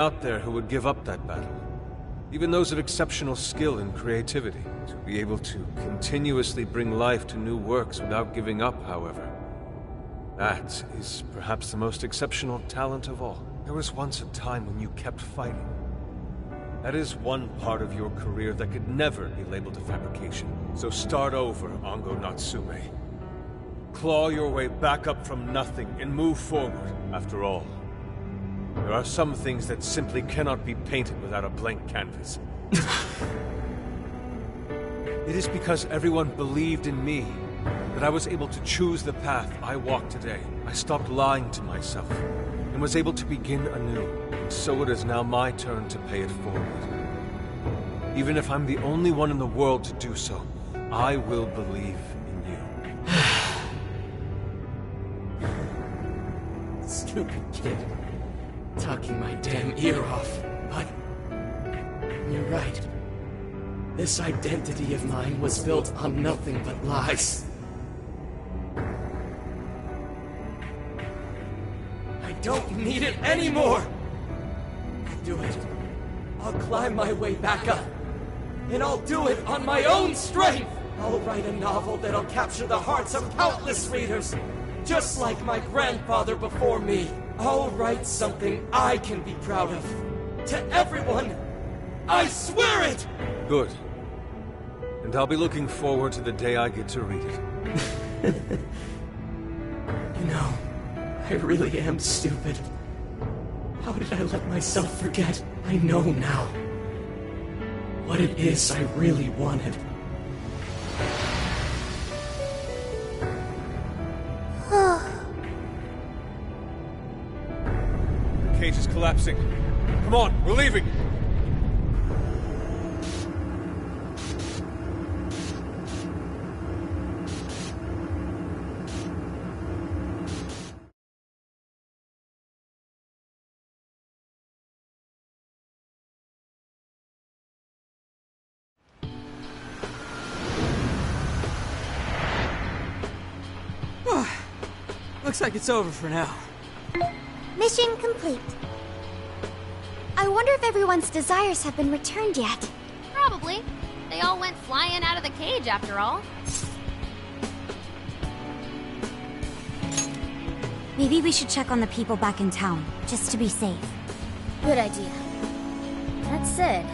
out there who would give up that battle. Even those of exceptional skill and creativity. To be able to continuously bring life to new works without giving up, however. That is perhaps the most exceptional talent of all. There was once a time when you kept fighting. That is one part of your career that could never be labeled a fabrication. So start over, Ango Natsume. Claw your way back up from nothing and move forward. After all, there are some things that simply cannot be painted without a blank canvas. It is because everyone believed in me that I was able to choose the path I walk today. I stopped lying to myself and was able to begin anew. So it is now my turn to pay it forward. Even if I'm the only one in the world to do so, I will believe in you. Stupid kid. Talking my damn ear off. But you're right. This identity of mine was built on nothing but lies. I don't need it anymore! I'll do it. I'll climb my way back up. And I'll do it on my own strength! I'll write a novel that'll capture the hearts of countless readers, just like my grandfather before me. I'll write something I can be proud of. To everyone! I swear it! Good. And I'll be looking forward to the day I get to read it. You know, I really am stupid. How did I let myself forget? I know now what it is I really wanted. The cage is collapsing. Come on, we're leaving! Looks like it's over for now. Mission complete. I wonder if everyone's desires have been returned yet. Probably. They all went flying out of the cage after all. Maybe we should check on the people back in town, just to be safe. Good idea. That said,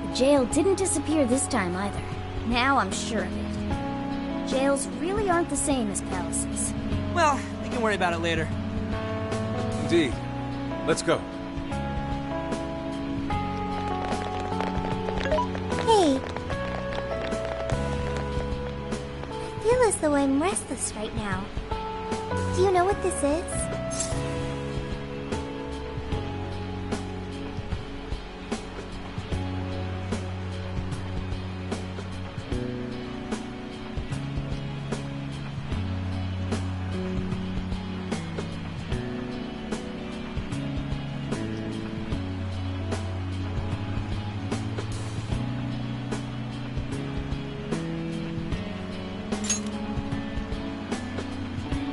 the jail didn't disappear this time either. Now I'm sure of it. Jails really aren't the same as palaces. Well, we can worry about it later. Indeed. Let's go. Hey. I feel as though I'm restless right now. Do you know what this is?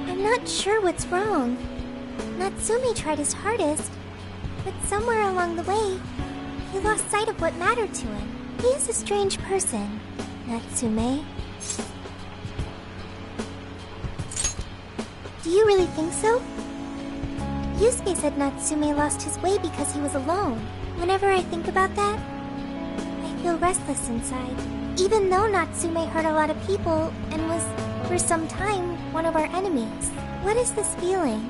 I'm not sure what's wrong. Natsume tried his hardest, but somewhere along the way, he lost sight of what mattered to him. He is a strange person, Natsume. Do you really think so? Yusuke said Natsume lost his way because he was alone. Whenever I think about that, I feel restless inside. Even though Natsume hurt a lot of people and was, for some time, one of our enemies. What is this feeling?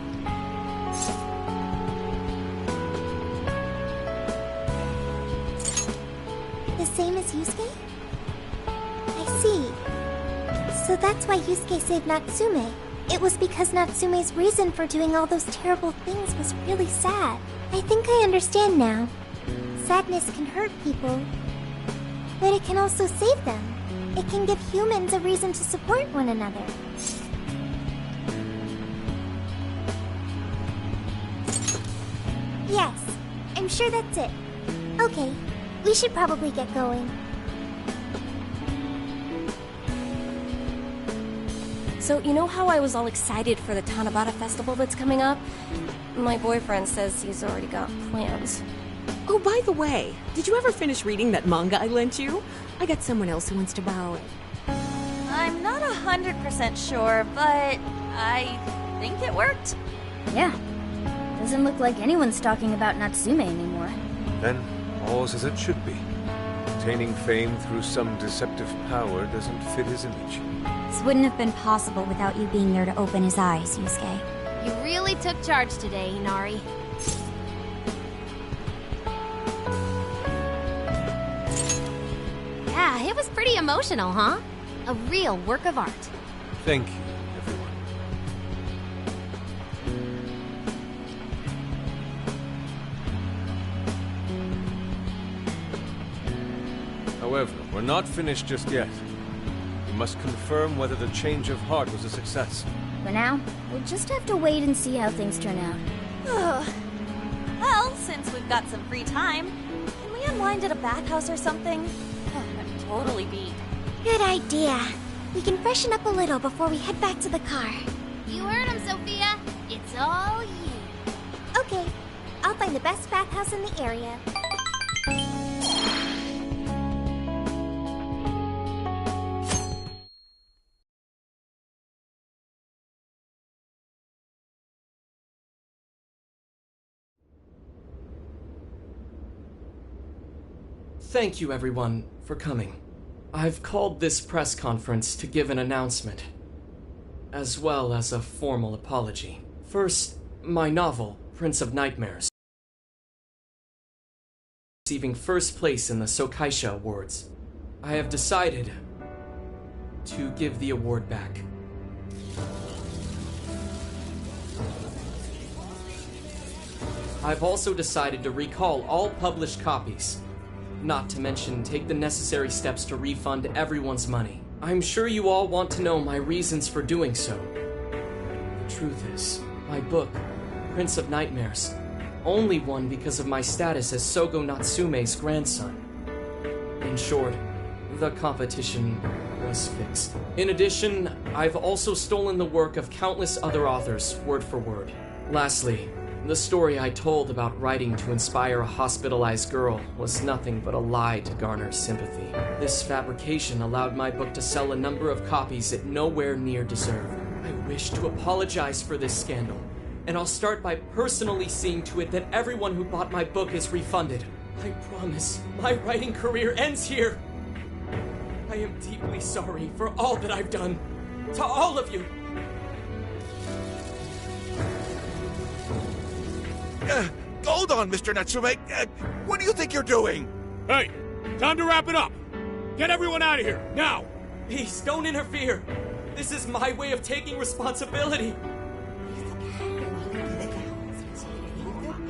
The same as Yusuke? I see. So that's why Yusuke saved Natsume. It was because Natsume's reason for doing all those terrible things was really sad. I think I understand now. Sadness can hurt people, but it can also save them. It can give humans a reason to support one another. Yes, I'm sure that's it. Okay, we should probably get going. So, you know how I was all excited for the Tanabata festival that's coming up? My boyfriend says he's already got plans. Oh, by the way, did you ever finish reading that manga I lent you? I got someone else who wants to borrow it. I'm not 100% sure, but I think it worked. Yeah. Doesn't look like anyone's talking about Natsume anymore. Then, all's as it should be. Obtaining fame through some deceptive power doesn't fit his image. This wouldn't have been possible without you being there to open his eyes, Yusuke. You really took charge today, Inari. Yeah, it was pretty emotional, huh? A real work of art. Thank you, everyone. However, we're not finished just yet. We must confirm whether the change of heart was a success. For now, we'll just have to wait and see how things turn out. Well, since we've got some free time, can we unwind at a bathhouse or something? I'm totally beat. Good idea. We can freshen up a little before we head back to the car. You heard him, Sophia. It's all you. Okay, I'll find the best bathhouse in the area. Thank you, everyone, for coming. I've called this press conference to give an announcement, as well as a formal apology. First, my novel, Prince of Nightmares, receiving first place in the Sokaisha Awards. I have decided to give the award back. I've also decided to recall all published copies. Not to mention, take the necessary steps to refund everyone's money. I'm sure you all want to know my reasons for doing so. The truth is, my book, Prince of Nightmares, only won because of my status as Sogo Natsume's grandson. In short, the competition was fixed. In addition, I've also stolen the work of countless other authors, word for word. Lastly, the story I told about writing to inspire a hospitalized girl was nothing but a lie to garner sympathy. This fabrication allowed my book to sell a number of copies it nowhere near deserved. I wish to apologize for this scandal, and I'll start by personally seeing to it that everyone who bought my book is refunded. I promise, my writing career ends here. I am deeply sorry for all that I've done. To all of you. Hold on, Mr. Natsume. What do you think you're doing? Hey, time to wrap it up. Get everyone out of here, now! Please, don't interfere. This is my way of taking responsibility.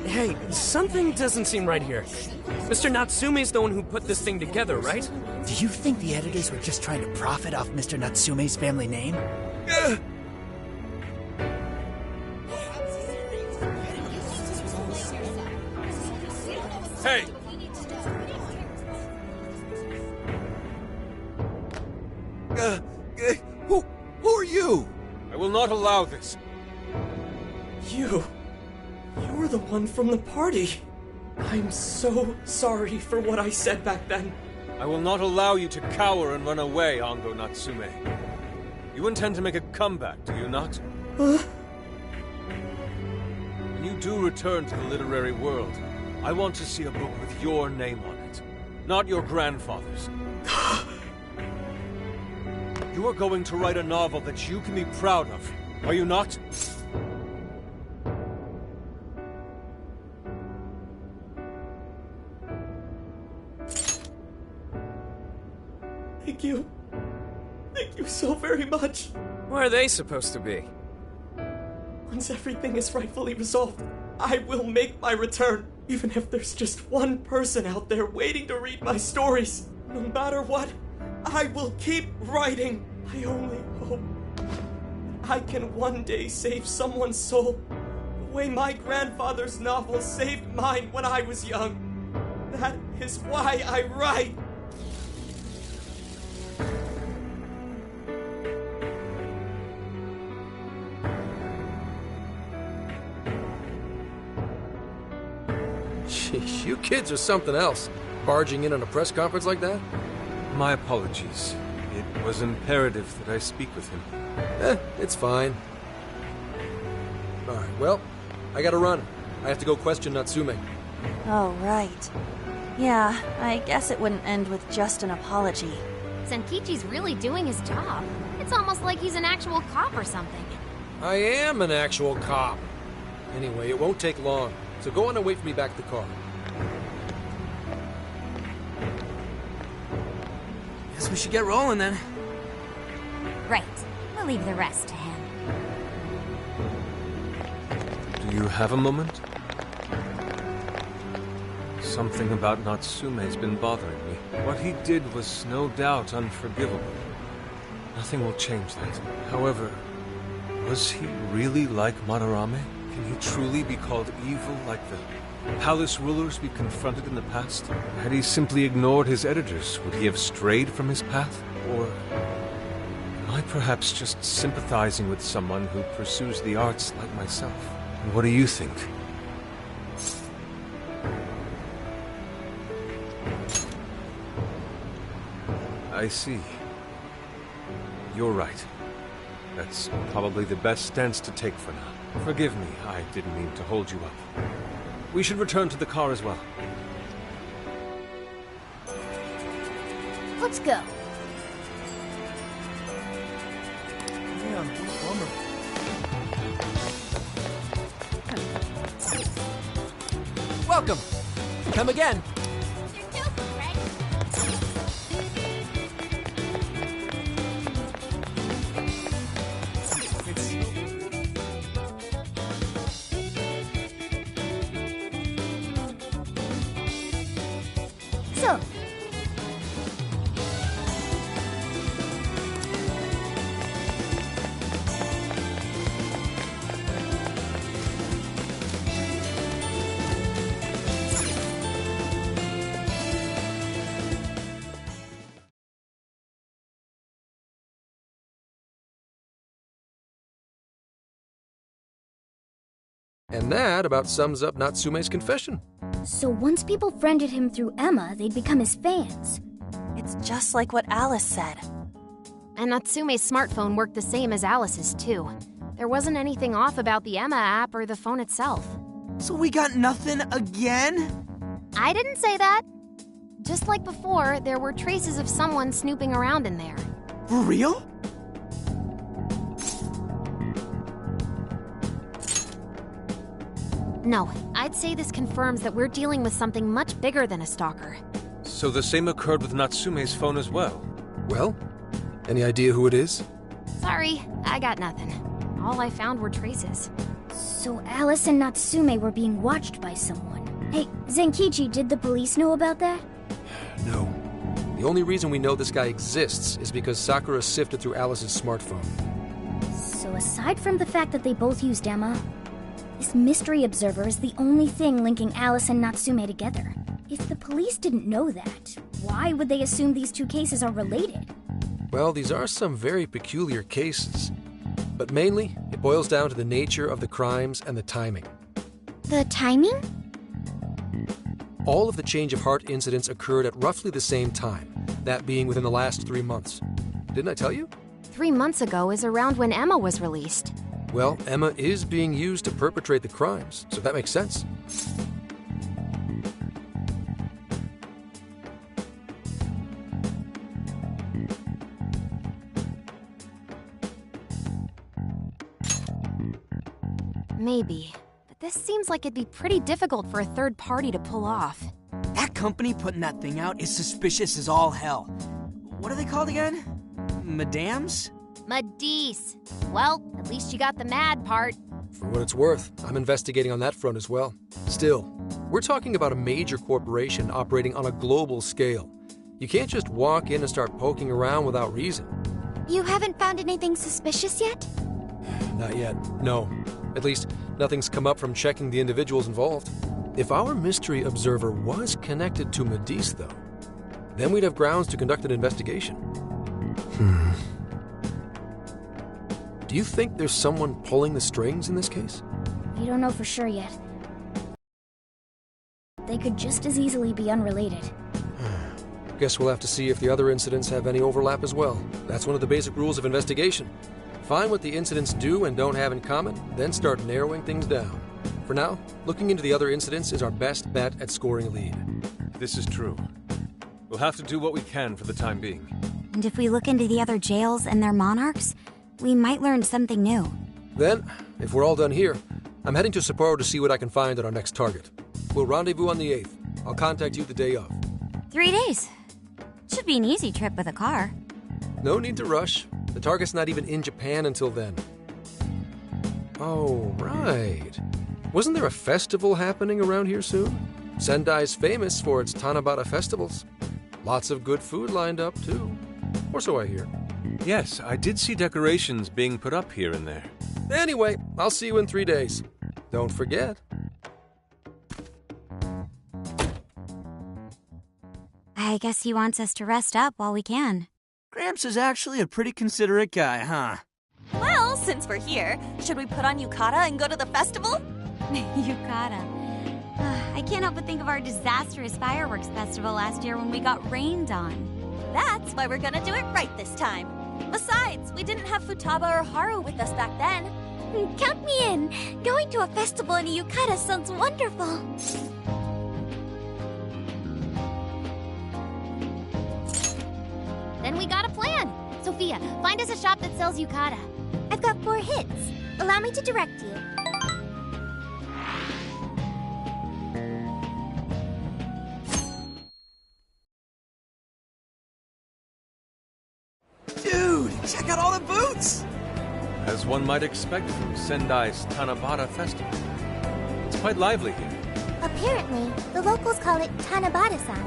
Hey, something doesn't seem right here. Mr. Natsume's the one who put this thing together, right? Do you think the editors were just trying to profit off Mr. Natsume's family name? Hey! Who are you? I will not allow this. You were the one from the party. I'm so sorry for what I said back then. I will not allow you to cower and run away, Ango Natsume. You intend to make a comeback, do you not? Huh? When you do return to the literary world, I want to see a book with your name on it, not your grandfather's. You are going to write a novel that you can be proud of, are you not? Thank you. Thank you so very much. Where are they supposed to be? Once everything is rightfully resolved, I will make my return. Even if there's just one person out there waiting to read my stories. No matter what, I will keep writing. I only hope I can one day save someone's soul the way my grandfather's novel saved mine when I was young. That is why I write. Sheesh, you You kids are something else. Barging in on a press conference like that? My apologies. It was imperative that I speak with him. It's fine. Alright, well, I gotta run. I have to go question Natsume. Oh, right. Yeah, I guess it wouldn't end with just an apology. Senkichi's really doing his job. It's almost like he's an actual cop or something. I am an actual cop. Anyway, it won't take long, so go on and wait for me back at the car. Guess we should get rolling then. Right. We'll leave the rest to him. Do you have a moment? Something about Natsume's been bothering me. What he did was no doubt unforgivable. Nothing will change that. However, was he really like Madarame? Can he truly be called evil like the palace rulers we confronted in the past? Had he simply ignored his editors, would he have strayed from his path? Or am I perhaps just sympathizing with someone who pursues the arts like myself? And what do you think? I see. You're right. That's probably the best stance to take for now. Forgive me, I didn't mean to hold you up. We should return to the car as well. Let's go. Welcome. Come again. So, And that about sums up Natsume's confession. so once people friended him through Emma, they'd become his fans. It's just like what Alice said. And Natsume's smartphone worked the same as Alice's, too. There wasn't anything off about the Emma app or the phone itself. So we got nothing again? I didn't say that. Just like before, there were traces of someone snooping around in there. For real? No, I'd say this confirms that we're dealing with something much bigger than a stalker. So the same occurred with Natsume's phone as well? Well, any idea who it is? Sorry, I got nothing. All I found were traces. So Alice and Natsume were being watched by someone. Hey, Zenkichi, did the police know about that? No. The only reason we know this guy exists is because Sakura sifted through Alice's smartphone. So aside from the fact that they both used Emma, this mystery observer is the only thing linking Alice and Natsume together. If the police didn't know that, why would they assume these two cases are related? Well, these are some very peculiar cases. But mainly, it boils down to the nature of the crimes and the timing. The timing? All of the change of heart incidents occurred at roughly the same time, that being within the last 3 months. Didn't I tell you? 3 months ago is around when Emma was released. Well, Emma is being used to perpetrate the crimes, so that makes sense. Maybe. But this seems like it'd be pretty difficult for a third party to pull off. That company putting that thing out is suspicious as all hell. What are they called again? Madams? Madisse. Well, at least you got the mad part. For what it's worth, I'm investigating on that front as well. Still, we're talking about a major corporation operating on a global scale. You can't just walk in and start poking around without reason. You haven't found anything suspicious yet? Not yet, no. At least, nothing's come up from checking the individuals involved. If our mystery observer was connected to Madisse, though, then we'd have grounds to conduct an investigation. Do you think there's someone pulling the strings in this case? We don't know for sure yet. they could just as easily be unrelated. Guess we'll have to see if the other incidents have any overlap as well. That's one of the basic rules of investigation. Find what the incidents do and don't have in common, then start narrowing things down. For now, looking into the other incidents is our best bet at scoring a lead. This is true. We'll have to do what we can for the time being. And if we look into the other jails and their monarchs, we might learn something new. Then, if we're all done here, I'm heading to Sapporo to see what I can find on our next target. We'll rendezvous on the 8th. I'll contact you the day of. 3 days. Should be an easy trip with a car. No need to rush. The target's not even in Japan until then. Oh, right. Wasn't there a festival happening around here soon? Sendai's famous for its Tanabata festivals. Lots of good food lined up, too. Or so I hear. Yes, I did see decorations being put up here and there. Anyway, I'll see you in 3 days. Don't forget. I guess he wants us to rest up while we can. Gramps is actually a pretty considerate guy, huh? Well, since we're here, should we put on yukata and go to the festival? Yukata. I can't help but think of our disastrous fireworks festival last year when we got rained on. That's why we're gonna do it right this time. Besides, we didn't have Futaba or Haru with us back then. Count me in! Going to a festival in a yukata sounds wonderful! Then we got a plan. Sophia, find us a shop that sells yukata. I've got 4 hits. Allow me to direct you. Dude, check out all the booths! As one might expect from Sendai's Tanabata Festival. It's quite lively here. Apparently, the locals call it Tanabata-san,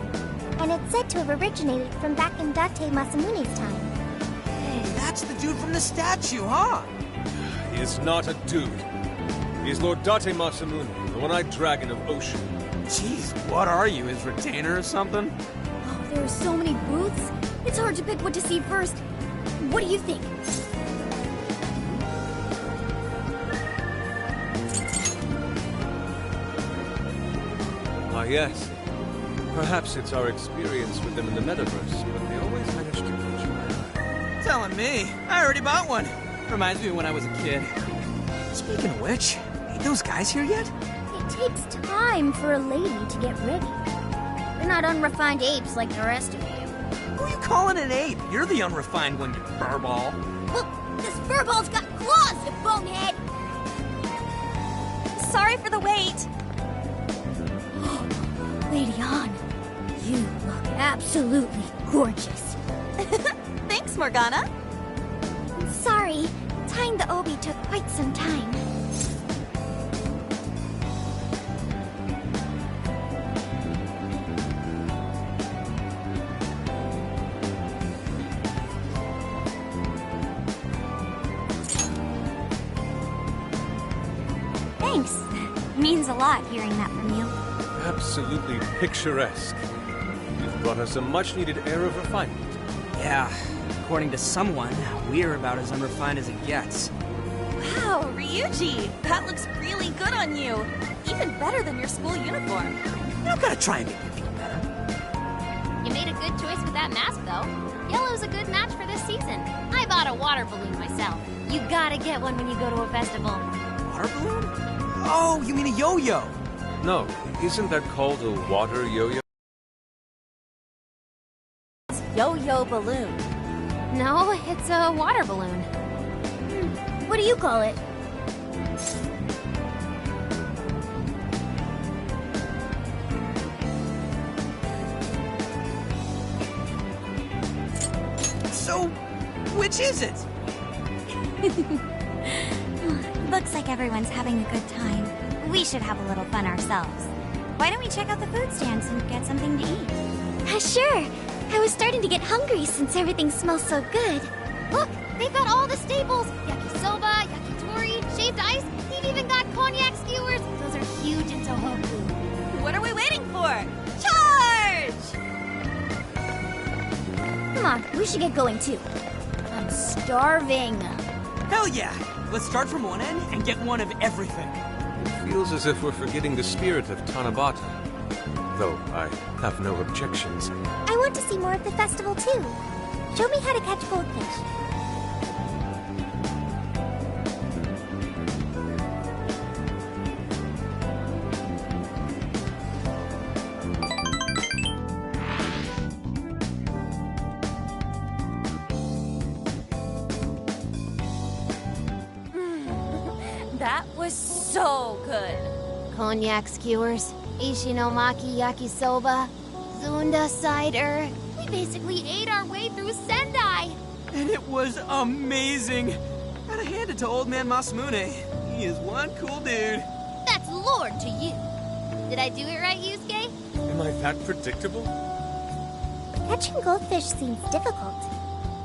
and it's said to have originated from back in Date Masamune's time. Hey, that's the dude from the statue, huh? He is not a dude. He is Lord Date Masamune, the one-eyed dragon of Ocean. Jeez, what are you, his retainer or something? Oh, there are so many booths. It's hard to pick what to see first. What do you think? Ah, yes. Perhaps it's our experience with them in the metaverse, but they always manage to catch my eye. Telling me. I already bought one. Reminds me of when I was a kid. Speaking of which, ain't those guys here yet? It takes time for a lady to get ready. They're not unrefined apes like the rest of you. Who are you calling an ape? You're the unrefined one, you furball. Look, this furball's got claws, you bonehead! Sorry for the wait. Lady Han, you look absolutely gorgeous. Thanks, Morgana. Sorry, tying the obi took quite some time. Thanks. Means a lot hearing that from you. Absolutely picturesque. You've brought us a much-needed air of refinement. Yeah, according to someone, we're about as unrefined as it gets. Wow, Ryuji, that looks really good on you. Even better than your school uniform. You don't gotta try and make me feel better. You made a good choice with that mask, though. Yellow's a good match for this season. I bought a water balloon myself. You gotta get one when you go to a festival. Water balloon? Oh, you mean a yo-yo? No, isn't that called a water yo-yo? Yo-yo balloon. No, it's a water balloon. What do you call it? So, which is it? Looks like everyone's having a good time. We should have a little fun ourselves. Why don't we check out the food stands and get something to eat? Sure. I was starting to get hungry since everything smells so good. Look, they've got all the staples. Yakisoba, yakitori, shaved ice. They've even got cognac skewers. Those are huge in Tohoku. What are we waiting for? Charge! Come on, we should get going too. I'm starving. Hell yeah! Let's start from one end and get one of everything. It feels as if we're forgetting the spirit of Tanabata. Though I have no objections. I want to see more of the festival too. Show me how to catch goldfish. That was so good. Cognac skewers, Ishinomaki yakisoba, Zunda cider. We basically ate our way through Sendai. And it was amazing. Gotta hand it to old man Masamune. He is one cool dude. That's Lord to you. Did I do it right, Yusuke? Am I that predictable? Catching goldfish seems difficult.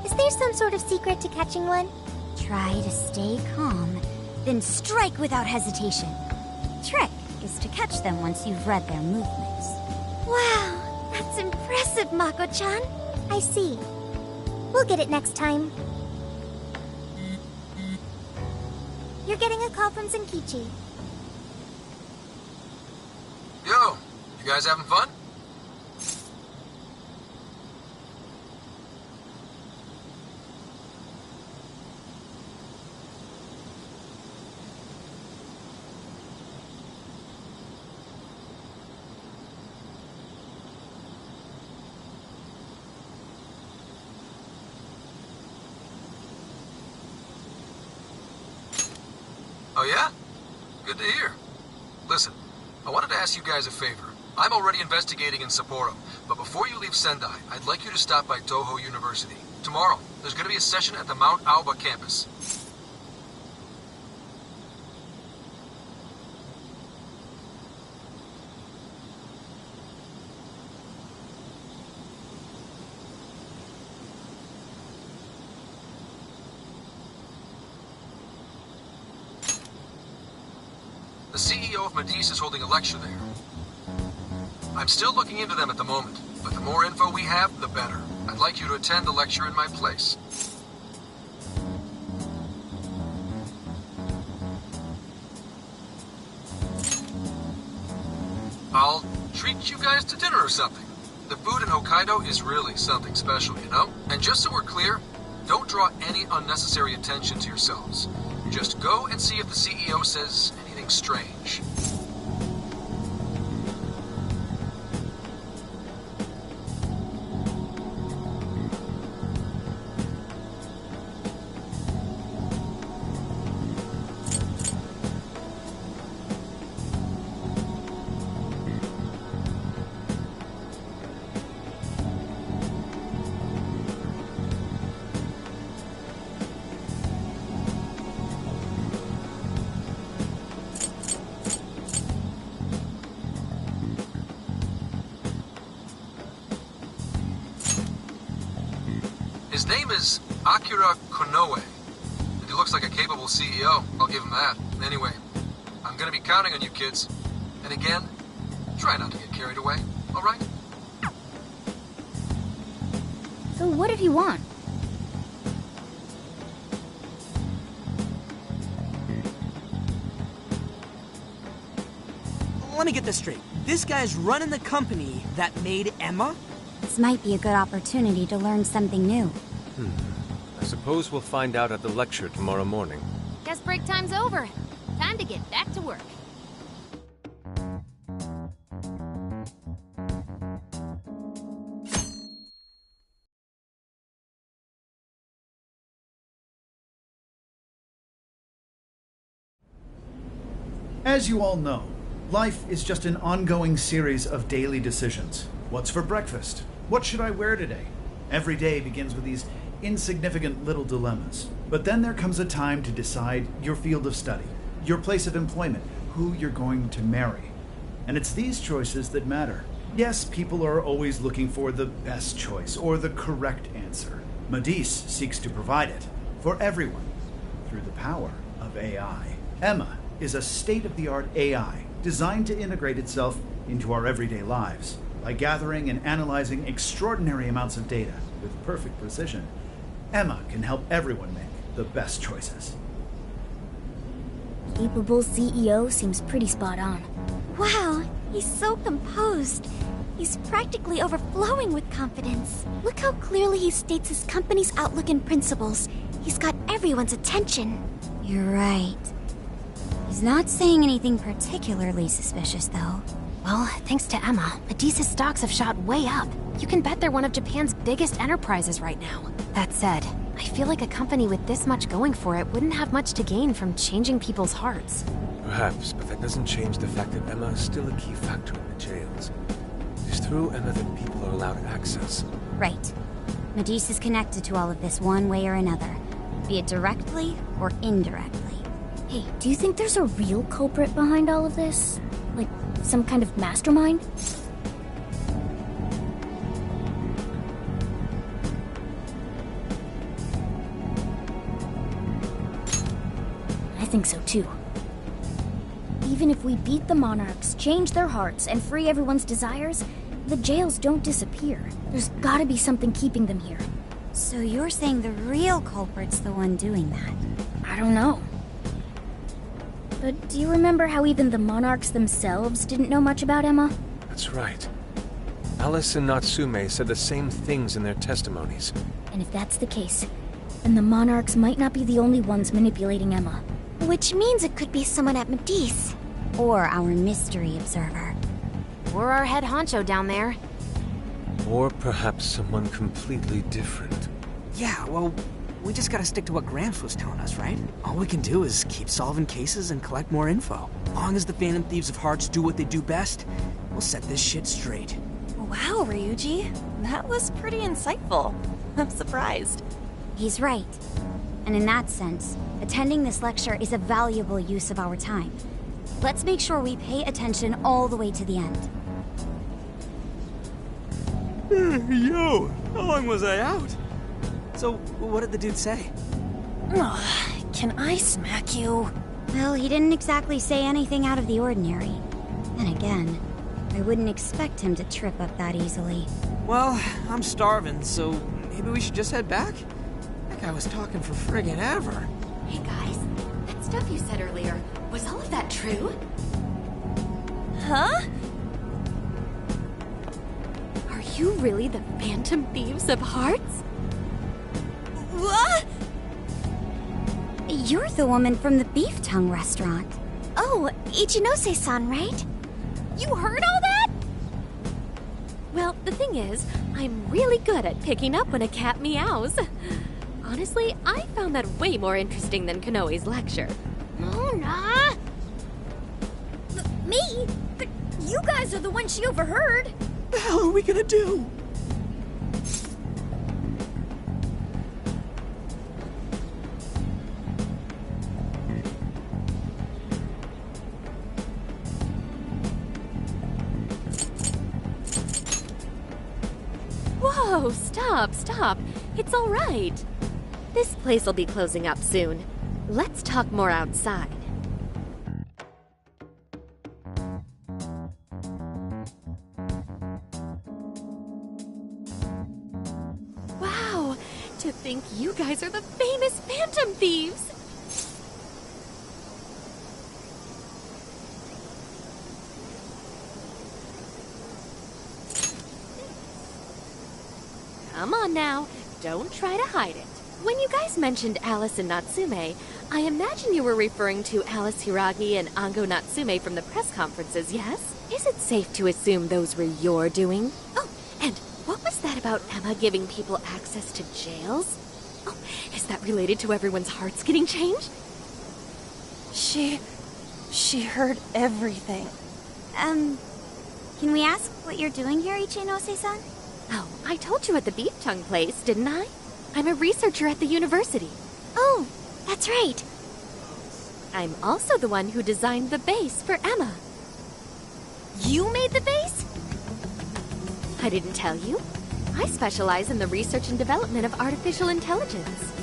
Is there some sort of secret to catching one? Try to stay calm, then strike without hesitation. Trick is to catch them once you've read their movements. Wow, that's impressive, Mako-chan. I see. We'll get it next time. You're getting a call from Zenkichi. Yo, you guys having fun? Oh yeah? Good to hear. Listen, I wanted to ask you guys a favor. I'm already investigating in Sapporo, but before you leave Sendai, I'd like you to stop by Toho University. Tomorrow, there's going to be a session at the Mount Aoba campus. The CEO of Medice is holding a lecture there. I'm still looking into them at the moment, but the more info we have, the better. I'd like you to attend the lecture in my place. I'll treat you guys to dinner or something. The food in Hokkaido is really something special, you know? And just so we're clear, don't draw any unnecessary attention to yourselves. Just go and see if the CEO says anything strange. His name is Akira Konoe, and he looks like a capable CEO. I'll give him that. Anyway, I'm gonna be counting on you kids. And again, try not to get carried away, all right? So what did he want? Let me get this straight. This guy's running the company that made Emma? This might be a good opportunity to learn something new. I suppose we'll find out at the lecture tomorrow morning. Guess break time's over. Time to get back to work. As you all know, life is just an ongoing series of daily decisions. What's for breakfast? What should I wear today? Every day begins with these insignificant little dilemmas. But then there comes a time to decide your field of study, your place of employment, who you're going to marry. And it's these choices that matter. Yes, people are always looking for the best choice or the correct answer. Medice seeks to provide it for everyone through the power of AI. Emma is a state-of-the-art AI designed to integrate itself into our everyday lives. By gathering and analyzing extraordinary amounts of data with perfect precision, Emma can help everyone make the best choices. Capable CEO seems pretty spot on. Wow, He's so composed. He's practically overflowing with confidence. Look how clearly he states his company's outlook and principles. He's got everyone's attention. You're right. He's not saying anything particularly suspicious, though. Well, thanks to Emma, Medea's stocks have shot way up. You can bet they're one of Japan's biggest enterprises right now. That said, I feel like a company with this much going for it wouldn't have much to gain from changing people's hearts. Perhaps, but that doesn't change the fact that Emma is still a key factor in the jails. It's through Emma that people are allowed access. Right. Medea's is connected to all of this one way or another, be it directly or indirectly. Hey, do you think there's a real culprit behind all of this? Like, some kind of mastermind? I think so too. Even if we beat the Monarchs, change their hearts, and free everyone's desires, the jails don't disappear. There's gotta be something keeping them here. So you're saying the real culprit's the one doing that? I don't know. But do you remember how even the Monarchs themselves didn't know much about Emma? That's right. Alice and Natsume said the same things in their testimonies. And if that's the case, then the Monarchs might not be the only ones manipulating Emma. Which means it could be someone at Medea's. Or our mystery observer. Or our head honcho down there. Or perhaps someone completely different. Yeah, well, we just gotta stick to what Gramps was telling us, right? All we can do is keep solving cases and collect more info. As long as the Phantom Thieves of Hearts do what they do best, we'll set this shit straight. Wow, Ryuji. That was pretty insightful. I'm surprised. He's right. And in that sense, attending this lecture is a valuable use of our time. Let's make sure we pay attention all the way to the end. Yo, how long was I out? So, what did the dude say? Can I smack you? Well, he didn't exactly say anything out of the ordinary. And again, I wouldn't expect him to trip up that easily. Well, I'm starving, so maybe we should just head back? That guy was talking for friggin' ever. Hey guys, that stuff you said earlier, was all of that true? Huh? Are you really the Phantom Thieves of Hearts? What? You're the woman from the Beef Tongue restaurant. Oh, Ichinose-san, right? You heard all that? Well, the thing is, I'm really good at picking up when a cat meows. Honestly, I found that way more interesting than Konoe's lecture. Mona! Me? But you guys are the ones she overheard. What the hell are we gonna do? Whoa, stop. It's all right. This place will be closing up soon. Let's talk more outside. Wow, to think you guys are the famous Phantom Thieves! Come on now, don't try to hide it. When you guys mentioned Alice and Natsume, I imagine you were referring to Alice Hiragi and Ango Natsume from the press conferences, yes? Is it safe to assume those were your doing? Oh, and what was that about Emma giving people access to jails? Oh, is that related to everyone's hearts getting changed? She heard everything. Can we ask what you're doing here, Ichinose-san? Oh, I told you at the Beef Tongue place, didn't I? I'm a researcher at the university. Oh, that's right. I'm also the one who designed the base for Emma. You made the base? I didn't tell you. I specialize in the research and development of artificial intelligence.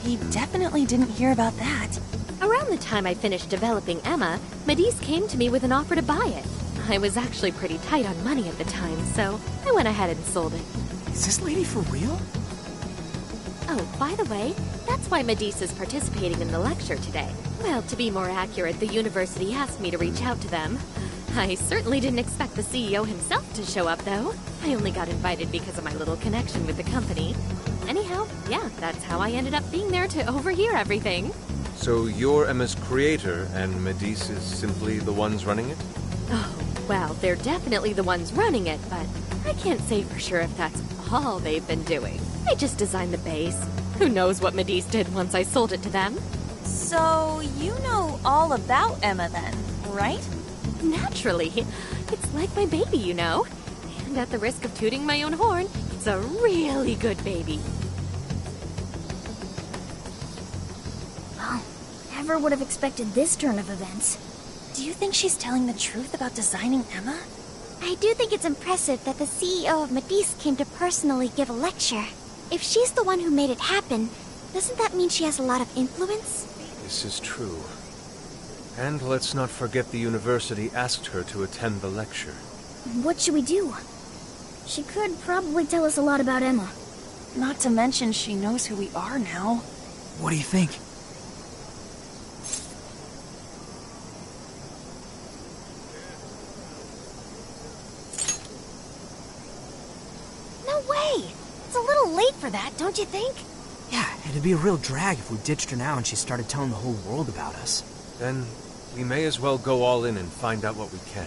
He definitely didn't hear about that. Around the time I finished developing Emma, Medea's came to me with an offer to buy it. I was actually pretty tight on money at the time, so I went ahead and sold it. Is this lady for real? Oh, by the way, that's why Medea's participating in the lecture today. Well, to be more accurate, the university asked me to reach out to them. I certainly didn't expect the CEO himself to show up, though. I only got invited because of my little connection with the company. Anyhow, yeah, that's how I ended up being there to overhear everything. So you're Emma's creator, and Medice is simply the ones running it? Oh, well, they're definitely the ones running it, but I can't say for sure if that's all they've been doing. I just designed the base. Who knows what Medice did once I sold it to them? So, you know all about Emma then, right? Naturally. It's like my baby, you know. And at the risk of tooting my own horn, it's a really good baby. Well, never would have expected this turn of events. Do you think she's telling the truth about designing Emma? I do think it's impressive that the CEO of Medice came to personally give a lecture. If she's the one who made it happen, doesn't that mean she has a lot of influence? This is true. And let's not forget the university asked her to attend the lecture. What should we do? She could probably tell us a lot about Emma. Not to mention she knows who we are now. What do you think? No way! It's a little late for that, don't you think? Yeah, it'd be a real drag if we ditched her now and she started telling the whole world about us. Then we may as well go all in and find out what we can.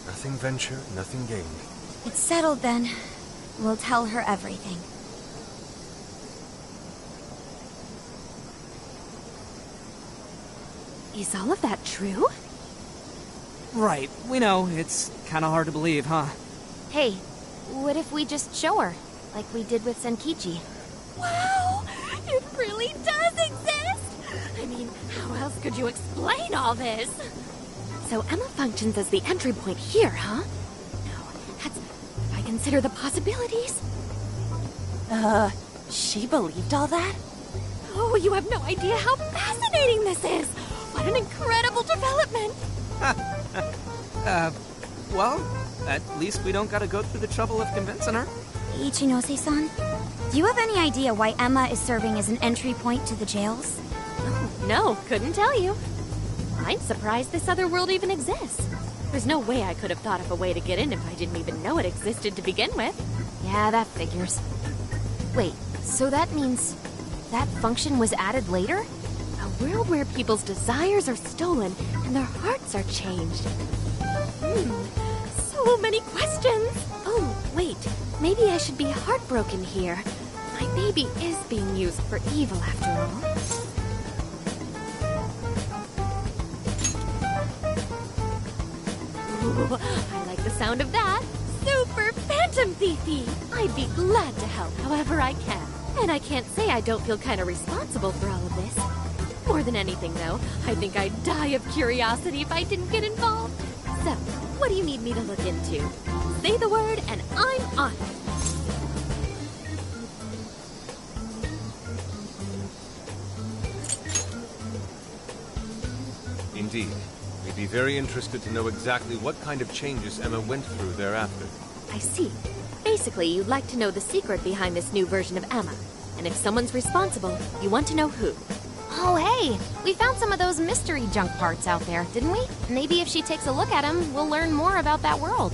Nothing venture, nothing gained. It's settled then. We'll tell her everything. Is all of that true? Right, we know. It's kind of hard to believe, huh? Hey, what if we just show her, like we did with Senkichi? Wow! It really does exist! I mean, how else could you explain all this? So Emma functions as the entry point here, huh? No, that's... if I consider the possibilities... She believed all that? Oh, you have no idea how fascinating this is! What an incredible development! Well, at least we don't gotta go through the trouble of convincing her. Ichinose-san, do you have any idea why Emma is serving as an entry point to the jails? Oh, no, couldn't tell you. I'm surprised this other world even exists. There's no way I could have thought of a way to get in if I didn't even know it existed to begin with. Yeah, that figures. Wait, so that means that function was added later? A world where people's desires are stolen and their hearts are changed. So many questions! Oh, wait. Maybe I should be heartbroken here. My baby is being used for evil after all. Ooh, I like the sound of that. Super Phantom Thiefy! I'd be glad to help however I can. And I can't say I don't feel kind of responsible for all of this. More than anything, though, I think I'd die of curiosity if I didn't get involved. So, what do you need me to look into? Say the word and I'm on it. Indeed. We'd be very interested to know exactly what kind of changes Emma went through thereafter. I see. Basically, you'd like to know the secret behind this new version of Emma. And if someone's responsible, you want to know who. Oh, hey! We found some of those mystery junk parts out there, didn't we? Maybe if she takes a look at them, we'll learn more about that world.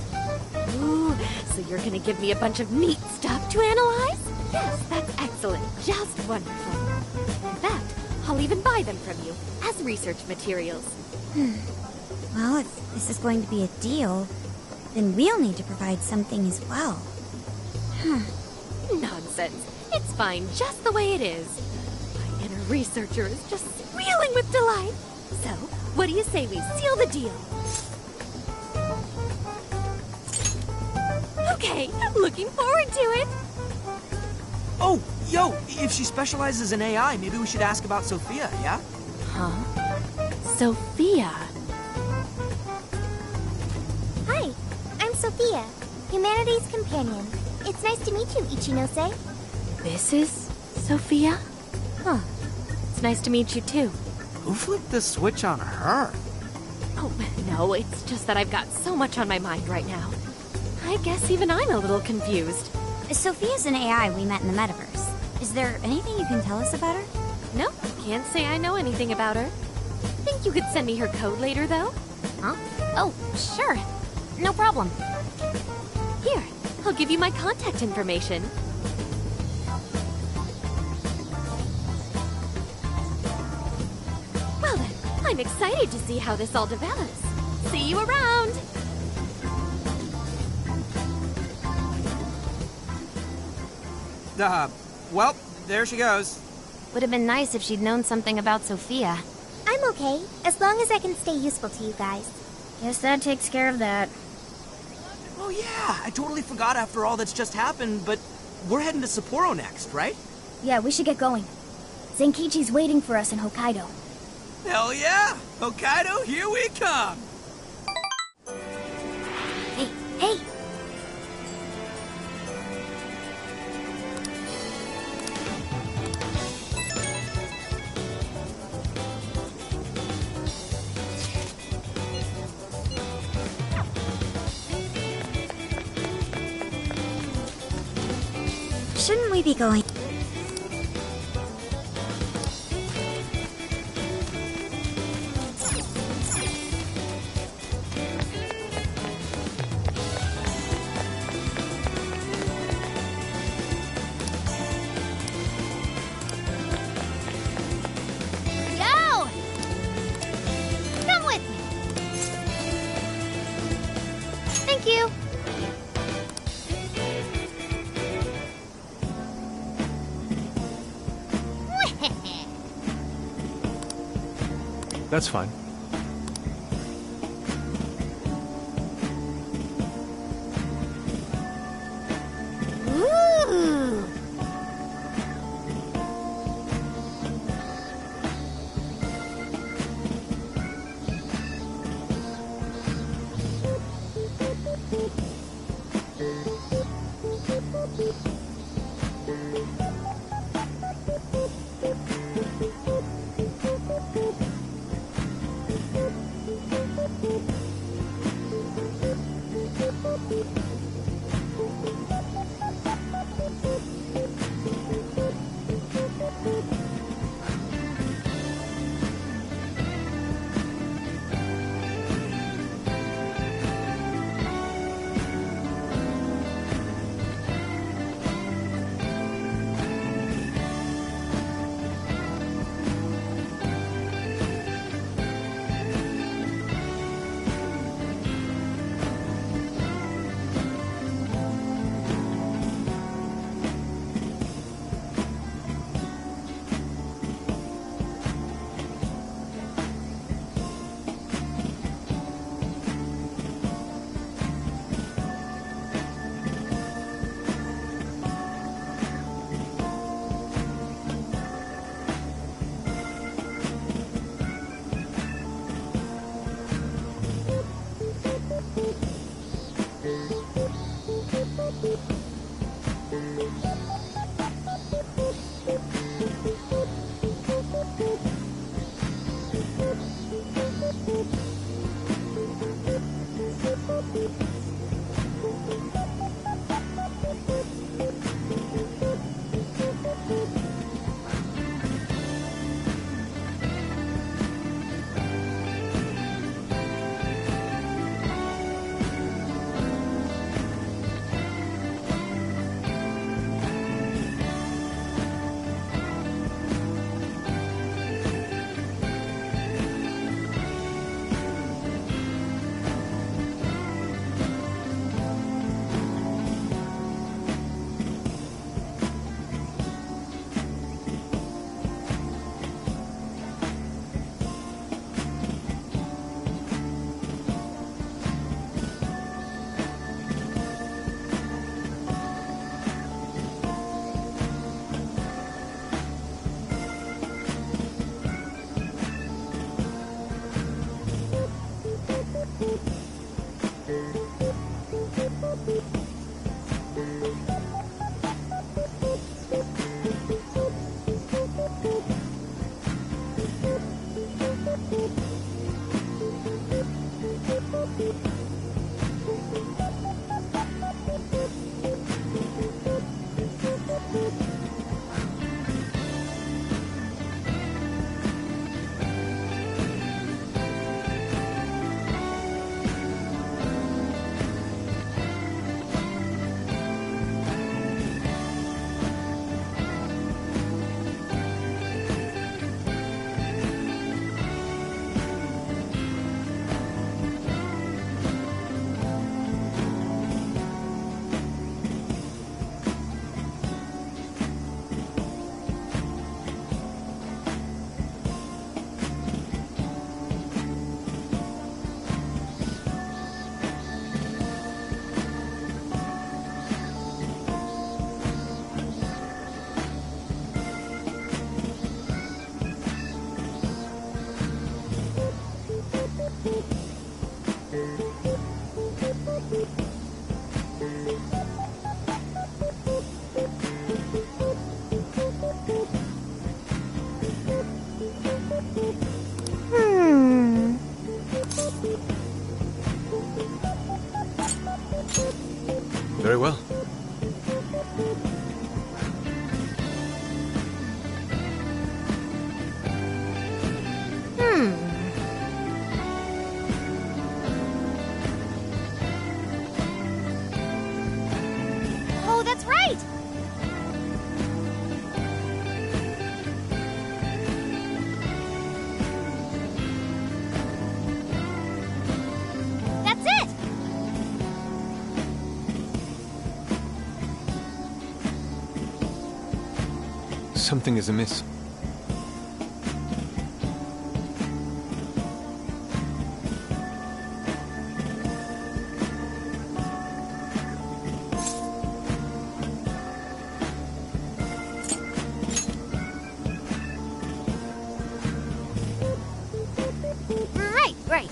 Ooh, so you're gonna give me a bunch of neat stuff to analyze? Yes, that's excellent. Just wonderful. In fact, I'll even buy them from you as research materials. Well, if this is going to be a deal, then we'll need to provide something as well. Nonsense. It's fine just the way it is. My inner researcher is just squealing with delight. So, what do you say we seal the deal? Okay, looking forward to it. Oh, yo, if she specializes in AI, maybe we should ask about Sophia, yeah? Huh? Sophia? Hi, I'm Sophia, Humanity's companion. It's nice to meet you, Ichinose. This is Sophia? Huh. It's nice to meet you too. Who flipped the switch on her? Oh, no, it's just that I've got so much on my mind right now. I guess even I'm a little confused. Sophia's an AI we met in the metaverse. Is there anything you can tell us about her? No, can't say I know anything about her. Think you could send me her code later, though? Huh? Oh, sure. No problem. Here, I'll give you my contact information. Well then, I'm excited to see how this all develops. See you around! Well, there she goes. Would have been nice if she'd known something about Sophia. I'm okay, as long as I can stay useful to you guys. Guess that takes care of that. Oh yeah, I totally forgot after all that's just happened, but we're heading to Sapporo next, right? Yeah, we should get going. Zenkichi's waiting for us in Hokkaido. Hell yeah! Hokkaido, here we come! Hey, hey! Shouldn't we be going? Yo! Come with me. Thank you. That's fine. Ooh. well. Oh, that's right! That's it! Something is amiss. Right.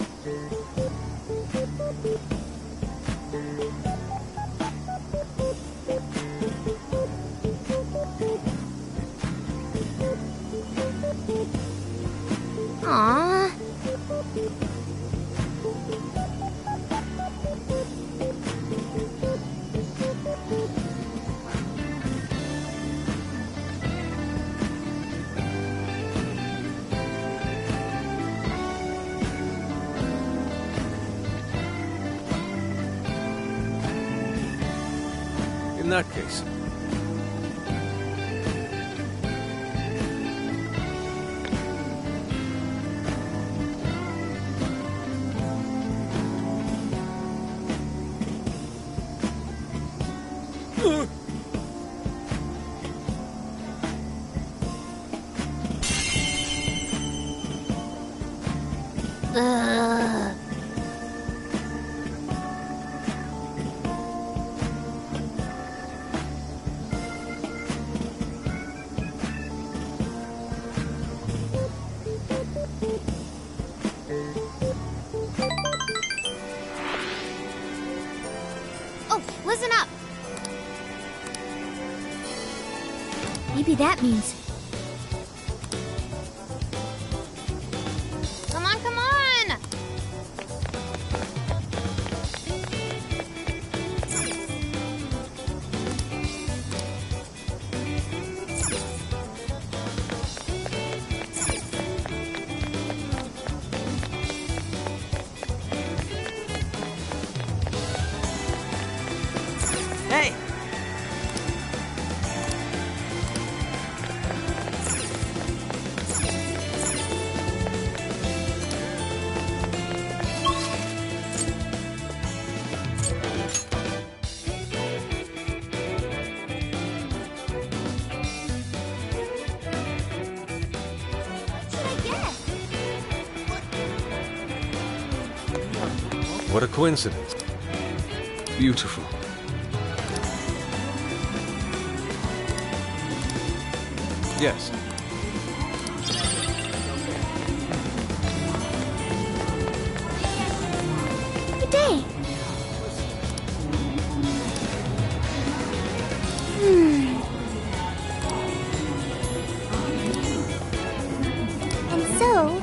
Aww. In that case, Ugh. Oh, listen up! Maybe that means... Come on, come on! Hey! what a coincidence. Beautiful. Yes. Good day. And so...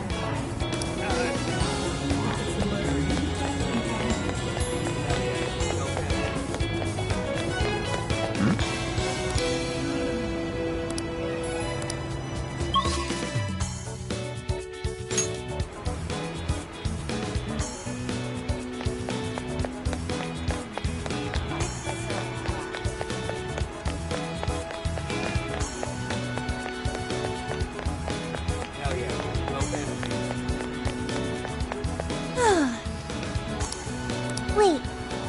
Wait,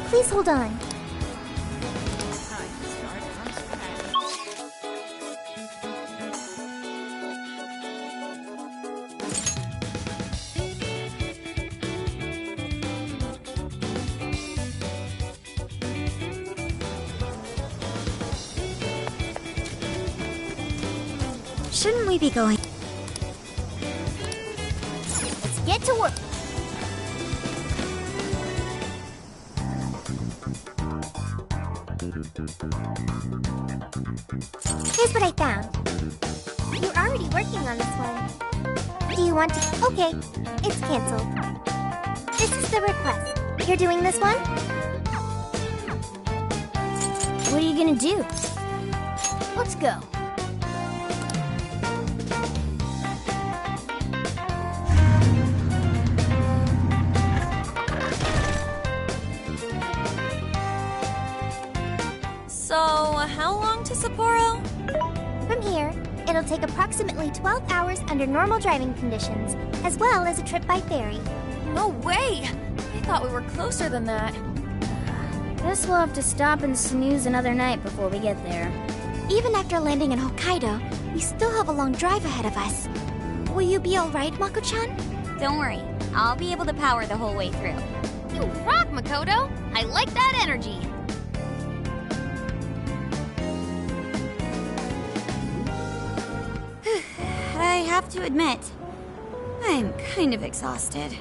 please hold on. Shouldn't we be going? Let's get to work. Here's what I found. You're already working on this one. Do you want to... Okay, it's canceled. This is the request. You're doing this one? What are you gonna do? Let's go. So, how long to Sapporo? From here, it'll take approximately 12 hours under normal driving conditions, as well as a trip by ferry. No way! I thought we were closer than that. Guess we'll have to stop and snooze another night before we get there. Even after landing in Hokkaido, we still have a long drive ahead of us. Will you be alright, Mako-chan? Don't worry, I'll be able to power the whole way through. You rock, Makoto! I like that energy! I have to admit, I'm kind of exhausted.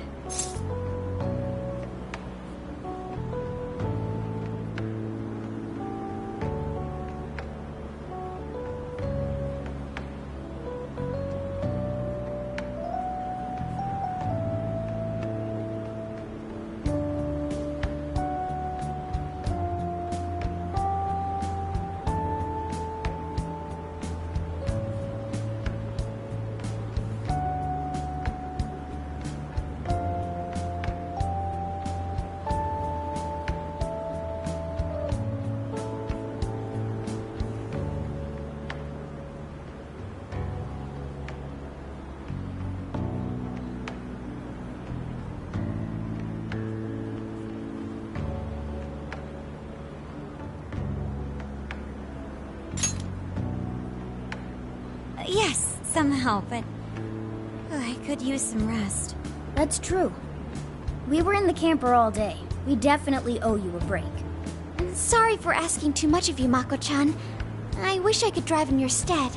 Yes, somehow, but I could use some rest. That's true. We were in the camper all day. We definitely owe you a break. Sorry for asking too much of you, Mako-chan. I wish I could drive in your stead.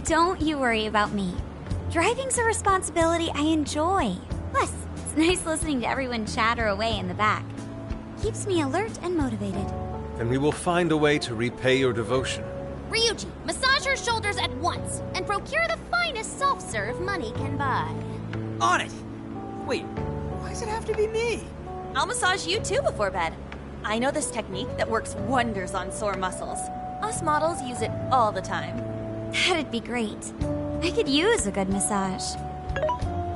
Don't you worry about me. Driving's a responsibility I enjoy. Plus, it's nice listening to everyone chatter away in the back. Keeps me alert and motivated. Then we will find a way to repay your devotion. Ryuji, massage her shoulders at once, and procure the finest self-serve money can buy. On it! Wait, why does it have to be me? I'll massage you too before bed. I know this technique that works wonders on sore muscles. Us models use it all the time. That'd be great. I could use a good massage.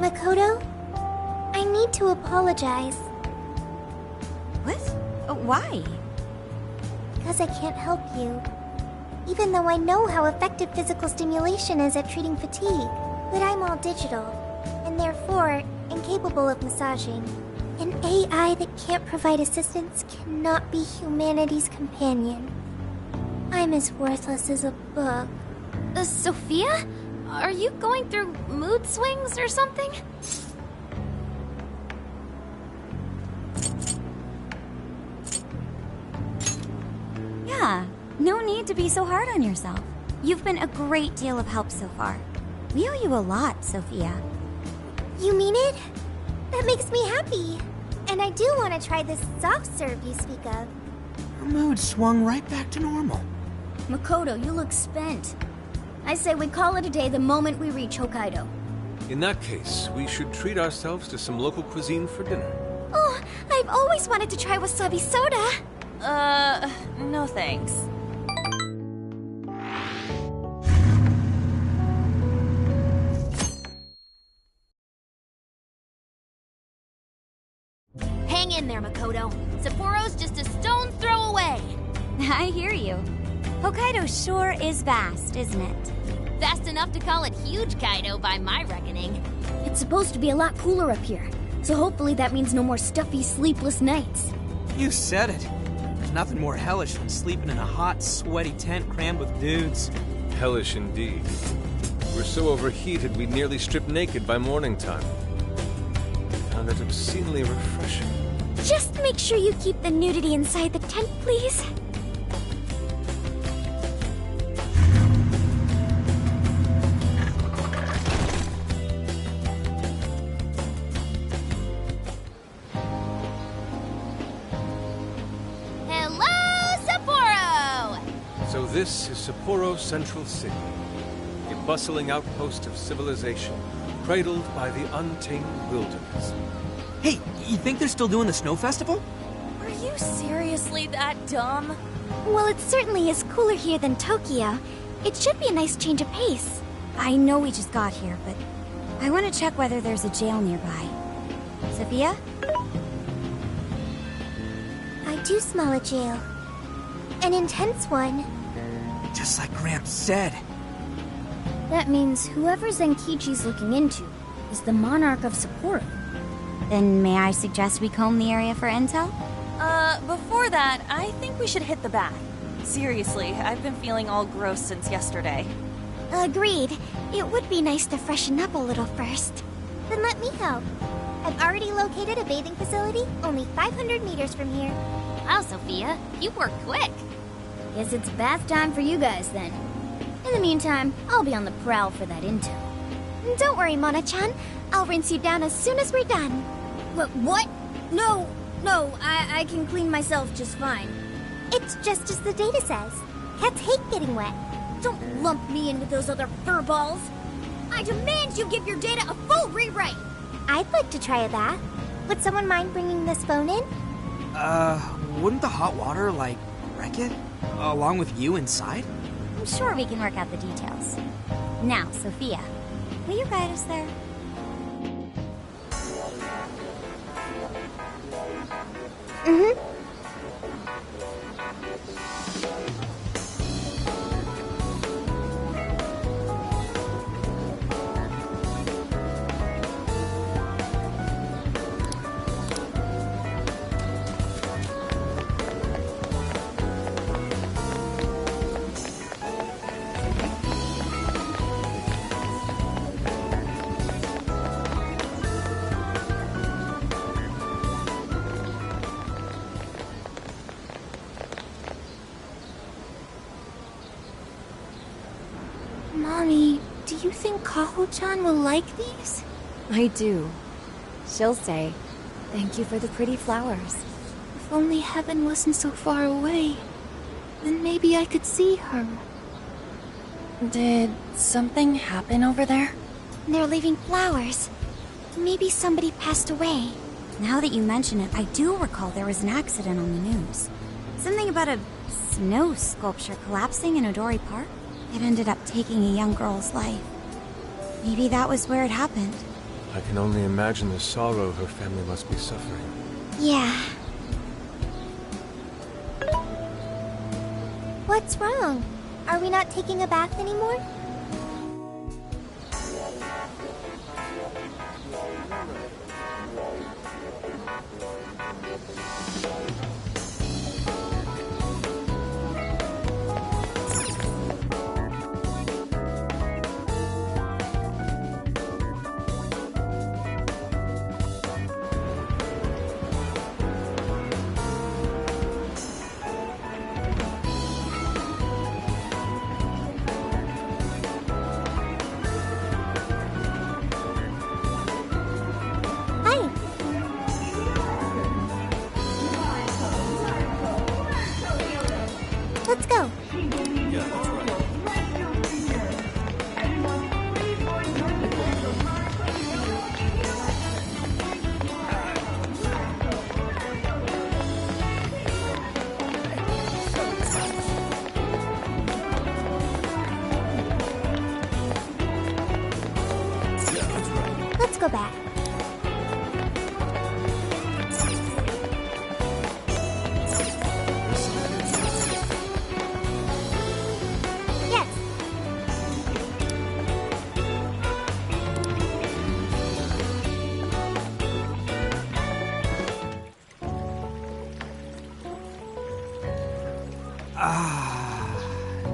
Makoto, I need to apologize. What? Why? Because I can't help you. Even though I know how effective physical stimulation is at treating fatigue. But I'm all digital, and therefore incapable of massaging. An AI that can't provide assistance cannot be humanity's companion. I'm as worthless as a book. Sophia? Are you going through mood swings or something? Yeah, no need to be so hard on yourself. You've been a great deal of help so far. We owe you a lot, Sophia. You mean it? That makes me happy. And I do want to try this soft serve you speak of. Her mood swung right back to normal. Makoto, you look spent. I say we call it a day the moment we reach Hokkaido. In that case, we should treat ourselves to some local cuisine for dinner. Oh, I've always wanted to try wasabi soda. No thanks. Hang in there, Makoto. Sapporo's just a stone's throw away. I hear you. Hokkaido sure is vast, isn't it? Vast enough to call it huge Kaido by my reckoning. It's supposed to be a lot cooler up here, so hopefully that means no more stuffy, sleepless nights. You said it. There's nothing more hellish than sleeping in a hot, sweaty tent crammed with dudes. Hellish indeed. We're so overheated we nearly stripped naked by morning time. Found it obscenely refreshing. Just make sure you keep the nudity inside the tent, please. This is Sapporo Central City, a bustling outpost of civilization, cradled by the untamed wilderness. Hey, you think they're still doing the snow festival? Are you seriously that dumb? Well, it certainly is cooler here than Tokyo. It should be a nice change of pace. I know we just got here, but I want to check whether there's a jail nearby. Sophia? I do smell a jail. An intense one. Just like Gramps said. That means whoever Zenkichi's looking into is the monarch of Sapporo. Then may I suggest we comb the area for intel? Before that, I think we should hit the bath. Seriously, I've been feeling all gross since yesterday. Agreed. It would be nice to freshen up a little first. Then let me help. I've already located a bathing facility only 500 meters from here. Wow, Sophia, you work quick. Guess it's bath time for you guys then. In the meantime, I'll be on the prowl for that intel. Don't worry, Mona-chan. I'll rinse you down as soon as we're done. What? No, I can clean myself just fine. It's just as the data says. Cats hate getting wet. Don't lump me in with those other furballs. I demand you give your data a full rewrite. I'd like to try that. Would someone mind bringing this phone in? Wouldn't the hot water, wreck it? Along with you inside? I'm sure we can work out the details. Now, Sophia, will you guide us there? Mm-hmm. Mommy, do you think Kaho-chan will like these? I do. She'll say, "Thank you for the pretty flowers." If only heaven wasn't so far away. Then maybe I could see her. Did something happen over there? They're leaving flowers. Maybe somebody passed away. Now that you mention it, I do recall there was an accident on the news. Something about a snow sculpture collapsing in Odori Park. It ended up taking a young girl's life. Maybe that was where it happened. I can only imagine the sorrow her family must be suffering. Yeah. What's wrong? Are we not taking a bath anymore? Let's go. Yeah, that's right. Let's go back. Yes.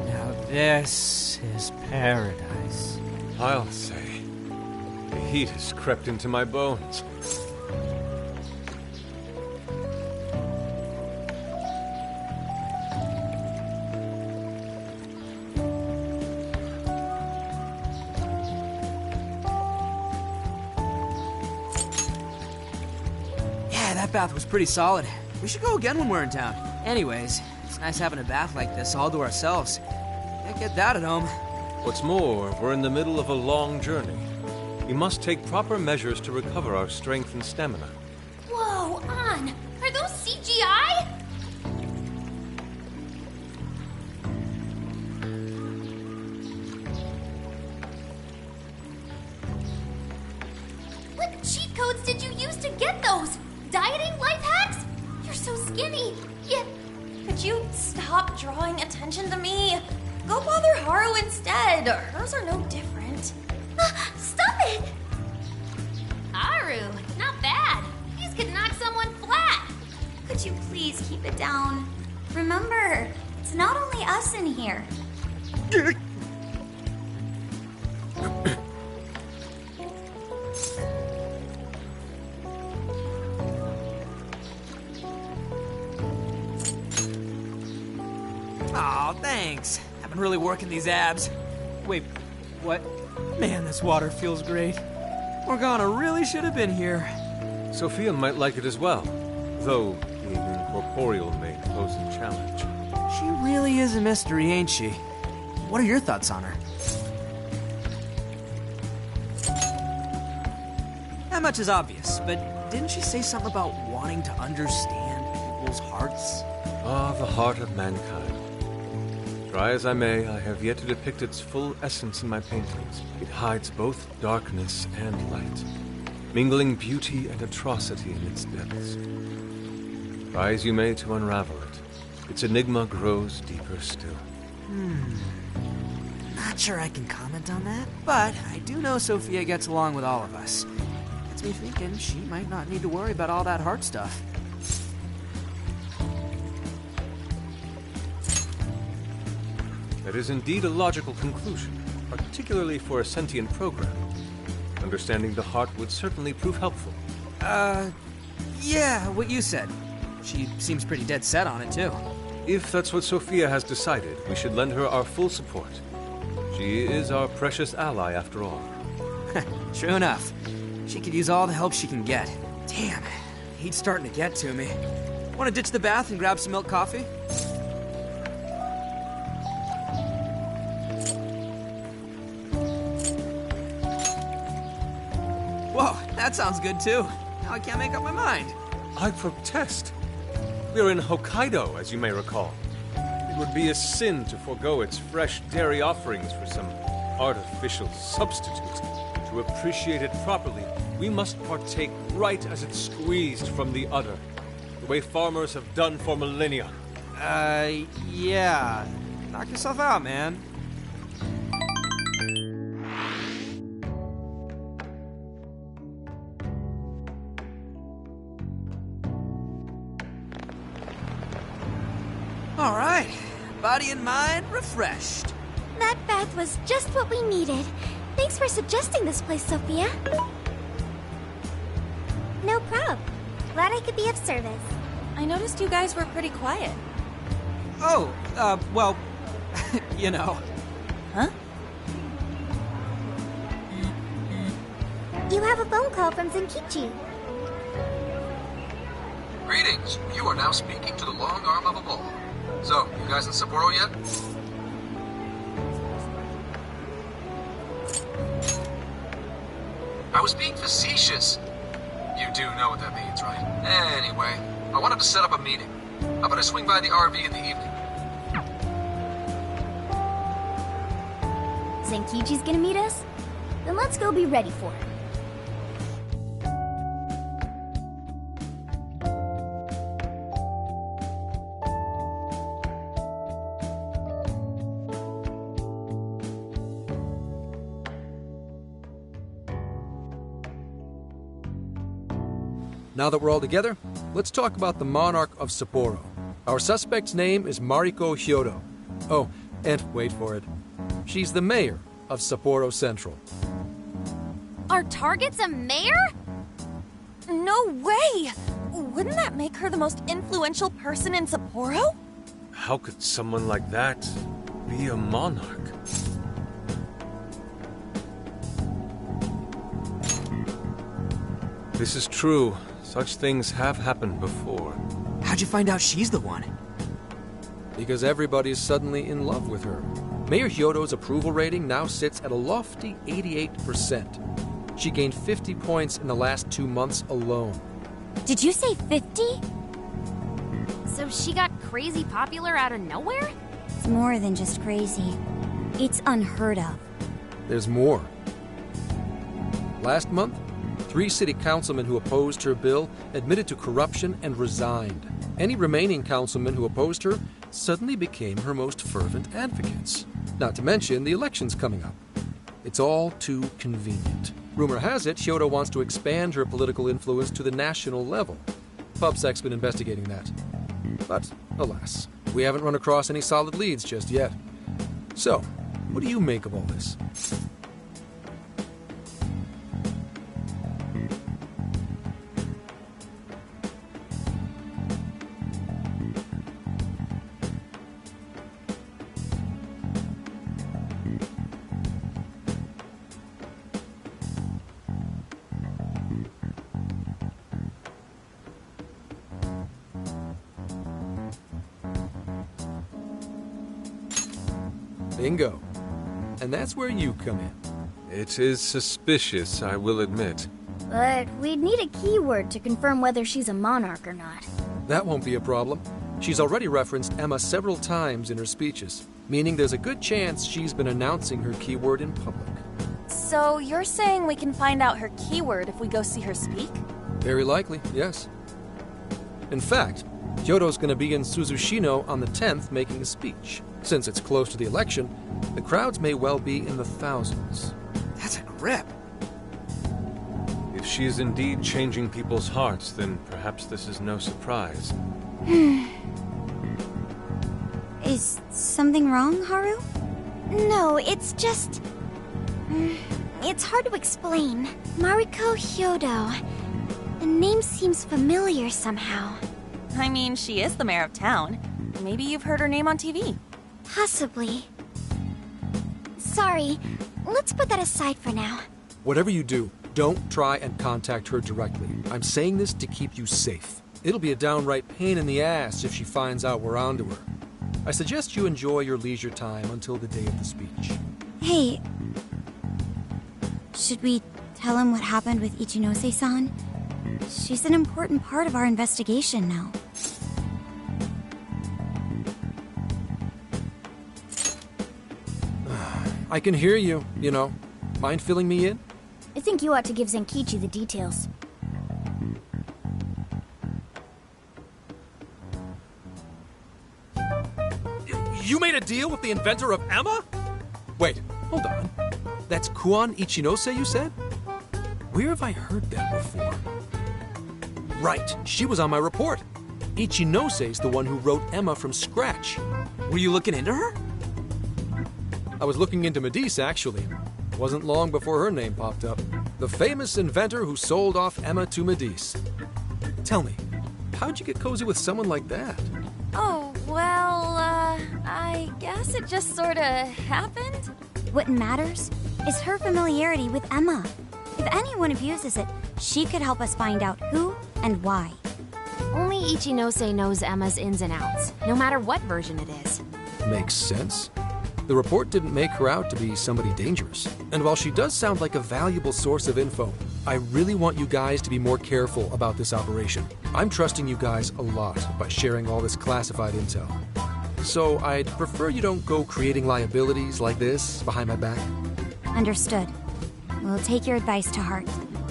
Now this is paradise. I'll say. The heat has crept into my bones. Yeah, that bath was pretty solid. We should go again when we're in town. Anyways, it's nice having a bath like this all to ourselves. Can't get that at home. What's more, we're in the middle of a long journey. We must take proper measures to recover our strength and stamina. Whoa, An! Are those CGI? used to get those. Dieting life hacks? You're so skinny. Yeah. Could you stop drawing attention to me? Go bother Haru instead. Hers are no different. Stop it! Haru, not bad. These could knock someone flat. Could you please keep it down? Remember, it's not only us in here. Aw, thanks. I've been really working these abs. Wait, what? Man, this water feels great. Morgana really should have been here. Sophia might like it as well, though being incorporeal may pose a challenge. She really is a mystery, ain't she? What are your thoughts on her? That much is obvious, but didn't she say something about wanting to understand people's hearts? Ah, the heart of mankind. Try as I may, I have yet to depict its full essence in my paintings. It hides both darkness and light, mingling beauty and atrocity in its depths. Try as you may to unravel it, its enigma grows deeper still. Not sure I can comment on that, but I do know Sophia gets along with all of us. Gets me thinking she might not need to worry about all that heart stuff. That is indeed a logical conclusion, particularly for a sentient program. Understanding the heart would certainly prove helpful. Yeah, what you said. She seems pretty dead set on it, too. If that's what Sophia has decided, we should lend her our full support. She is our precious ally, after all. True enough. She could use all the help she can get. Damn, heat's starting to get to me. Want to ditch the bath and grab some milk coffee? Whoa, that sounds good too. Now I can't make up my mind. I protest. We are in Hokkaido, as you may recall. It would be a sin to forego its fresh dairy offerings for some artificial substitute. To appreciate it properly, we must partake right as it's squeezed from the udder, the way farmers have done for millennia. Yeah. Knock yourself out, man. All right. Body and mind refreshed. That bath was just what we needed. Thanks for suggesting this place, Sophia. No prob. Glad I could be of service. I noticed you guys were pretty quiet. Oh, well, you know. Huh? You have a phone call from Zenkichi. Greetings. You are now speaking to the long arm of a bull. So, you guys in Sapporo yet? I was being facetious. You do know what that means, right? Anyway, I wanted to set up a meeting. How about I swing by the RV in the evening? Zenkichi's gonna meet us? Then let's go be ready for it. Now that we're all together, let's talk about the monarch of Sapporo. Our suspect's name is Mariko Hyodo. Oh, and wait for it. She's the mayor of Sapporo Central. Our target's a mayor? No way! Wouldn't that make her the most influential person in Sapporo? How could someone like that be a monarch? This is true. Such things have happened before. How'd you find out she's the one? Because everybody's suddenly in love with her. Mayor Hyodo's approval rating now sits at a lofty 88%. She gained 50 points in the last 2 months alone. Did you say 50? So she got crazy popular out of nowhere? It's more than just crazy. It's unheard of. There's more. Last month, 3 city councilmen who opposed her bill admitted to corruption and resigned. Any remaining councilmen who opposed her suddenly became her most fervent advocates. Not to mention the elections coming up. It's all too convenient. Rumor has it, Hyodo wants to expand her political influence to the national level. PubSec's been investigating that. But, alas, we haven't run across any solid leads just yet. So, what do you make of all this? Bingo. And that's where you come in. It is suspicious, I will admit. But we'd need a keyword to confirm whether she's a monarch or not. That won't be a problem. She's already referenced Emma several times in her speeches, meaning there's a good chance she's been announcing her keyword in public. So you're saying we can find out her keyword if we go see her speak? Very likely, yes. In fact, Hyodo's going to be in Suzushino on the 10th making a speech. Since it's close to the election, the crowds may well be in the thousands. That's a grip. If she is indeed changing people's hearts, then perhaps this is no surprise. Is something wrong, Haru? No, it's just... It's hard to explain. Mariko Hyodo. The name seems familiar somehow. I mean, she is the mayor of town. Maybe you've heard her name on TV. Possibly. Sorry, let's put that aside for now. Whatever you do, don't try and contact her directly. I'm saying this to keep you safe. It'll be a downright pain in the ass if she finds out we're onto her. I suggest you enjoy your leisure time until the day of the speech. Hey, should we tell him what happened with Ichinose-san? She's an important part of our investigation now. I can hear you, you know. Mind filling me in? I think you ought to give Zenkichi the details. You made a deal with the inventor of Emma? Wait, hold on. That's Kuon Ichinose, you said? Where have I heard that before? Right, she was on my report. Ichinose's the one who wrote Emma from scratch. Were you looking into her? I was looking into Medice, actually. Wasn't long before her name popped up. The famous inventor who sold off Emma to Medice. Tell me, how'd you get cozy with someone like that? Oh, well, I guess it just sorta happened. What matters is her familiarity with Emma. If anyone abuses it, she could help us find out who and why. Only Ichinose knows Emma's ins and outs, no matter what version it is. Makes sense. The report didn't make her out to be somebody dangerous. And while she does sound like a valuable source of info, I really want you guys to be more careful about this operation. I'm trusting you guys a lot by sharing all this classified intel. So I'd prefer you don't go creating liabilities like this behind my back. Understood. We'll take your advice to heart.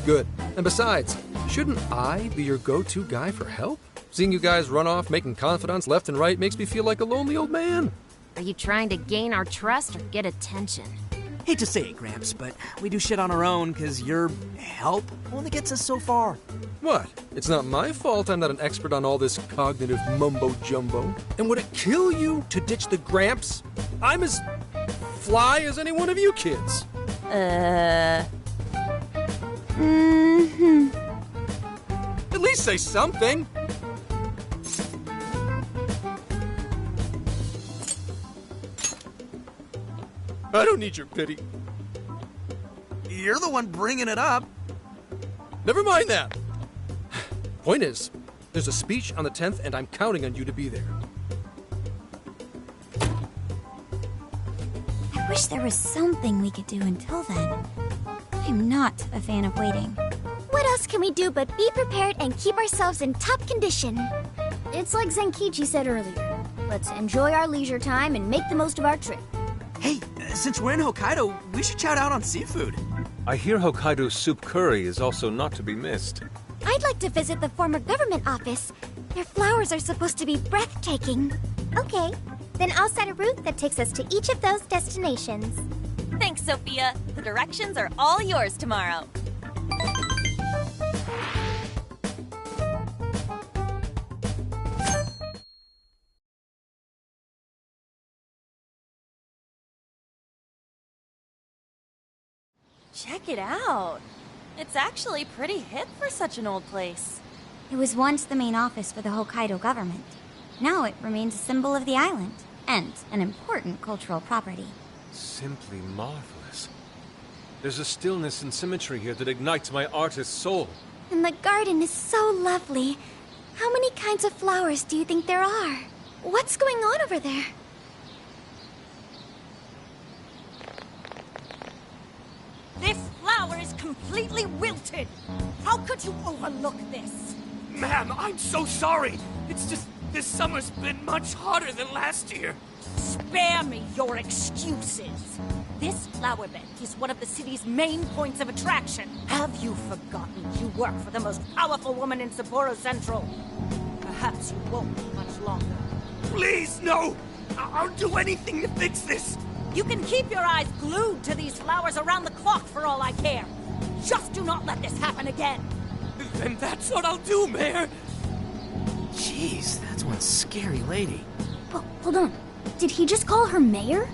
Good. And besides, shouldn't I be your go-to guy for help? Seeing you guys run off making confidants left and right makes me feel like a lonely old man. Are you trying to gain our trust or get attention? Hate to say it, Gramps, but we do shit on our own because your help only gets us so far. What? It's not my fault I'm not an expert on all this cognitive mumbo-jumbo. And would it kill you to ditch the Gramps? I'm as fly as any one of you kids. Mm-hmm. At least say something. I don't need your pity. You're the one bringing it up. Never mind that. Point is, there's a speech on the 10th and I'm counting on you to be there. I wish there was something we could do until then. I'm not a fan of waiting. What else can we do but be prepared and keep ourselves in top condition? It's like Zenkichi said earlier. Let's enjoy our leisure time and make the most of our trip. Hey, since we're in Hokkaido, we should shout out on seafood. I hear Hokkaido's soup curry is also not to be missed. I'd like to visit the former government office. Their flowers are supposed to be breathtaking. Okay, then I'll set a route that takes us to each of those destinations. Thanks, Sophia. The directions are all yours tomorrow. Check it out. It's actually pretty hip for such an old place. It was once the main office for the Hokkaido government. Now it remains a symbol of the island, and an important cultural property. Simply marvelous. There's a stillness and symmetry here that ignites my artist's soul. And the garden is so lovely. How many kinds of flowers do you think there are? What's going on over there? This flower is completely wilted. How could you overlook this? Ma'am, I'm so sorry. It's just this summer's been much hotter than last year. Spare me your excuses. This flower bed is one of the city's main points of attraction. Have you forgotten you work for the most powerful woman in Sapporo Central? Perhaps you won't be much longer. Please, no! I'll do anything to fix this. You can keep your eyes glued to these flowers around the clock for all I care. Just do not let this happen again. Then that's what I'll do, Mayor. Jeez, that's one scary lady. Oh, hold on. Did he just call her mayor?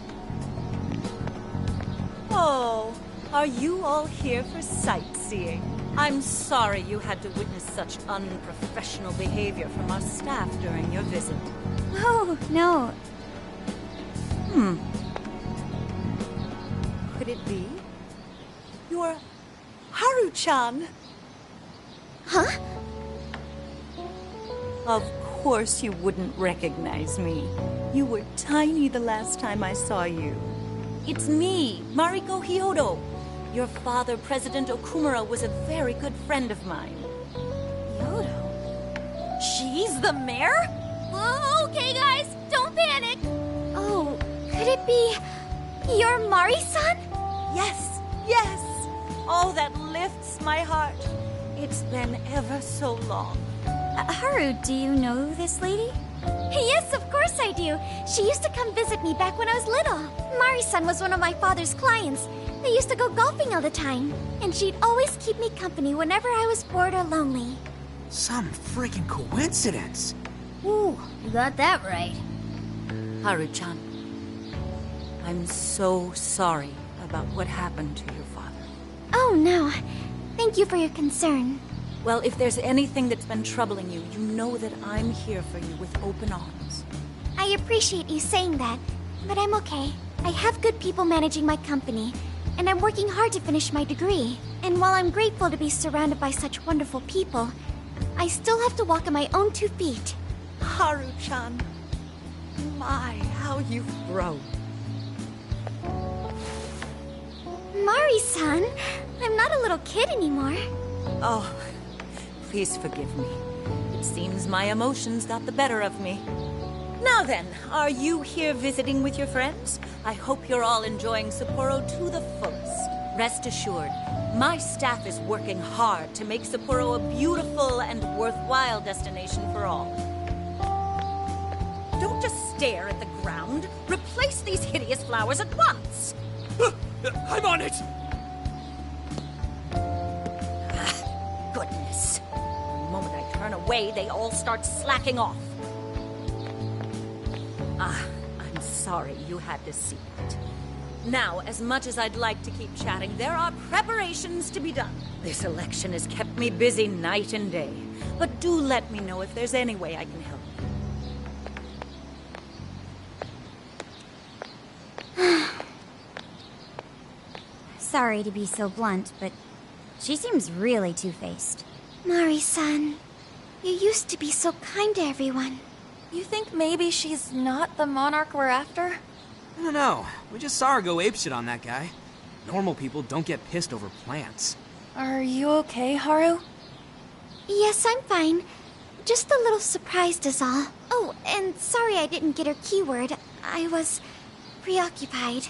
Oh, are you all here for sightseeing? I'm sorry you had to witness such unprofessional behavior from our staff during your visit. Oh, no. Could it be? You're Haru-chan. Huh? Of course you wouldn't recognize me. You were tiny the last time I saw you. It's me, Mariko Hyodo. Your father, President Okumura, was a very good friend of mine. Hyodo? She's the mayor? Okay, guys, don't panic. Oh, could it be your Mari-san? Yes, yes. Oh, that lifts my heart. It's been ever so long. Haru, do you know this lady? Yes, of course I do. She used to come visit me back when I was little. Mari-san was one of my father's clients. They used to go golfing all the time. And she'd always keep me company whenever I was bored or lonely. Some freaking coincidence. Ooh, you got that right. Haru-chan, I'm so sorry about what happened to your father. Oh, no. Thank you for your concern. Well, if there's anything that's been troubling you, you know that I'm here for you with open arms. I appreciate you saying that, but I'm okay. I have good people managing my company, and I'm working hard to finish my degree. And while I'm grateful to be surrounded by such wonderful people, I still have to walk on my own 2 feet. Haru-chan, my, how you've grown. Mari-san, I'm not a little kid anymore. Oh, please forgive me. It seems my emotions got the better of me. Now then, are you here visiting with your friends? I hope you're all enjoying Sapporo to the fullest. Rest assured, my staff is working hard to make Sapporo a beautiful and worthwhile destination for all. Don't just stare at the ground. Replace these hideous flowers at once. I'm on it! Goodness. The moment I turn away, they all start slacking off. I'm sorry you had to see it. Now, as much as I'd like to keep chatting, there are preparations to be done. This election has kept me busy night and day. But do let me know if there's any way I can help. Sorry to be so blunt, but she seems really two-faced. Mari-san, you used to be so kind to everyone. You think maybe she's not the monarch we're after? I don't know. We just saw her go apeshit on that guy. Normal people don't get pissed over plants. Are you okay, Haru? Yes, I'm fine. Just a little surprised is all. Oh, and sorry I didn't get her keyword. I was preoccupied.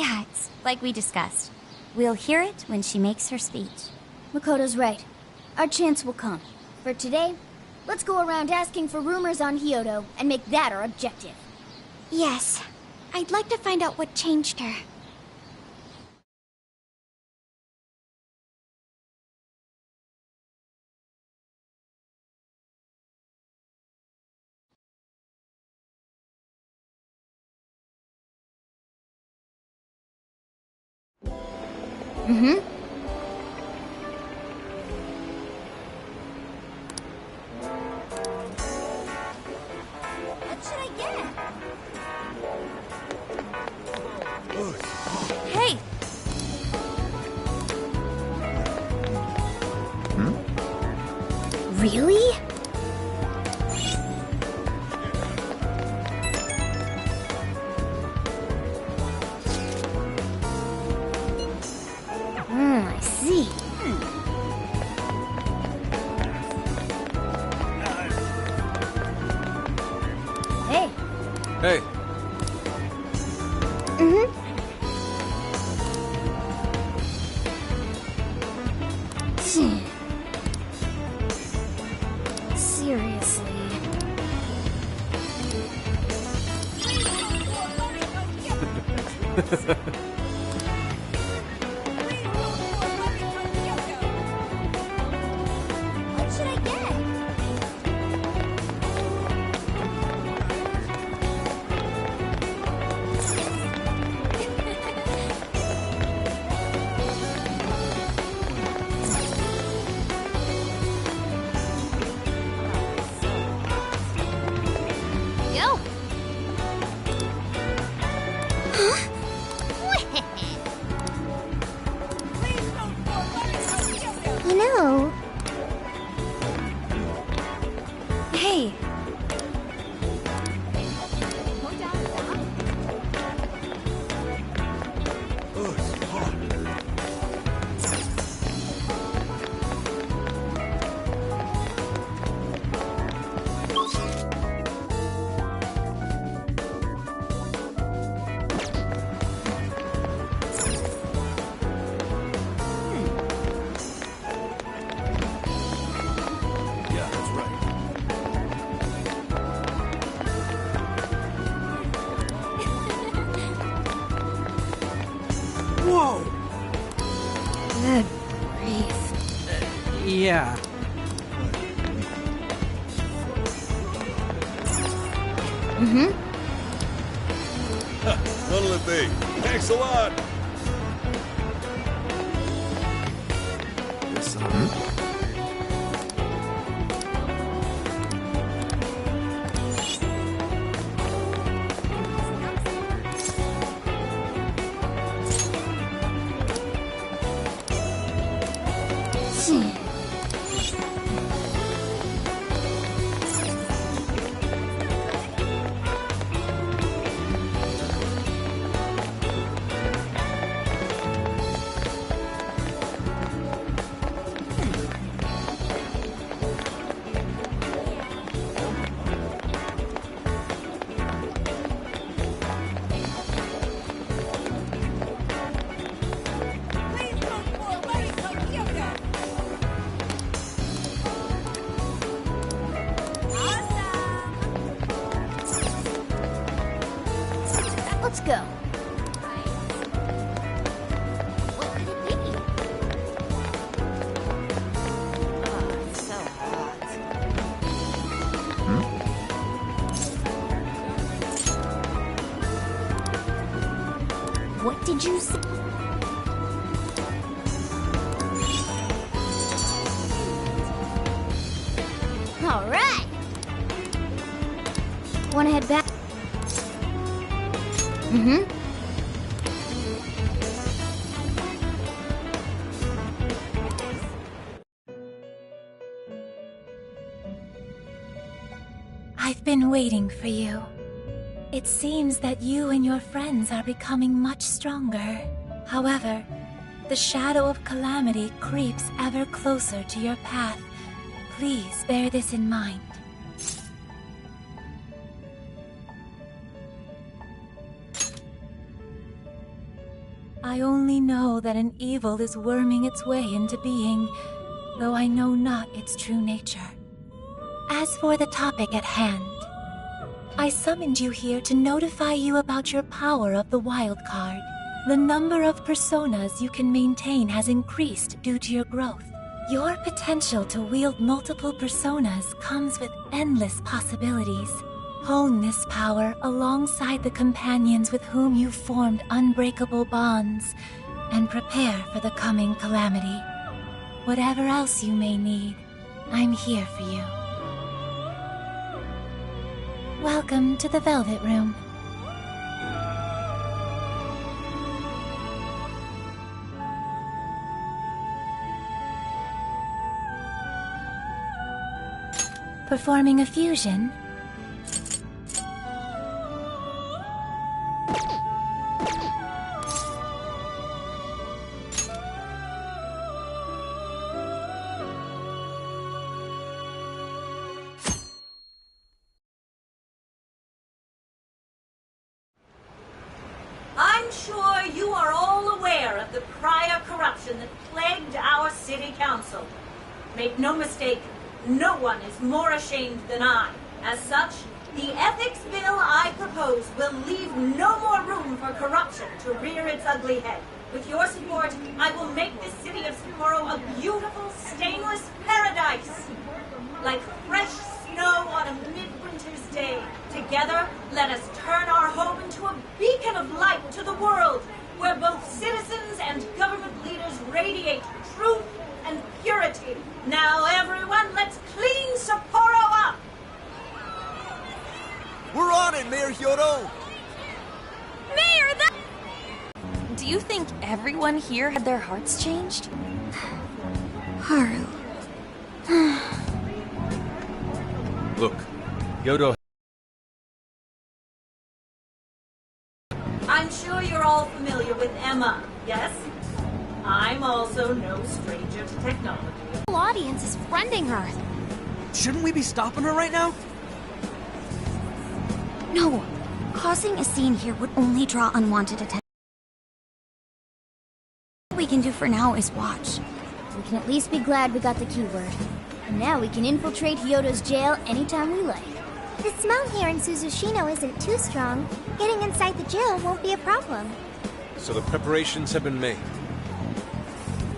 Yeah, it's like we discussed. We'll hear it when she makes her speech. Makoto's right. Our chance will come. For today, let's go around asking for rumors on Hyodo and make that our objective. Yes. I'd like to find out what changed her. Mm-hmm. What should I get? Hey! Really? I see. Hey. Hey. Mm-hmm. Seriously. What should I get? Yo. You know, Hey, Yeah, that's right. Whoa! Good grief. Yeah. Mm-hmm. What'll it be? Thanks a lot. Let's go. what could it be? Oh, it's so hot. What did you say? All right. Wanna head back? Mm-hmm. I've been waiting for you. It seems that you and your friends are becoming much stronger. However, the shadow of calamity creeps ever closer to your path. Please bear this in mind. I only know that an evil is worming its way into being, though I know not its true nature. As for the topic at hand, I summoned you here to notify you about your power of the wild card. The number of personas you can maintain has increased due to your growth. Your potential to wield multiple personas comes with endless possibilities. Hone this power alongside the companions with whom you've formed unbreakable bonds, and prepare for the coming calamity. Whatever else you may need, I'm here for you. Welcome to the Velvet Room. Performing a fusion. I'm sure you are all aware of the prior corruption that plagued our city council. Make no mistake, no one is more ashamed than I. As such, the ethics bill I propose will leave no more room for corruption to rear its ugly head. With your support, I will make this city of Sapporo a beautiful, stainless paradise. Like fresh snow on a midwinter's day. Together, let us turn our home into a beacon of light to the world, where both citizens and government leaders radiate truth and purity. Now, everyone, let's clean Sapporo up! We're on it, Mayor Hyodo! Mayor, that... Do you think everyone here had their hearts changed? Haru. Look, Hyodo. I'm sure you're all familiar with Emma, yes? I'm also no stranger to technology. The whole audience is friending her. Shouldn't we be stopping her right now? No. Causing a scene here would only draw unwanted attention. All we can do for now is watch. We can at least be glad we got the keyword. And now we can infiltrate Hyodo's jail anytime we like. The smell here in Suzushino isn't too strong. Getting inside the jail won't be a problem. So the preparations have been made.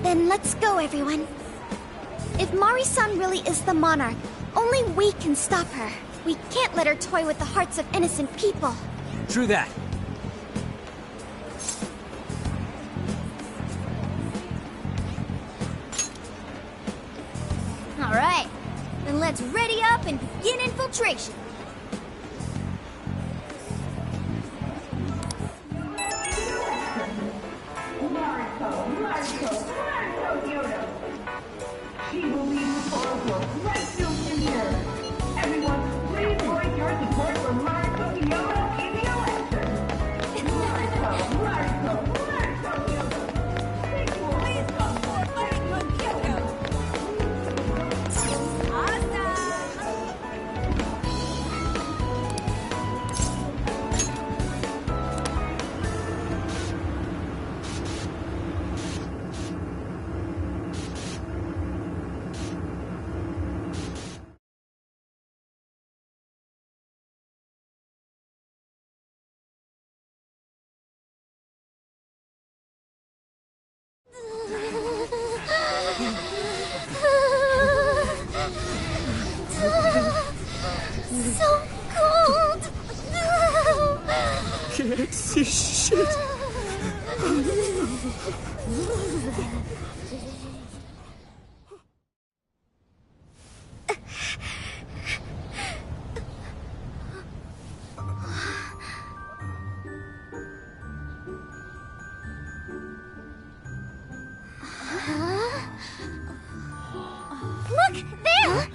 Then let's go, everyone. If Mari-san really is the monarch, only we can stop her. We can't let her toy with the hearts of innocent people. True that. All right, then let's ready up and begin infiltration. She will lead Sapporo to a bright future. Everyone, please voice your support for Mariko Hyodo in the election. Mariko Hyodo. Please come for Mariko Hyodo. So cold! Can't see shit. Look! There!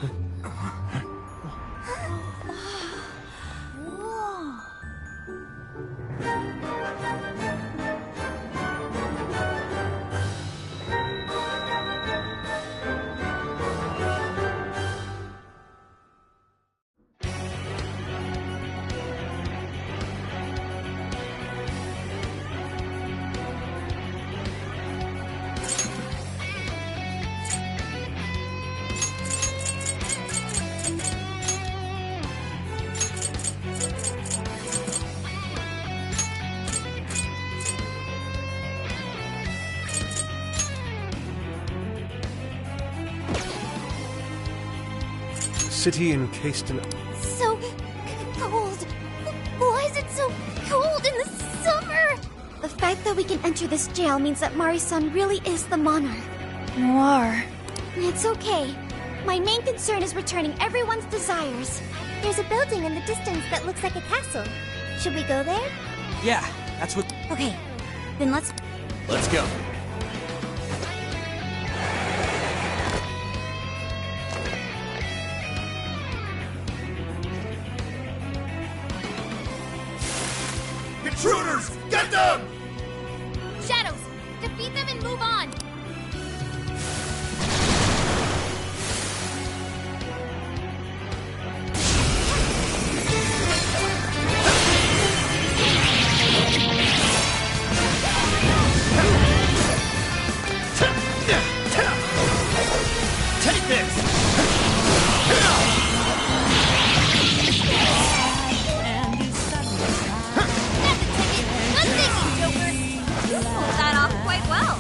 city encased in... So cold. Why is it so cold in the summer? The fact that we can enter this jail means that Mari-san really is the monarch. Noir. It's okay. My main concern is returning everyone's desires. There's a building in the distance that looks like a castle. Should we go there? Yeah, that's what... Okay, then let's go. Intruders! Get them! Shadows! Defeat them and move on! Take this! You pulled that off quite well.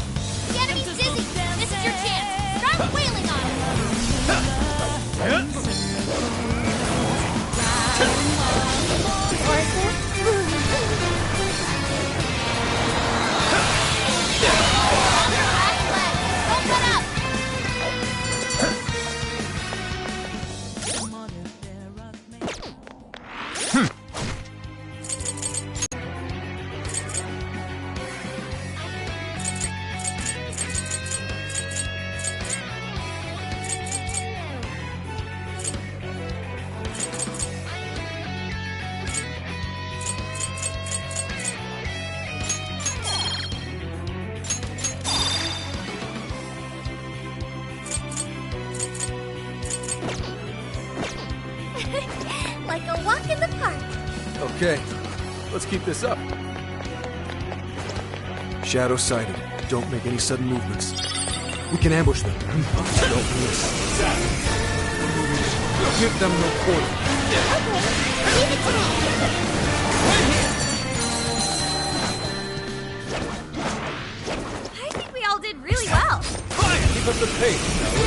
The enemy's dizzy. This is your chance. Start wailing on Don't let up. Like a walk in the park. Okay, let's keep this up. Shadow sighted. Don't make any sudden movements. We can ambush them. Don't miss. Give them no quarter. Leave it to me. I think we all did really well. Keep up the pace, shall we?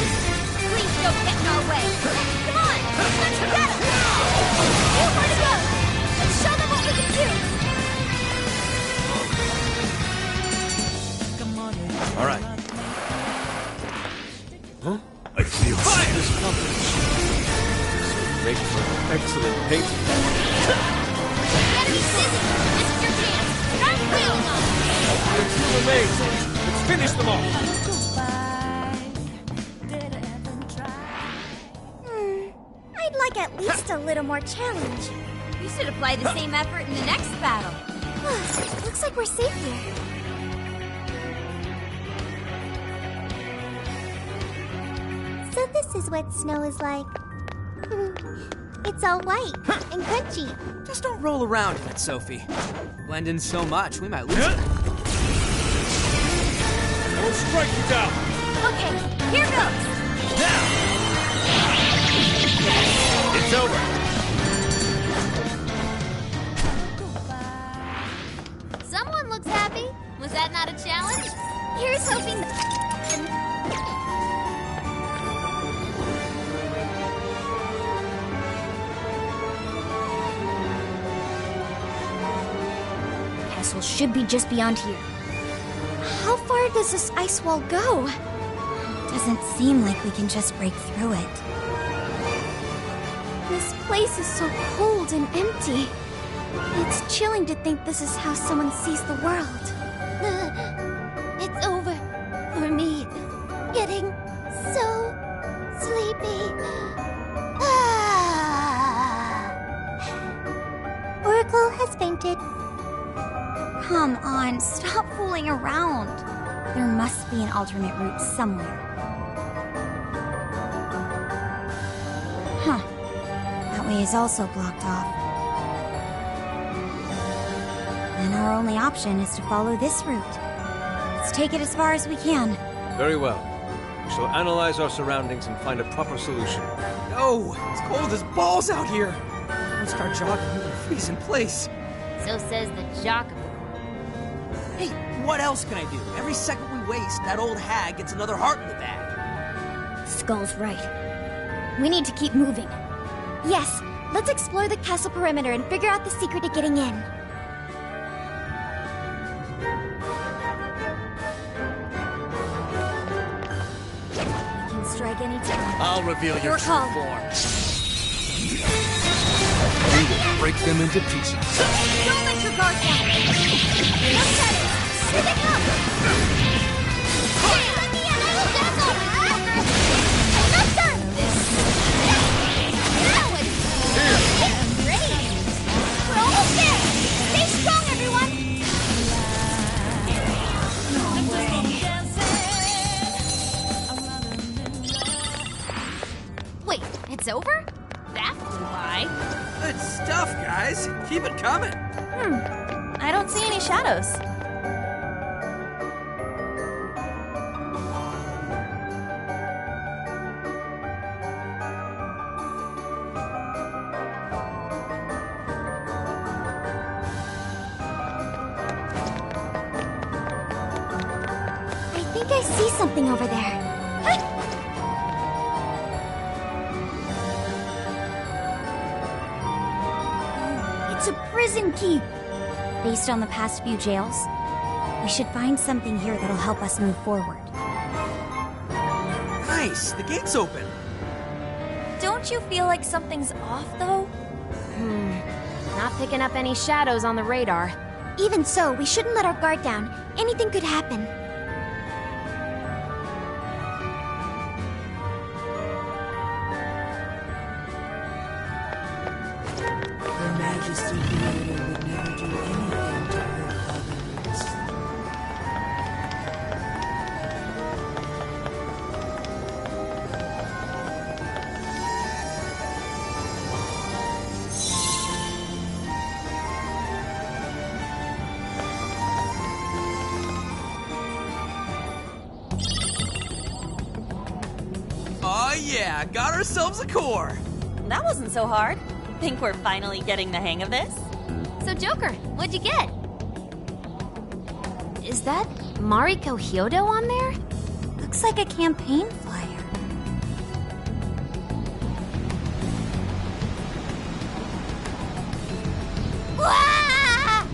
Please don't get in our way. Come on, let's get them. More to go. Let's show them what we can do. All right. Huh? I feel this company. Make for excellent painting. The enemy's dizzy. This is your chance. Start wheeling on them. There's two remains. Let's finish them all. I'd like at least a little more challenge. You should apply the same effort in the next battle. Looks like we're safe here. So this is what snow is like. It's all white and crunchy. Just don't roll around in it, Sophie. Blend in so much, we might lose it. We'll strike you down. Okay, here goes. It's over. Someone looks happy. Was that not a challenge? Here's hoping. Castle should be just beyond here. How far does this ice wall go? Doesn't seem like we can just break through it. This place is so cold and empty. It's chilling to think this is how someone sees the world. It's over for me. Getting so sleepy. Oracle has fainted. Come on, stop fooling around. There must be an alternate route somewhere. Huh. That way is also blocked off. Then our only option is to follow this route. Let's take it as far as we can. Very well. We shall analyze our surroundings and find a proper solution. No, it's cold as balls out here. Don't start jogging, you will freeze in place. So says the jock. Hey, what else can I do? Every second we waste, that old hag gets another heart in the bag. Skull's right. We need to keep moving. Yes, let's explore the castle perimeter and figure out the secret to getting in. We can strike any time. I'll reveal your Your true call. form. We will break them into pieces. Don't let your guard down! No shadows! Here they come! Hey, let me in! I will dazzle! Not done! That was great! We're almost there! Stay strong, everyone! Wait, it's over? That flew by. Good stuff, guys. Keep it coming. I don't see any shadows. I think I see something over there. It's a prison key. Based on the past few jails, we should find something here that'll help us move forward. Nice. The gate's open. Don't you feel like something's off, though? Not picking up any shadows on the radar. Even so, we shouldn't let our guard down. Anything could happen. Her Majesty Creator would never do anything to hurt others. Oh yeah, got ourselves a core. That wasn't so hard. Think we're finally getting the hang of this? So Joker, what'd you get? Is that Mariko Hyodo on there? Looks like a campaign flyer. Ah!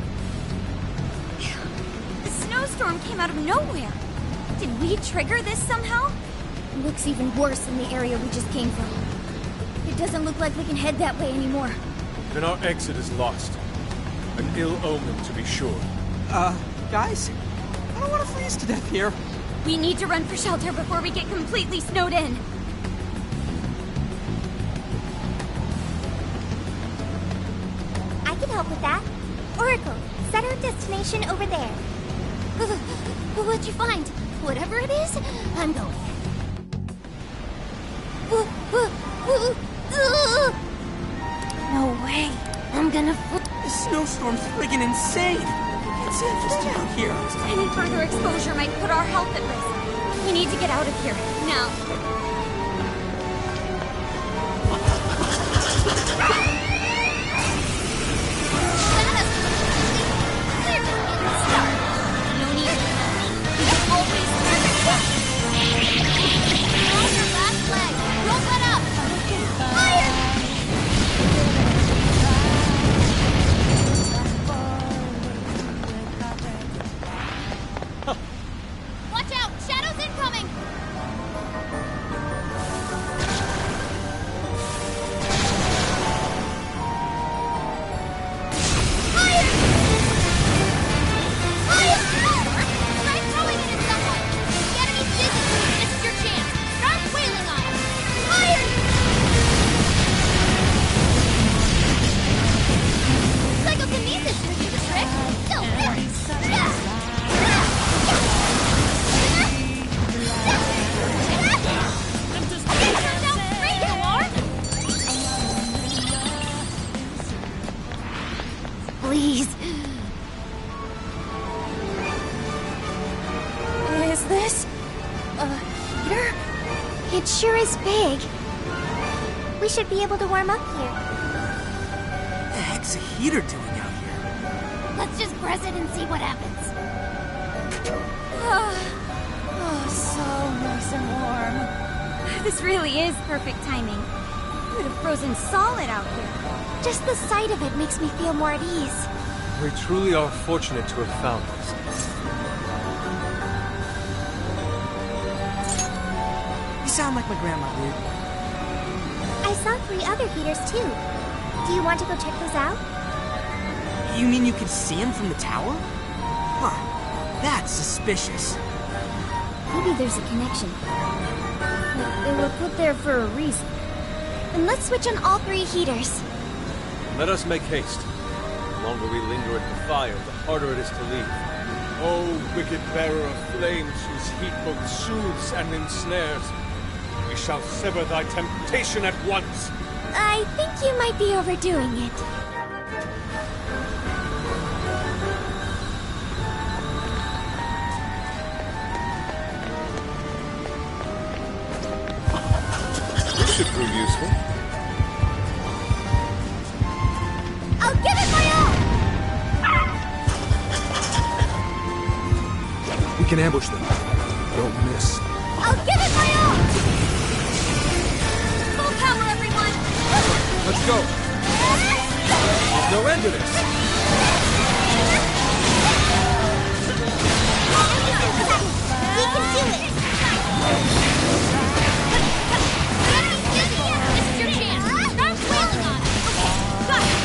The snowstorm came out of nowhere. Did we trigger this somehow? Looks even worse than the area we just came from. It doesn't look like we can head that way anymore. Then our exit is lost. An ill omen, to be sure. Guys? I don't want to freeze to death here. We need to run for shelter before we get completely snowed in. I can help with that. Oracle, set our destination over there. What'd you find? Whatever it is, I'm going. No way. I'm gonna. This snowstorm's friggin' insane. It's safe down here. Any further exposure might put our health at risk. We need to get out of here now. Watch out! Shadows incoming! Please. Is this a heater? It sure is big. We should be able to warm up here. What the heck's a heater doing out here? Let's just press it and see what happens. Oh, so nice and warm. This really is perfect timing. frozen solid out here. Just the sight of it makes me feel more at ease. We truly are fortunate to have found this. You sound like my grandma, dude. I saw 3 other heaters too. Do you want to go check those out? You mean you could see him from the tower? Huh. That's suspicious. Maybe there's a connection. Like they were put there for a reason. Then let's switch on all 3 heaters. Let us make haste. The longer we linger at the fire, the harder it is to leave. Oh, wicked bearer of flames, whose heat both soothes and ensnares, we shall sever thy temptation at once. I think you might be overdoing it. This should prove useful. I'll give it my all! We can ambush them. Don't miss. I'll give it my all! Full power, everyone! Let's go. There's no end to this. We can do it! This is your chance! Start wailing on us! Got it!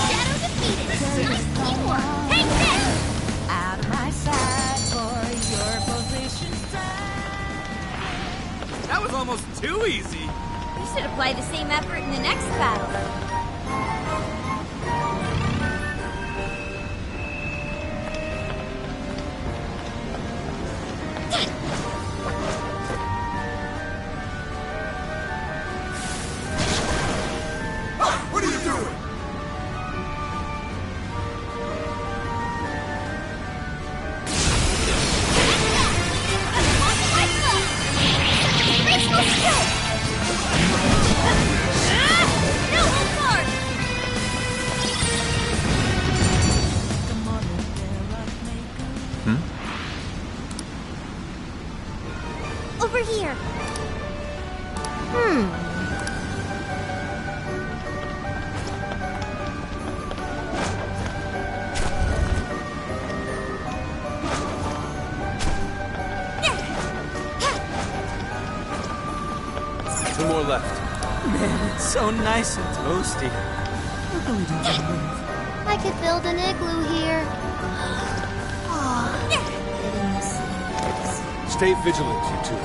Shadow defeated! Nice teamwork! Take this! Out of my sight for your position. That was almost too easy. You should apply the same effort in the next battle. What are you doing? Over here. Two more left. Man, it's so nice and toasty. What can we do to move? I could build an igloo here. Stay vigilant, you two.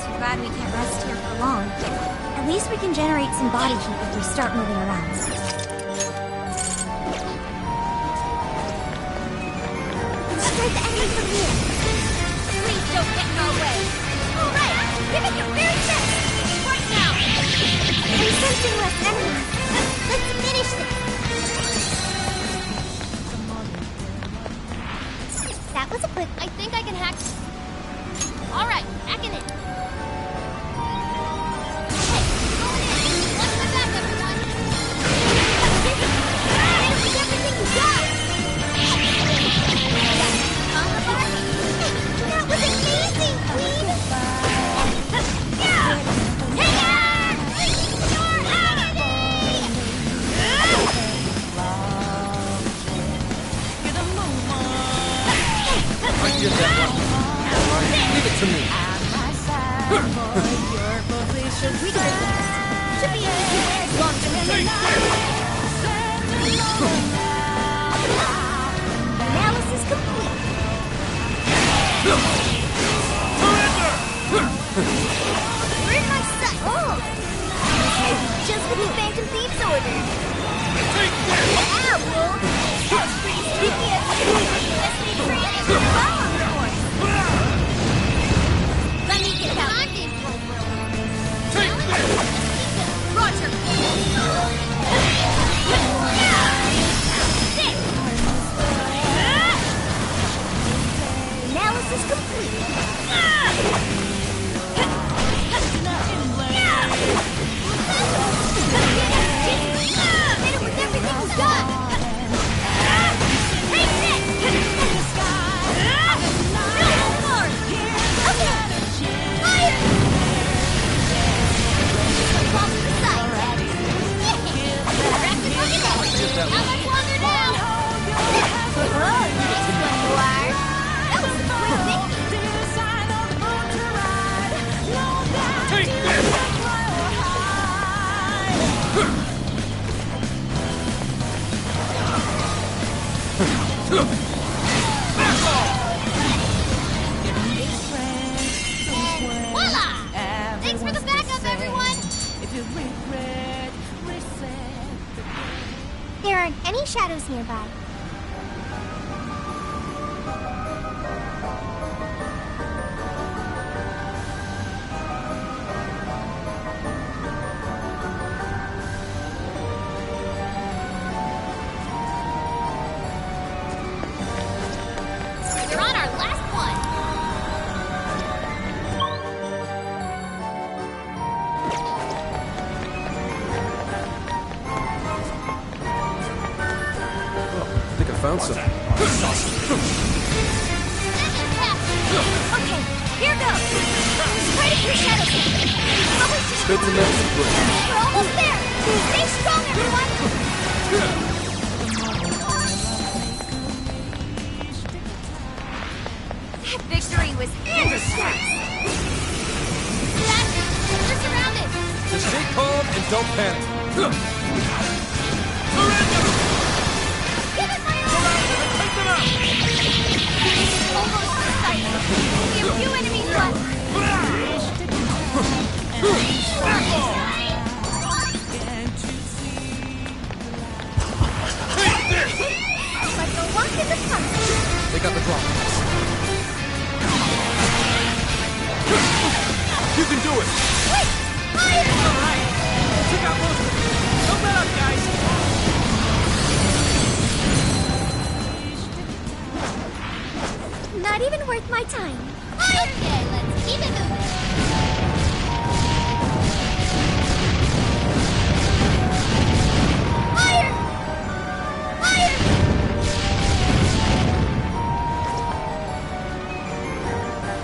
Too bad we can't rest here for long. At least we can generate some body heat if we start moving around. Strike the enemy from here. Please don't get in our way. All right, give it your very best. Right now. I'm sensing less enemies. Let's finish this. That was a quick. I think I can hack. All right, hacking it. Hey, going in. Watch my back, everyone. Use everything you got. That was amazing, Queen! I get that one. Leave it to me. We can do this. Should be easy to win as long as we're Analysis complete. Where's my son? Oh! Just what the Phantom Thieves ordered. Yeah, Wolf! That's pretty sneaky as USA training. Wow, of course. Let me get that. I'm in control. Take this! Roger! Analysis complete. aren't any shadows nearby. You're on our last one. I think I found something. Okay, here goes. Try to keep shadows. Good to know. We're almost there. Stay strong, everyone. That victory was indescribable. Dad, we're surrounded. Just stay calm and don't panic. Give it my all. Take them out! Almost in sight. Only a few enemies left. Back off! Like a walk in the park. They got the drop. You can do it! Wait! Fire! Alright! Took out most of them! Don't let up, guys! Not even worth my time. Okay, let's keep it moving. Fire! Fire!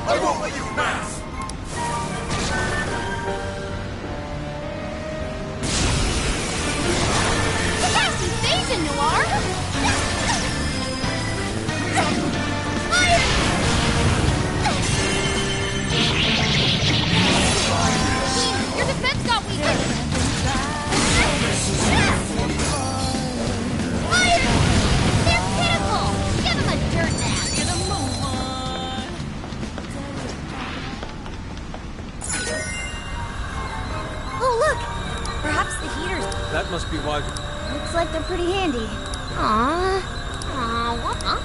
I won't let you pass! Fast invasion, Noir! Your defense got weakened! Fire! They're pitiful! Give them a dirt nap! Oh, look! Perhaps the heaters. That must be why. Looks like they're pretty handy. Aww, what? Huh?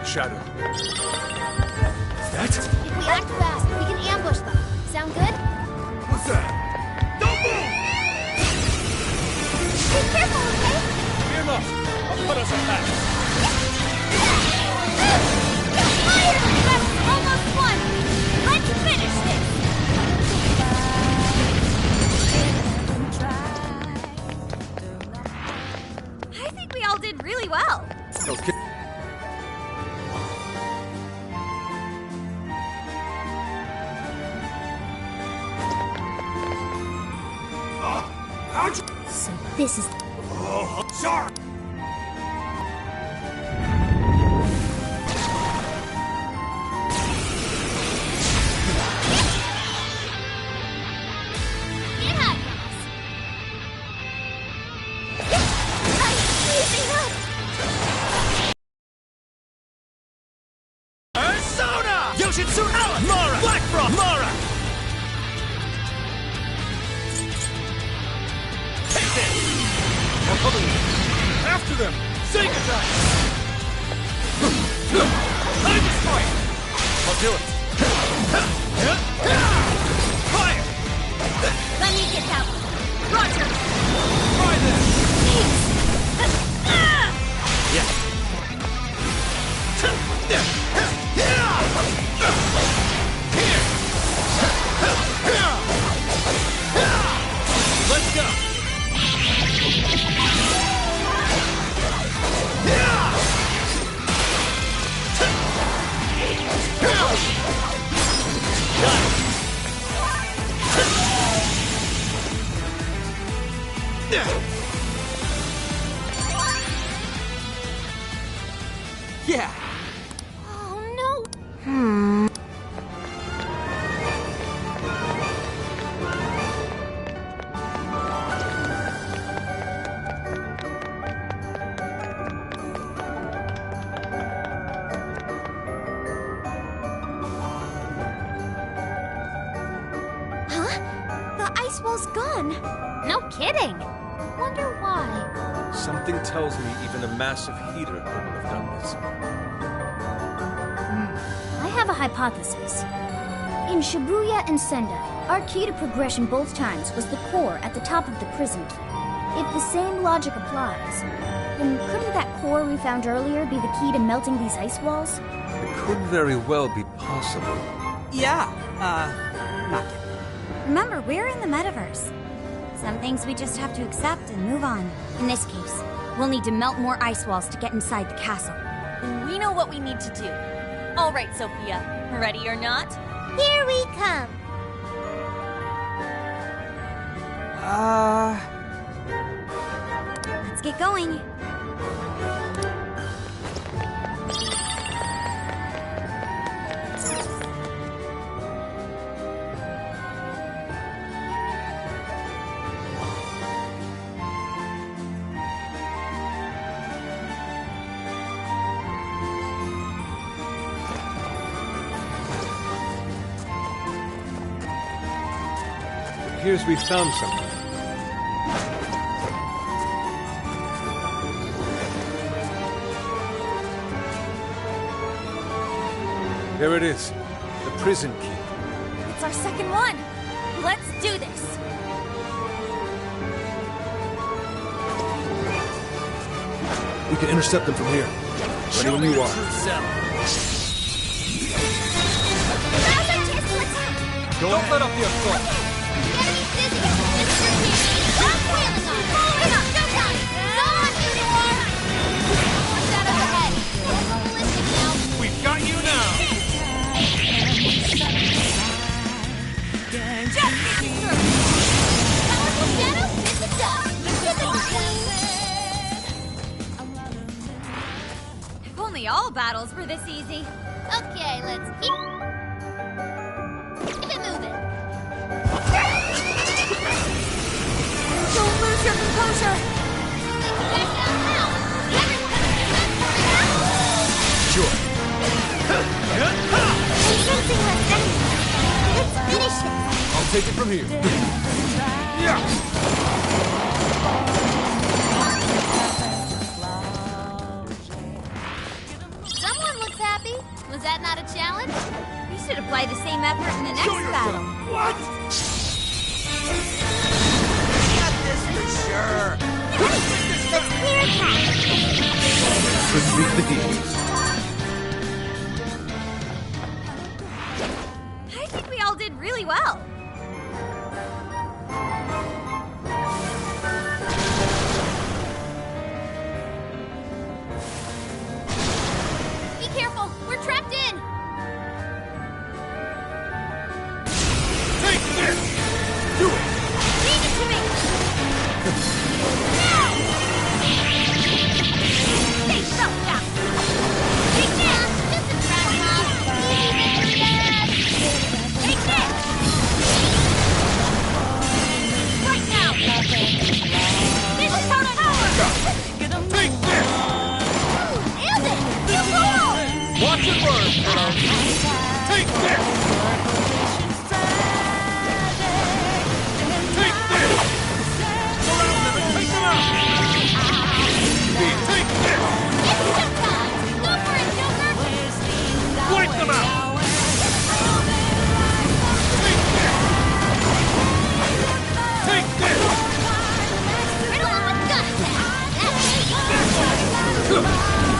Shadow. That? If we act fast, we can ambush them. Sound good? What's that? Don't move! Be careful, okay? Fear not! I'll put us on that! Fire! That's almost won! Let's finish this! I think we all did really well. Okay. How'd you... So this is... Oh, sorry! Yeah! I'm freezing up! Persona! Yoshitsu Alan! Mara! Black Frost! Mara! Take this! I'll cover you. After them! Sega time! Time to strike! I'll do it. Fire! Let me get that one. Roger! Try this! Yes. Let's go! Yeah. Oh no! ice wall's gone. No kidding. Wonder why. Something tells me even a massive heater couldn't have done this. I have a hypothesis. In Shibuya and Sendai, our key to progression both times was the core at the top of the prison key. If the same logic applies, then couldn't that core we found earlier be the key to melting these ice walls? It could very well be possible. Yeah, not yet. Remember, we're in the metaverse. Some things we just have to accept and move on. In this case, we'll need to melt more ice walls to get inside the castle. Then we know what we need to do. All right, Sophia. Ready or not? Here we come. Let's get going. Here's we found something. There it is. The prison key. It's our second one. Let's do this. We can intercept them from here. Ready when you are. Don't let up the assault. We've got you now. If only all battles were this easy. Okay, let's keep it moving. Don't lose your composure! Sure. Something less energy. Let's finish it. I'll take it from here. Someone looks happy. Was that not a challenge? We should apply the same effort in the next battle. What? Got this for sure. Let's clear a path. Couldn't beat the heat. I think we all did really well. Be careful, we're trapped in. Take this! Do it! Leave it to me. Stay so down. Take this. This is Groundhog. Take this. Right now. This is our power. Take this! Nailed it. You go. Watch it burn, kiddo! Take this! Take this! Surround them and take them out! Take this! It's showtime. Go for it, Joker. Wipe them out! Take this! Riddle him with gun attack.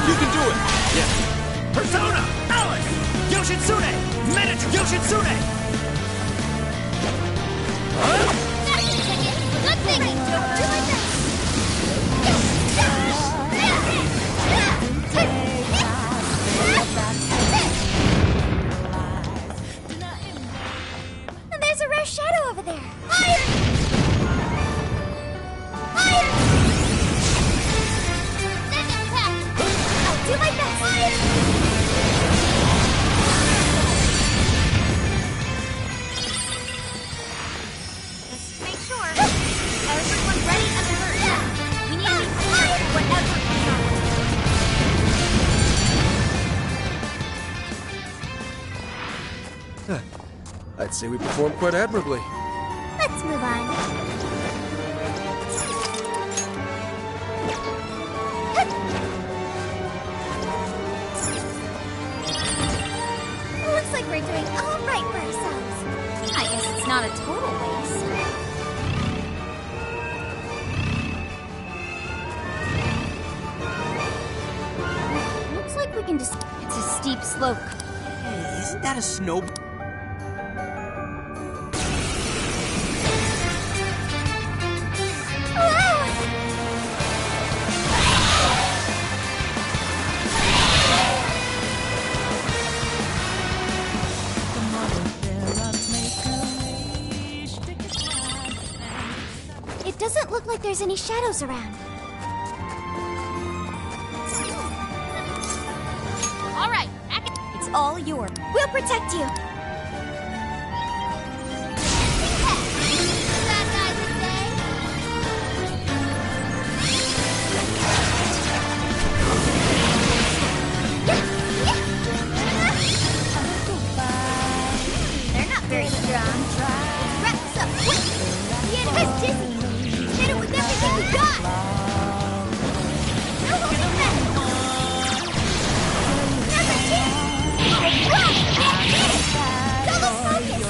You can do it! Yes. Persona! Alice! Yoshitsune! Manage Yoshitsune! That's the ticket. Good thinking, Joker. Do like that. And there's a rare shadow over there. Fire! Fire! Second attack. I'll do my best. Fire! Just to make sure. Everyone's ready and alert. We need to be prepared for whatever comes our way. I'd say we performed quite admirably. Let's move on. can just... It's a steep slope. Hey, isn't that a snow... It doesn't look like there's any shadows around. All right, it's all yours. We'll protect you. They're not very strong. Wrap this up quick. The enemy's dizzy. Hit it with everything you got. No holding back. There's a chance. Run! Hit it! Double focus.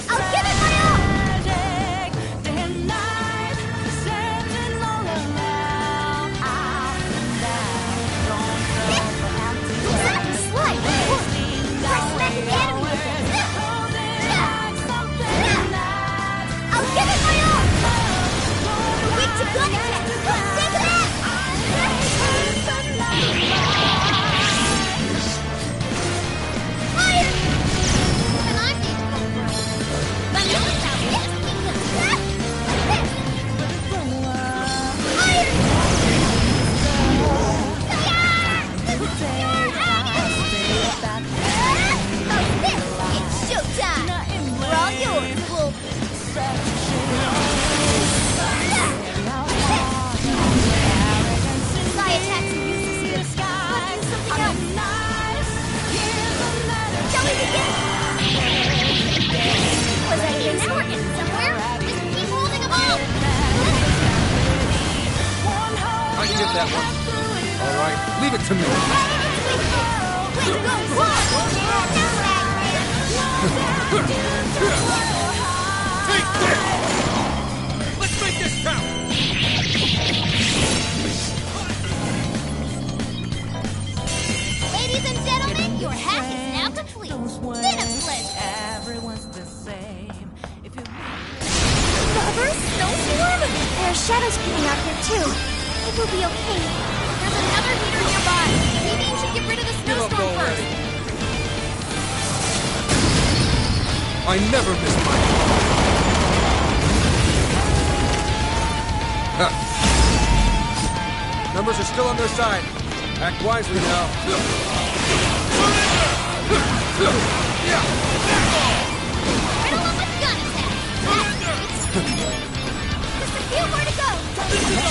I'll give it my all. Slide. Press back the enemy with it. I'll give it my all. You're weak to gun attack. Take that. Fire! And I'm It's showtime! We're all yours, Wolf! Sky attacks and uses here. Let's do something else. Shall we begin? Was I here now? We're getting somewhere. Just keep holding them all! I can get that one. All right, leave it to me. Wait, go! Take this! Let's make this count! Ladies and gentlemen, your hack is now complete. Been a pleasure. Everyone's the same. If you Robbers? Snowstorm? There are shadows peeking out here too. It will be okay. There's another heater nearby. Maybe you should get rid of the snowstorm first. I never miss my... Ha. Numbers are still on their side. Act wisely now. Right along with gun attack. Just a few more to go.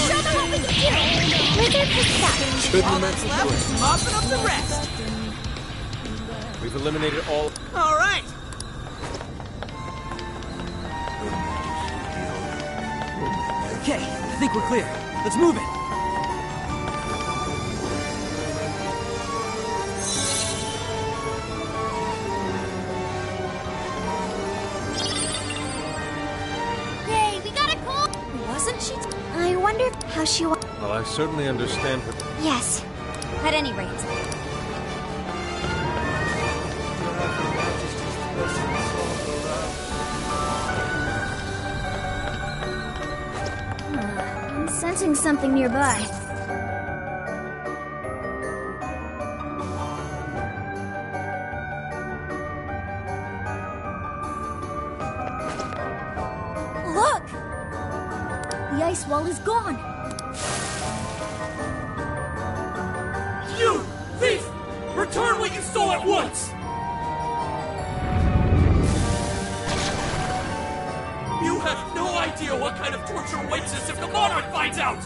Show them what we can do. Wizard has stopped. Shouldn't have meant to do it. Mopping up the rest. We've eliminated all... All right. Okay, I think we're clear. Let's move it. Hey, we got a call. Wasn't she? I wonder how she was. Well, I certainly understand her. Yes. At any rate. I'm sensing something nearby. Look! The ice wall is gone. You! Thief! Return what you stole at once! You have no idea what kind of torture awaits us if the Monarch finds out!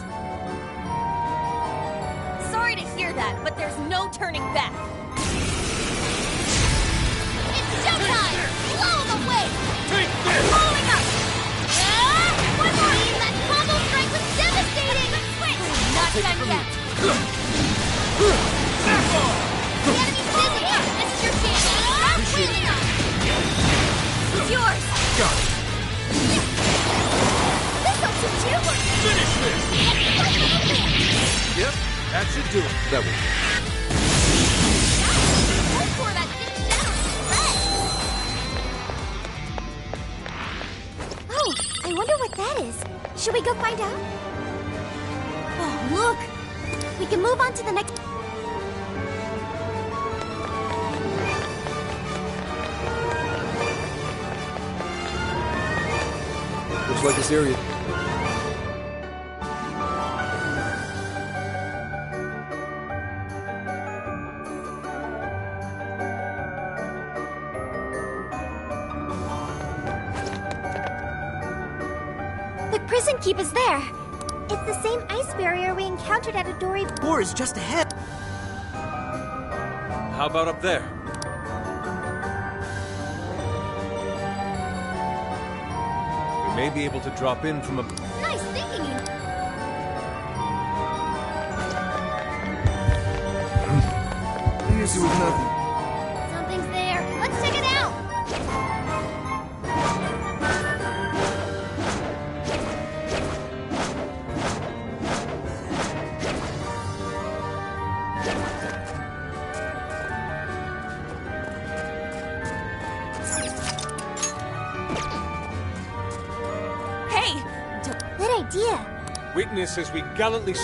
Sorry to hear that, but there's no turning back. It's showtime! Blow them away! Take this! Blowing up! One more! That combo strike was devastating! Not done yet. Back off! The enemy's busy! This is your chance! Start wheeling up! It's yours! Got it. This'll suit you! Finish this! Yep, that should do it. That will. find out? Oh, look! We can move on to the next... Looks like this area. The prison keep is there. It's the same ice barrier we encountered at Adori... Door is just ahead. How about up there? We may be able to drop in from a... Nice thinking! Easy with nothing. Something's there. Let's check it out! Hey! Good idea. Witness as we gallantly...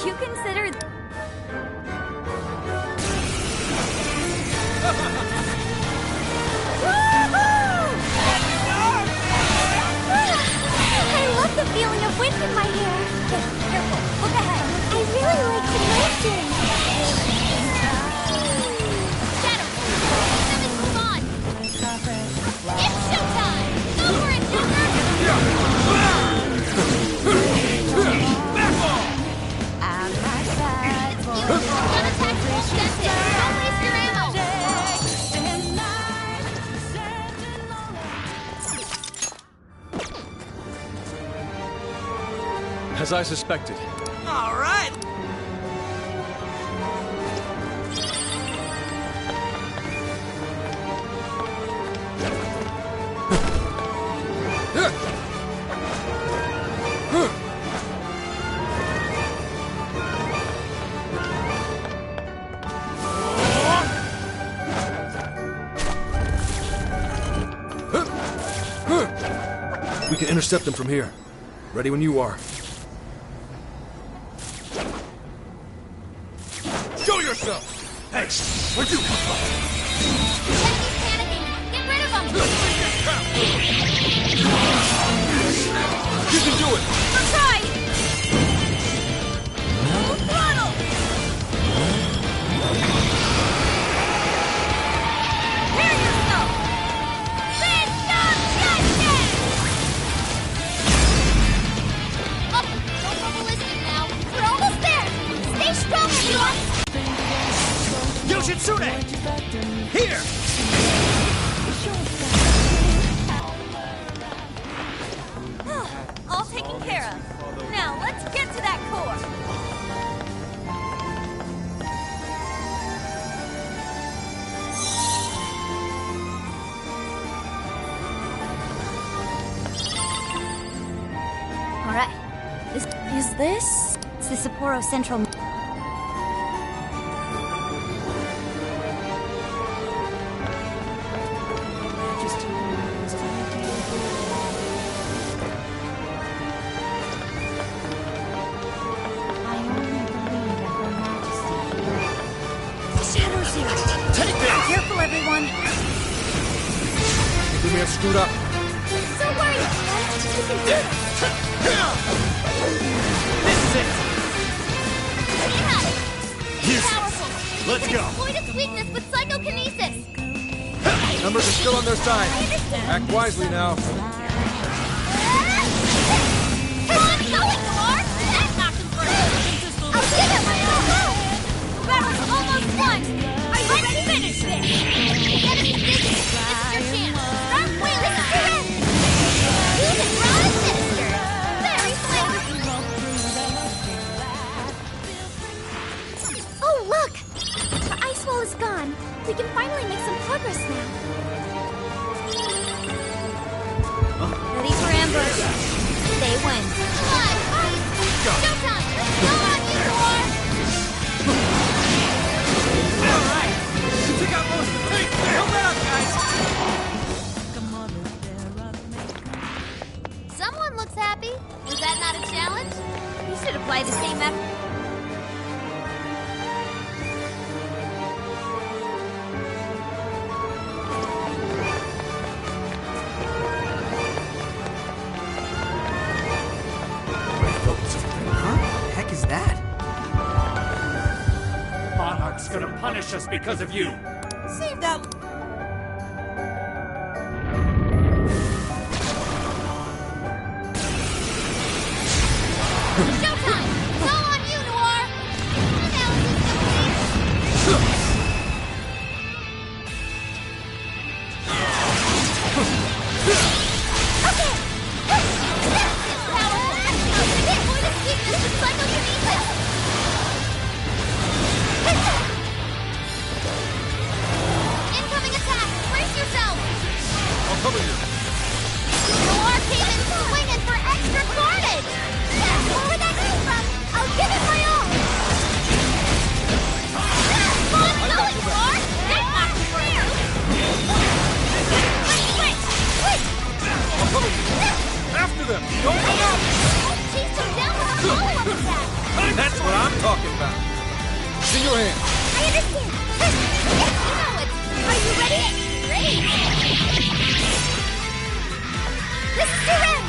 You consider... I love the feeling of wind in my hair. Careful, look ahead. I really like the motion. Shadow! Let's move on! It's showtime! Go for it, Joker! Back off! Unattackable scented! Don't waste your ammo! As I suspected. All right. We can intercept them from here. Ready when you are. Show yourself! Hey, where'd you come from? Enemy's panicking! Get rid of them! You can do it! I'll try! Full throttle! Prepare yourself! Up! Don't go ballistic now! We're almost there! Stay strong, everyone! Yoshitsune! Here! All taken care of. Now, let's get to that core. All right. Is this? It's the Sapporo Central. Careful, everyone. We may have screwed up. Don't worry, you can do this. This is it! Powerful! Let's go! Exploit its weakness with psychokinesis! Numbers are still on their side. Act wisely now. Come on, going, Lamar! That knocked him for a I'll give it my all! The battle's almost won! Are you ready to finish this? Get us to this is your chance! Start wheeling up! Use it, run, sinister! Very flavorful! Oh, look! The ice wall is gone. We can finally make some progress now. should apply the same effort. Heck is that? Monarch's gonna punish us because of you. Save that. Showtime! It's all on you, Noir! Incoming attack! Brace yourself! I'll cover you. Noir came in swinging for extra carnage! Where would that come from? I'll give it my all! Come on, go it, Noir! That's not fair! Wait! I'll cover you. After them! Don't come out! Chase them down with a follow-up attack! That's what I'm talking about. It's in your hand. I understand! You know it! Are you ready? Great! This is your end!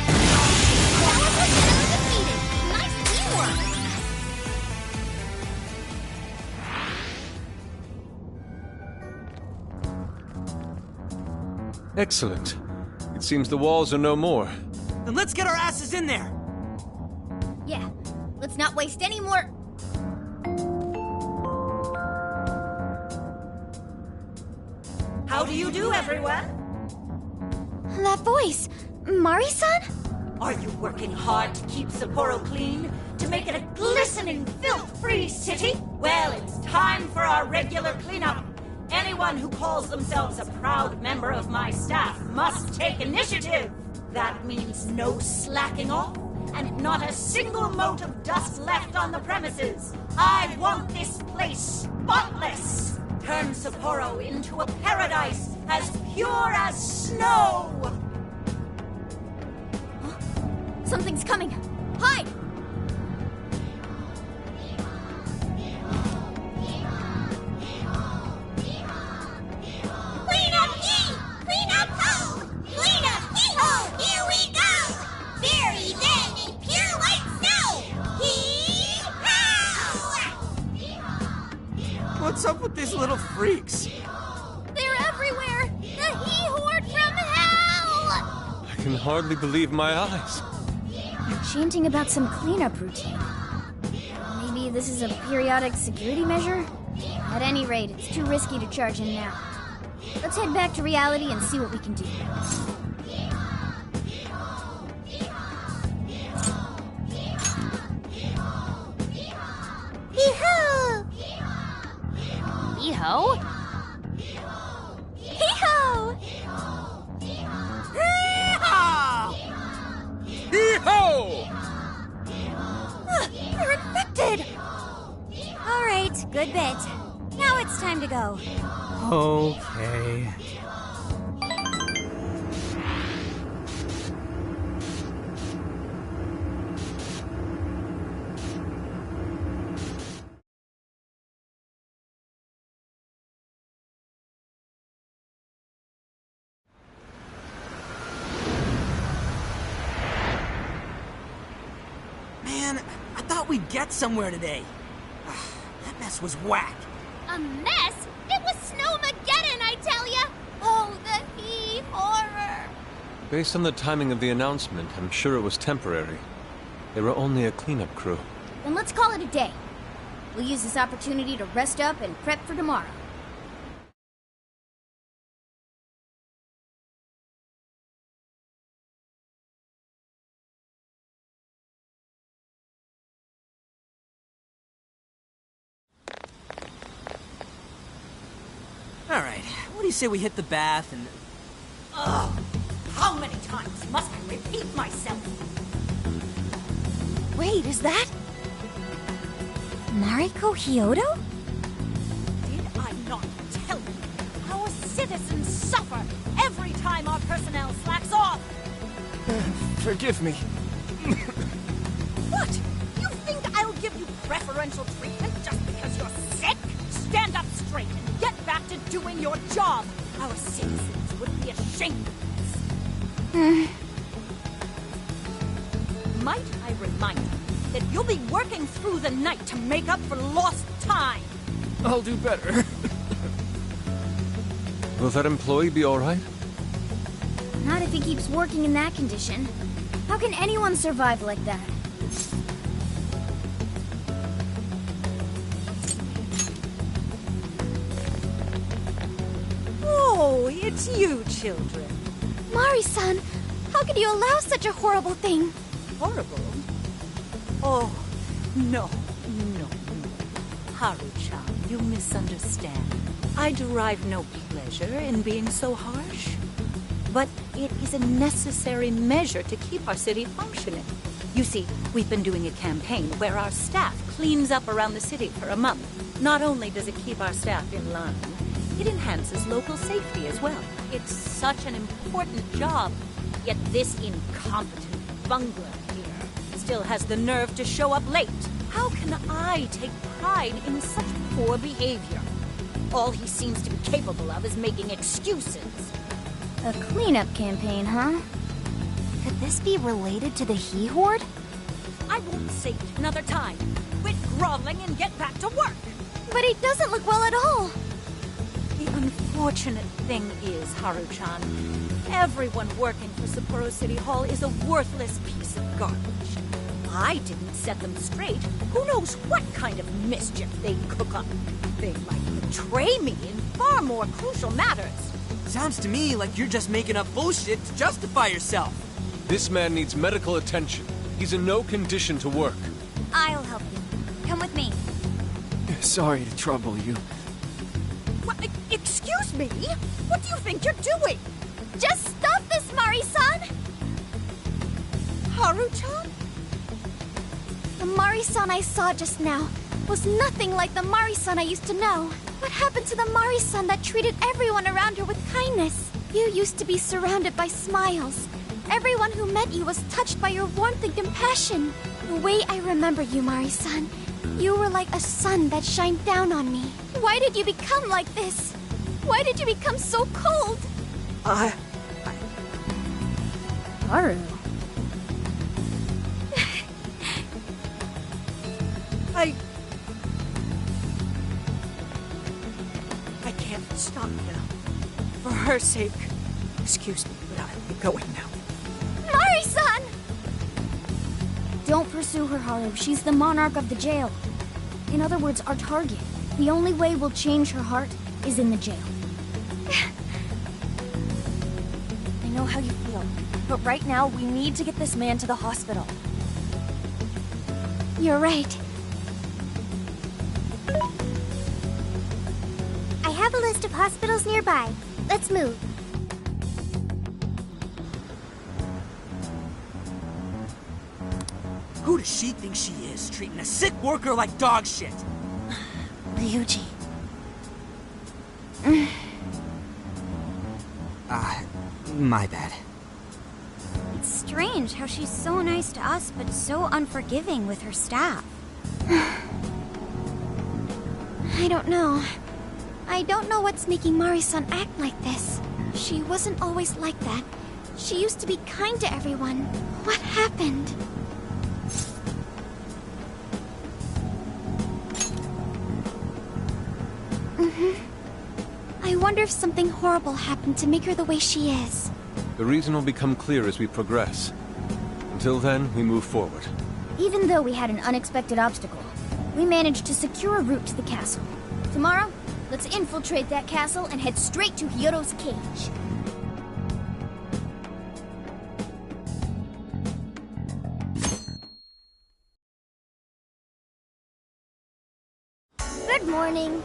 Alice was still defeated! Nice teamwork! Excellent. It seems the walls are no more. Then let's get our asses in there! Yeah, let's not waste any more... How do you do, everyone? That voice, Mari-san? Are you working hard to keep Sapporo clean? To make it a glistening, filth-free city? Well, it's time for our regular cleanup. Anyone who calls themselves a proud member of my staff must take initiative. That means no slacking off, and not a single mote of dust left on the premises. I want this place spotless. Turn Sapporo into a paradise as pure as snow. Something's coming! Hide! Clean up ye! Clean up ho! Clean up hee-ho! Here we go! Bury them in pure white snow! Hee-haw! What's up with these little freaks? They're everywhere! The he-horde from hell! I can hardly believe my eyes. They're chanting about some cleanup routine. Maybe this is a periodic security measure? At any rate, it's too risky to charge in now. Let's head back to reality and see what we can do. Hee-ho! Hee-ho? Hee-ho! Hee-ho! They're infected! All right, good bit. Now it's time to go. Okay. Man, I thought we'd get somewhere today. That mess was whack. A mess? It was Snowmageddon, I tell ya! Oh, the he-horror! Based on the timing of the announcement, I'm sure it was temporary. They were only a cleanup crew. Then let's call it a day. We'll use this opportunity to rest up and prep for tomorrow. Alright, what do you say we hit the bath and... Ugh! How many times must I repeat myself? Wait, is that... Mariko Hyodo? Did I not tell you? Our citizens suffer every time our personnel slacks off! Forgive me. What? You think give you preferential treatment just because you're sick? Stand up straight and get back to doing your job. Our citizens would be ashamed of this. Might I remind you that you'll be working through the night to make up for lost time? I'll do better. Will that employee be alright? Not if he keeps working in that condition. How can anyone survive like that? Oh, it's you, children. Mari-san, how could you allow such a horrible thing? Horrible? Oh, no. Haru-chan, you misunderstand. I derive no pleasure in being so harsh. But it is a necessary measure to keep our city functioning. You see, we've been doing a campaign where our staff cleans up around the city for a month. Not only does it keep our staff in line, it enhances local safety as well. It's such an important job. Yet this incompetent bungler here still has the nerve to show up late. How can I take pride in such poor behavior? All he seems to be capable of is making excuses. A cleanup campaign, huh? Could this be related to the He Horde? I won't say it another time. Quit groveling and get back to work. But he doesn't look well at all. The unfortunate thing is, Haru-chan, everyone working for Sapporo City Hall is a worthless piece of garbage. I didn't set them straight. Who knows what kind of mischief they'd cook up? They might betray me in far more crucial matters. Sounds to me like you're just making up bullshit to justify yourself. This man needs medical attention. He's in no condition to work. I'll help you. Come with me. Sorry to trouble you. What? Excuse me? What do you think you're doing? Just stop this, Mari-san! Haru-chan? The Mari-san I saw just now was nothing like the Mari-san I used to know. What happened to the Mari-san that treated everyone around her with kindness? You used to be surrounded by smiles. Everyone who met you was touched by your warmth and compassion. The way I remember you, Mari-san, you were like a sun that shined down on me. Why did you become like this? Why did you become so cold? Haru. I can't stop now. For her sake. Excuse me, but I'll be going now. Mari-san! Don't pursue her, Haru. She's the monarch of the jail. In other words, our target. The only way we'll change her heart is in the jail. I know how you feel, but right now we need to get this man to the hospital. You're right. I have a list of hospitals nearby. Let's move. Who does she think she is, treating a sick worker like dog shit? Ryuji. My bad. It's strange how she's so nice to us, but so unforgiving with her staff. I don't know. I don't know what's making Mari-san act like this. She wasn't always like that. She used to be kind to everyone. What happened? I wonder if something horrible happened to make her the way she is. The reason will become clear as we progress. Until then, we move forward. Even though we had an unexpected obstacle, we managed to secure a route to the castle. Tomorrow, let's infiltrate that castle and head straight to Hyodo's cage. Good morning.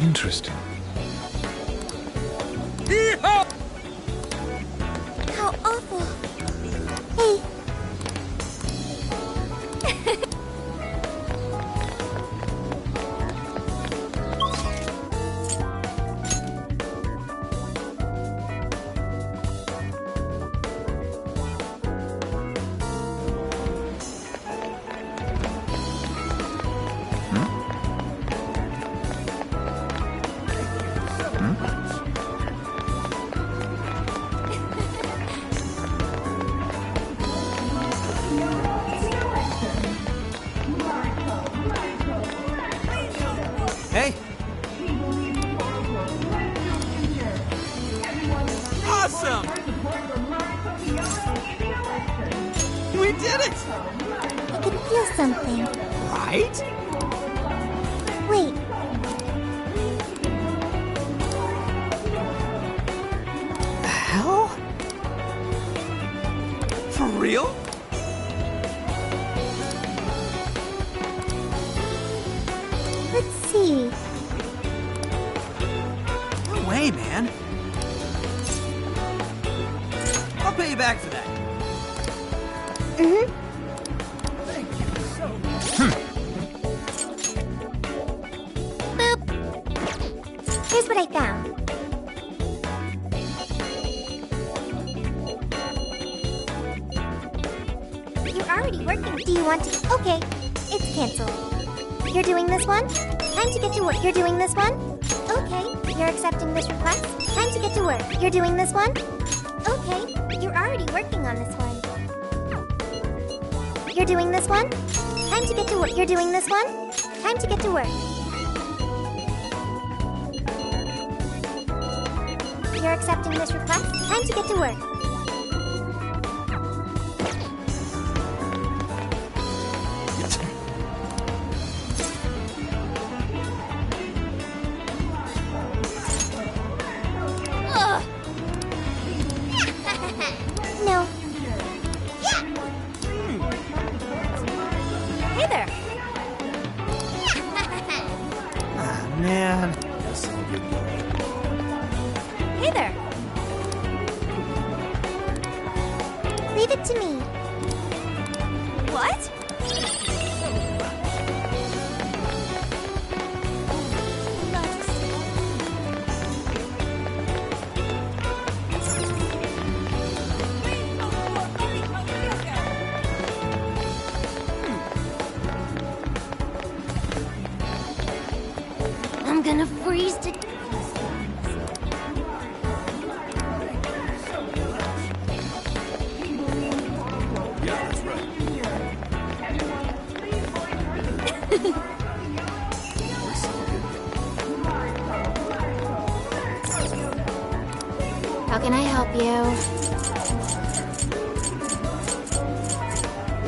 Interesting. Hee-haw! How awful. Hey. Hey! Awesome! We did it! I can feel something. Right? Wait. The hell? For real? Let's see. No way, man. I'll pay you back for that. Mm-hmm. Boop. Here's what I found. You're already working. Do you want to? Okay. It's canceled. You're doing this one? Time to get to work. You're doing this one? Okay. You're accepting this request? Time to get to work. You're doing this one? Okay. You're already working on this one. You're doing this one? Time to get to work. You're doing this one? Time to get to work. You're accepting this request? Time to get to work. Ugh. No. Hey there. Ah, man. Hey there. Leave it to me. What? I'm gonna freeze to... Yeah, that's right. How can I help you?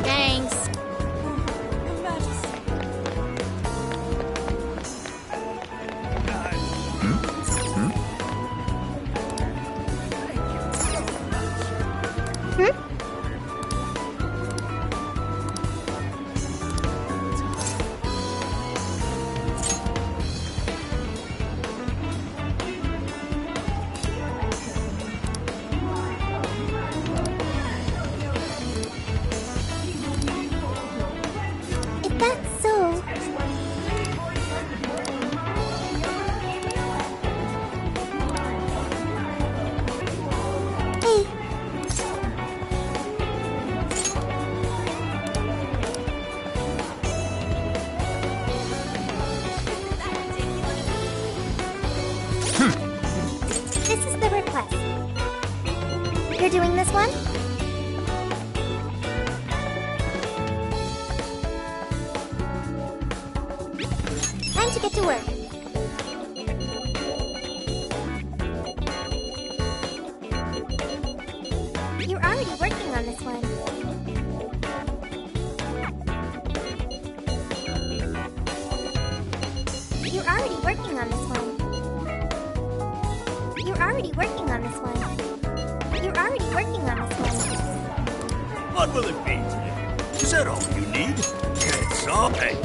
Thanks. If that's so... Hey. This is the request. You're doing this one? Time to get to work. You're already working on this one. You're already working on this one. You're already working on this one. You're already working on this one. What will it be today? Is that all you need? It's all thank you.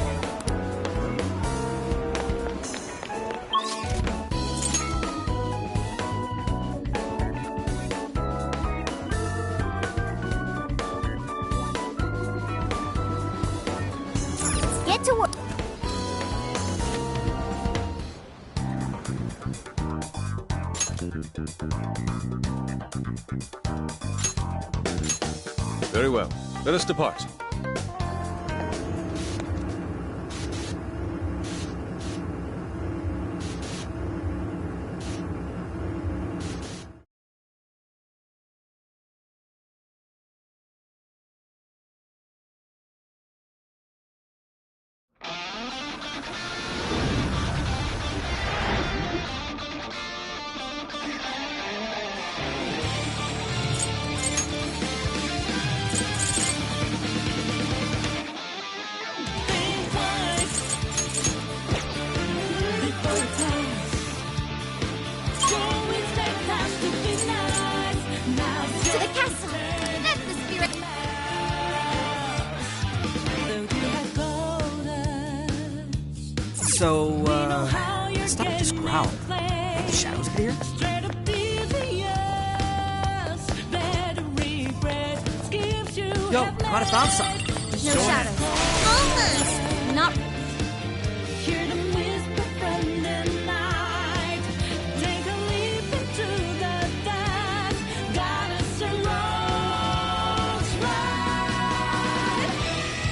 Very well. Let us depart. So, stop just growl. The shadows get here? Yo, gotta found something. No shadows. Almost. Not.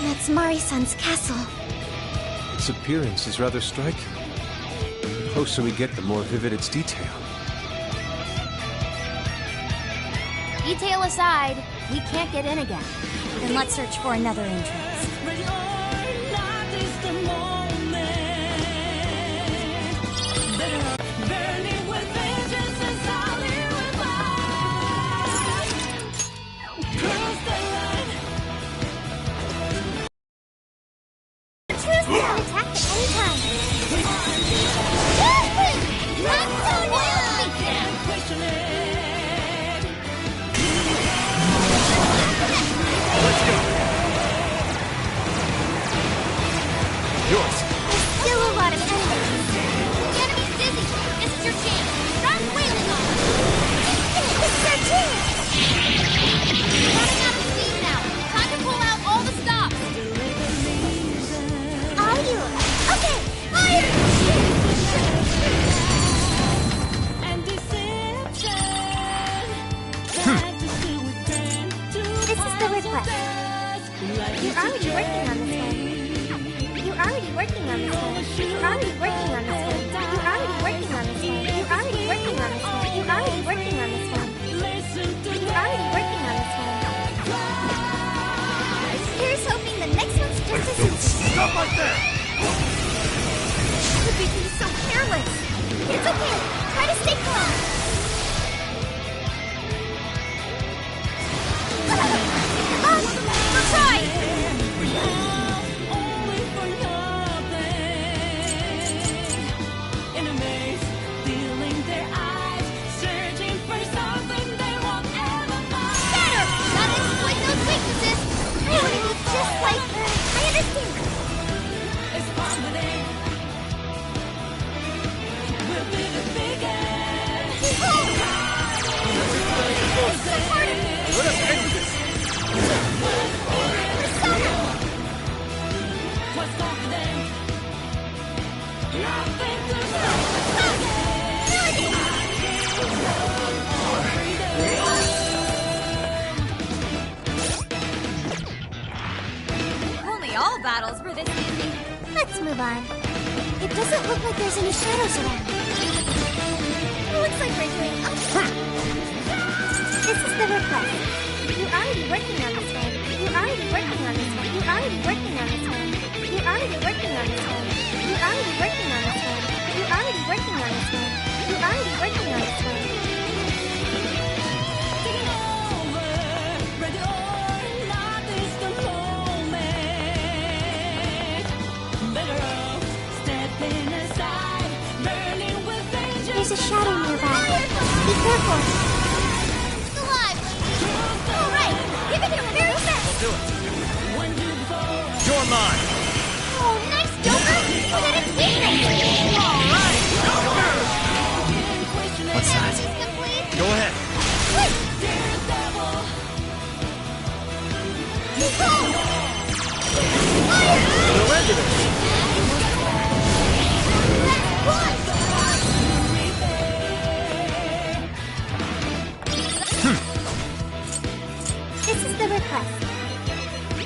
That's Mari-san's castle. Its appearance is rather striking. The closer we get, the more vivid its detail. Detail aside, we can't get in again. Then let's search for another entrance. Stop like that! Could be being so careless. It's okay. Try to stay calm. We'll try. In a maze, stealing their eyes, searching for something they won't ever find. Better! Gotta exploit those weaknesses. I want to be just like her. I understand. It's positive. We'll be the biggest. Let us end this! What's confident? Nothing to Only all battles were this easy. Let's move on. It doesn't look like there's any shadows around. Looks like we're doing okay. This is the request. You're already working on this one. You're already working on this one. You're already working on this one. You're already working on this one. You're already working on this one. You're already working on this one. You're already working on this one. There's a shadow nearby. Be careful. Alive, lady. All right, give it here very fast. I'll do it. You're mine. Oh, nice, Joker. You did it weakness. All right, Joker. What's that? Go ahead. Quick. Surrender this. This is the request. quest.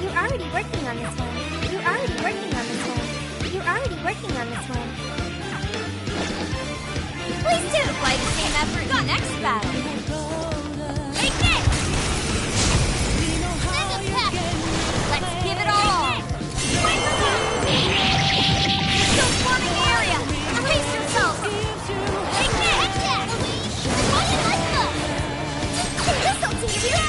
You're already working on this one. You're already working on this one. You're already working on this one. Please do! Apply the same effort on next battle. Take this! Send us back! Let's give it all! Still swarming the area! Erase yourself! Take this! Watch it like this! This'll teach you!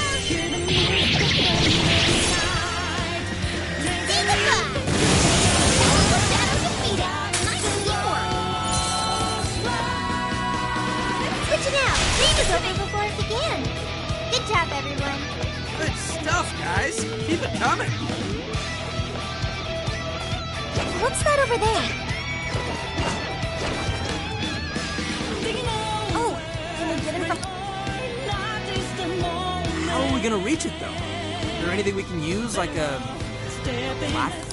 Dignified! Shadow defeated! Nice teamwork! Switching out! Game was over before it began! Good job, everyone! Good stuff, guys. Keep it coming. What's that over there? Oh, can we get it from... How are we gonna reach it, though? Is there anything we can use, like a... platform?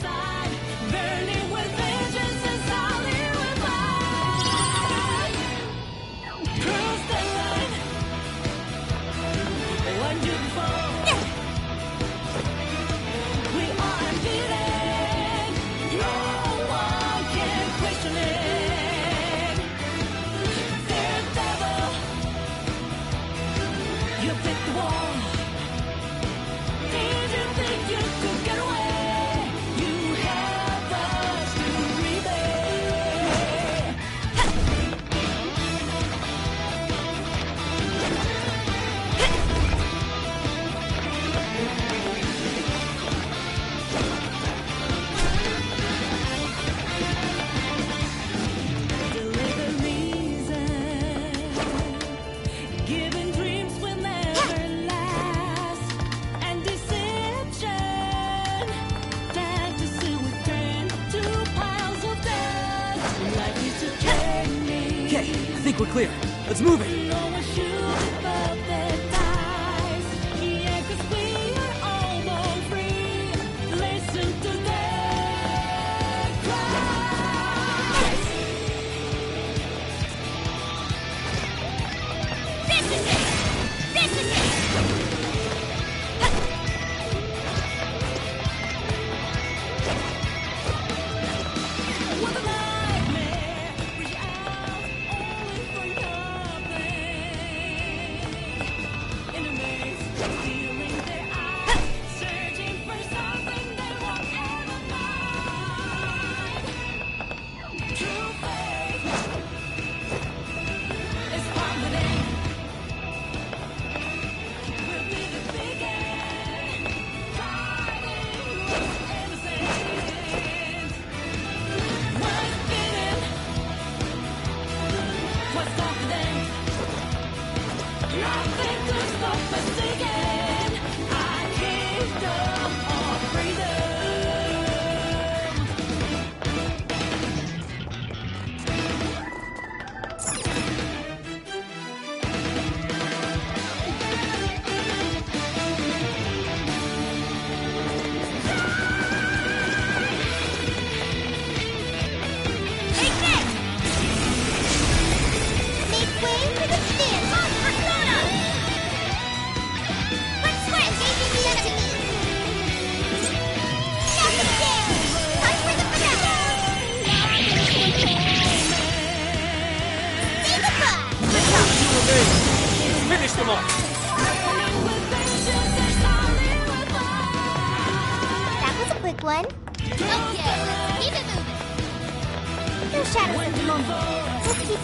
We're clear. Let's move it. Finish them off! That was a quick one. Okay, keep it moving. No shadows at the moment. Let's keep...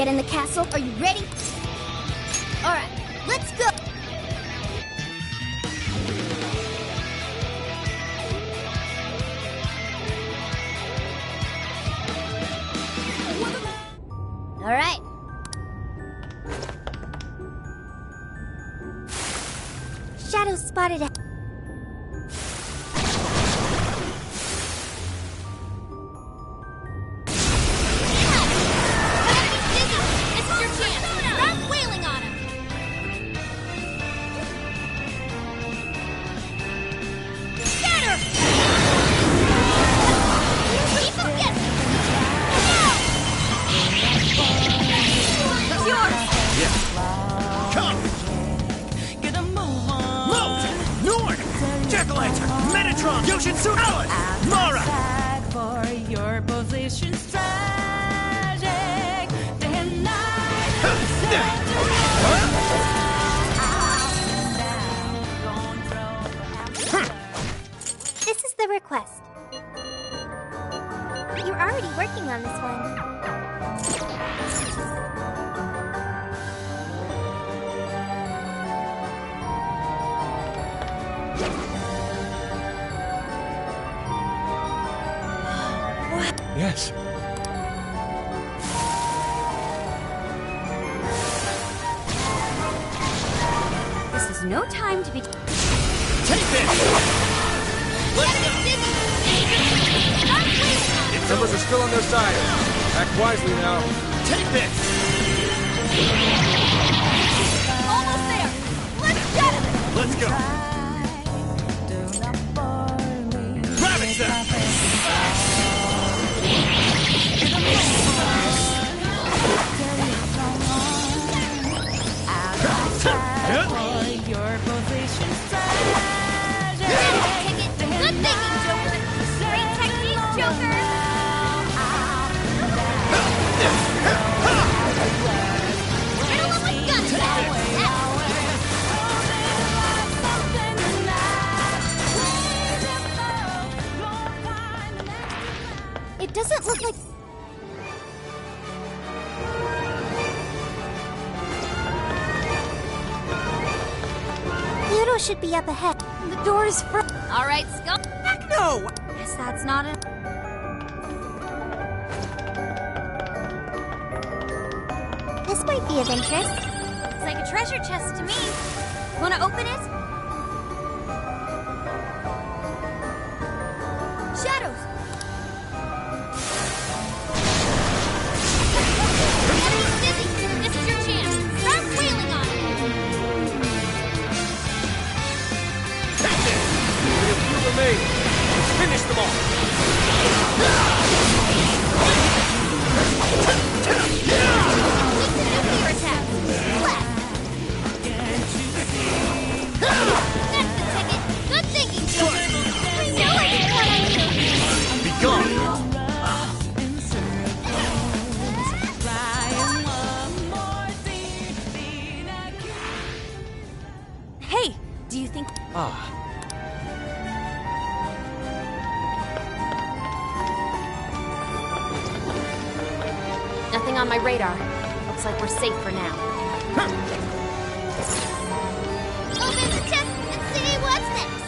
get in the castle. Are you ready? Alright, let's go! Alright. Shadow spotted it. This is your chance! Start wailing on him! Shatter! Keep him guessing! It's yours! Come! Get a move on! Move! Nord! Jack-o'-lantern! Metatron! Yoshinsu! Alice! Mara! For your position tragic. Day and night. This is the request. You're already working on this one. Yes. This is no time to be... Take this! Numbers are still on their side. Act wisely now. Take this! Almost there! Let's get him! Let's go! Rabbit Zap! Your position tragic. Good thinking, Joker! Great technique, Joker! Riddle him with gun attack! It doesn't look like... Pluto should be up ahead. The door is fr... Alright, Scum. Heck no! Guess that's not it. This might be of interest. Looks like a treasure chest to me. Wanna open it? Shadows! Dizzy, this is your chance. Start wheeling on it! Remain. Let's finish them all. Nuclear attack! Left! That's the ticket! Good thinking, Joker! I know I can count on you! Be gone! Hey, do you think... Nothing on my radar. Looks like we're safe for now. Open the chest and see what's next!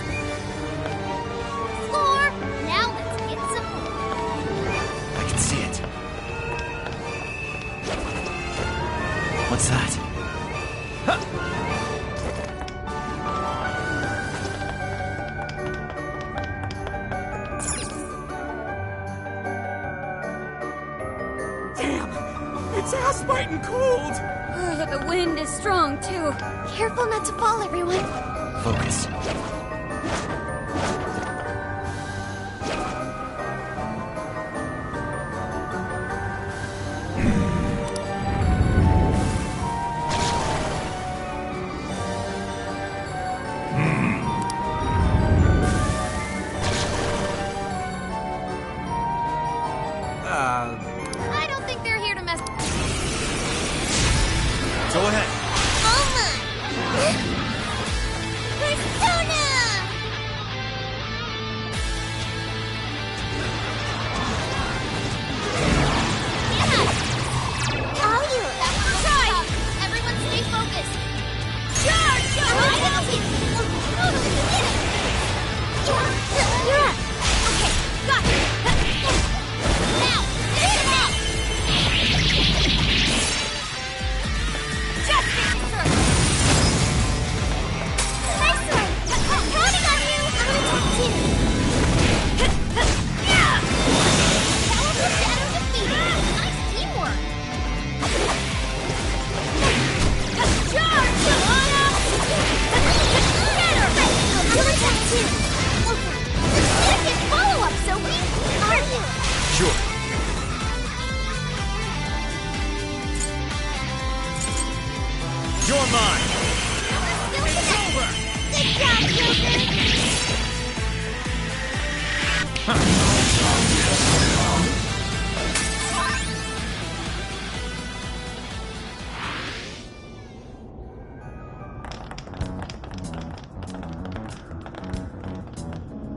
Score! Now let's get some more! I can see it. What's that? It's ass-biting cold! The wind is strong, too. Careful not to fall, everyone. Focus. I don't think they're here to mess... Go ahead. Persona!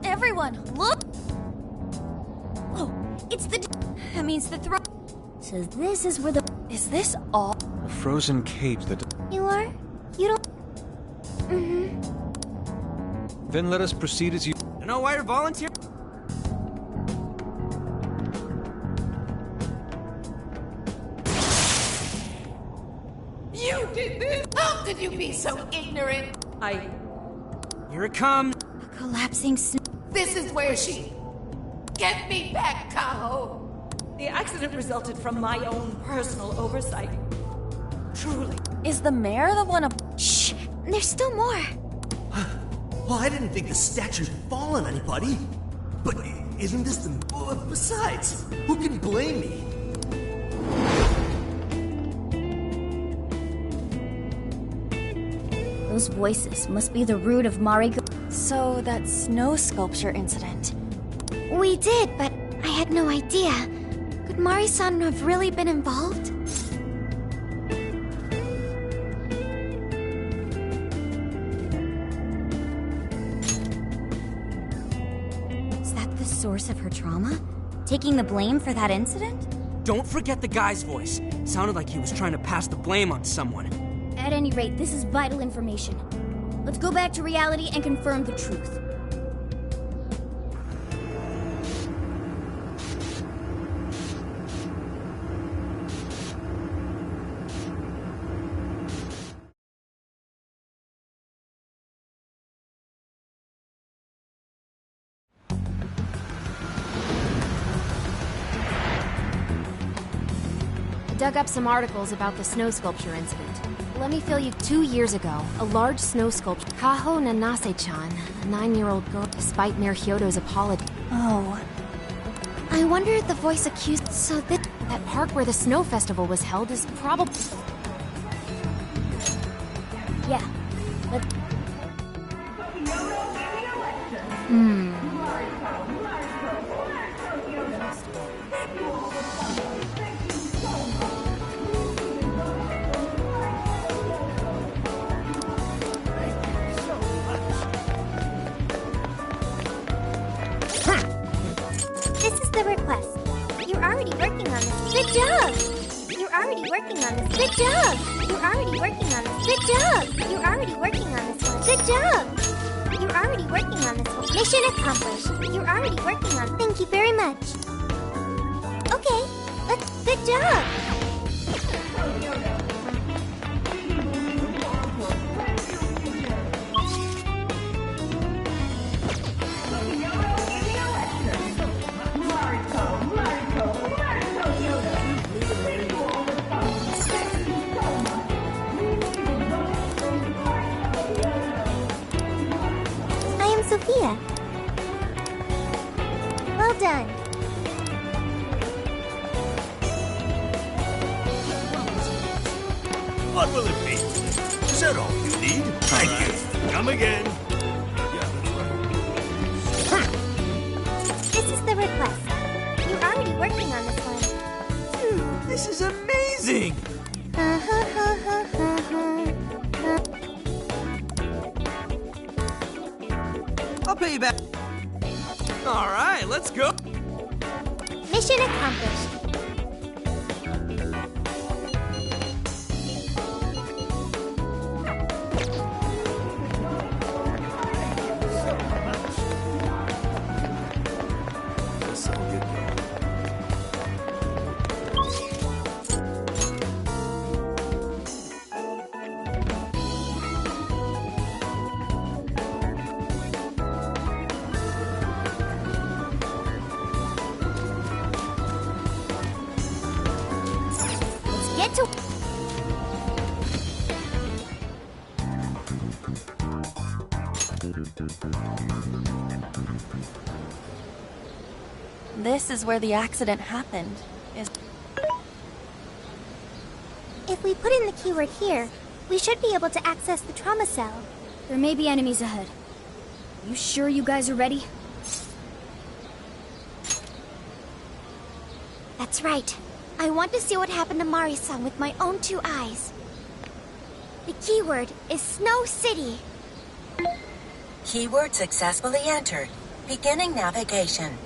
Everyone, look! Oh, it's the... That means the throne... So this is where the... Is this all? A frozen cage that... You are? You don't... Mm-hmm. Then let us proceed as you... I know why you're volunteering. You did this? How could you be so ignorant? Here it comes. A collapsing snow. This is where she... Get me back, Kaho! The accident resulted from my own personal oversight. Truly. Is the mayor the one Shh! There's still more! Well, I didn't think the statue'd fall on anybody. But isn't this the... Besides, who can blame me? Those voices must be the root of Marigo. So, that snow sculpture incident. We did, but I had no idea. Could Mari-san have really been involved? Is that the source of her trauma? Taking the blame for that incident? Don't forget the guy's voice. Sounded like he was trying to pass the blame on someone. At any rate, this is vital information. Let's go back to reality and confirm the truth. Dug up some articles about the snow sculpture incident. Let me fill you. 2 years ago, a large snow sculpture, Kaho Nanase-chan, a 9-year-old girl, despite Mayor Hyodo's apology. Oh. I wonder if the voice accused... So that park where the snow festival was held is probably... Yeah. This is the request. You're already working on this. Good job! You're already working on this. Good job! You're already working on this. Good job! You're already working on this one. Good job! You're already working on this one. Mission accomplished. You're already working on... Thank you very much. Okay, let's... Good job! Sophia. Well done. What will it be? Is that all you need? Thank you. Come again. Yeah, that's right. This is the request. You're already working on this one. Dude, this is amazing! I'll pay you back. All right, let's go. Mission accomplished. This is where the accident happened. If we put in the keyword here, we should be able to access the trauma cell. There may be enemies ahead. You sure you guys are ready? That's right. I want to see what happened to Mari-san with my own 2 eyes. The keyword is Snow City. Keyword successfully entered. Beginning navigation.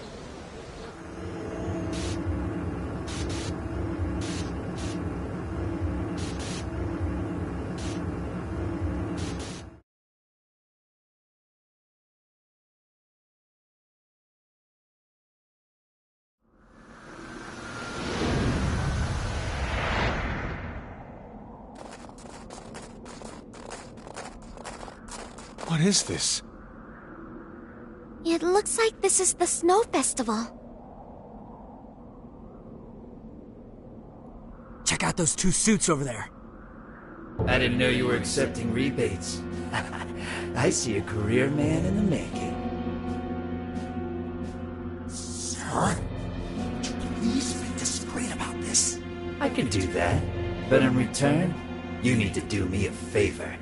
What is this? It looks like this is the Snow Festival. Check out those 2 suits over there. I didn't know you were accepting rebates. I see a career man in the making. Sir, would you please be discreet about this? I can do that, but in return, you need to do me a favor.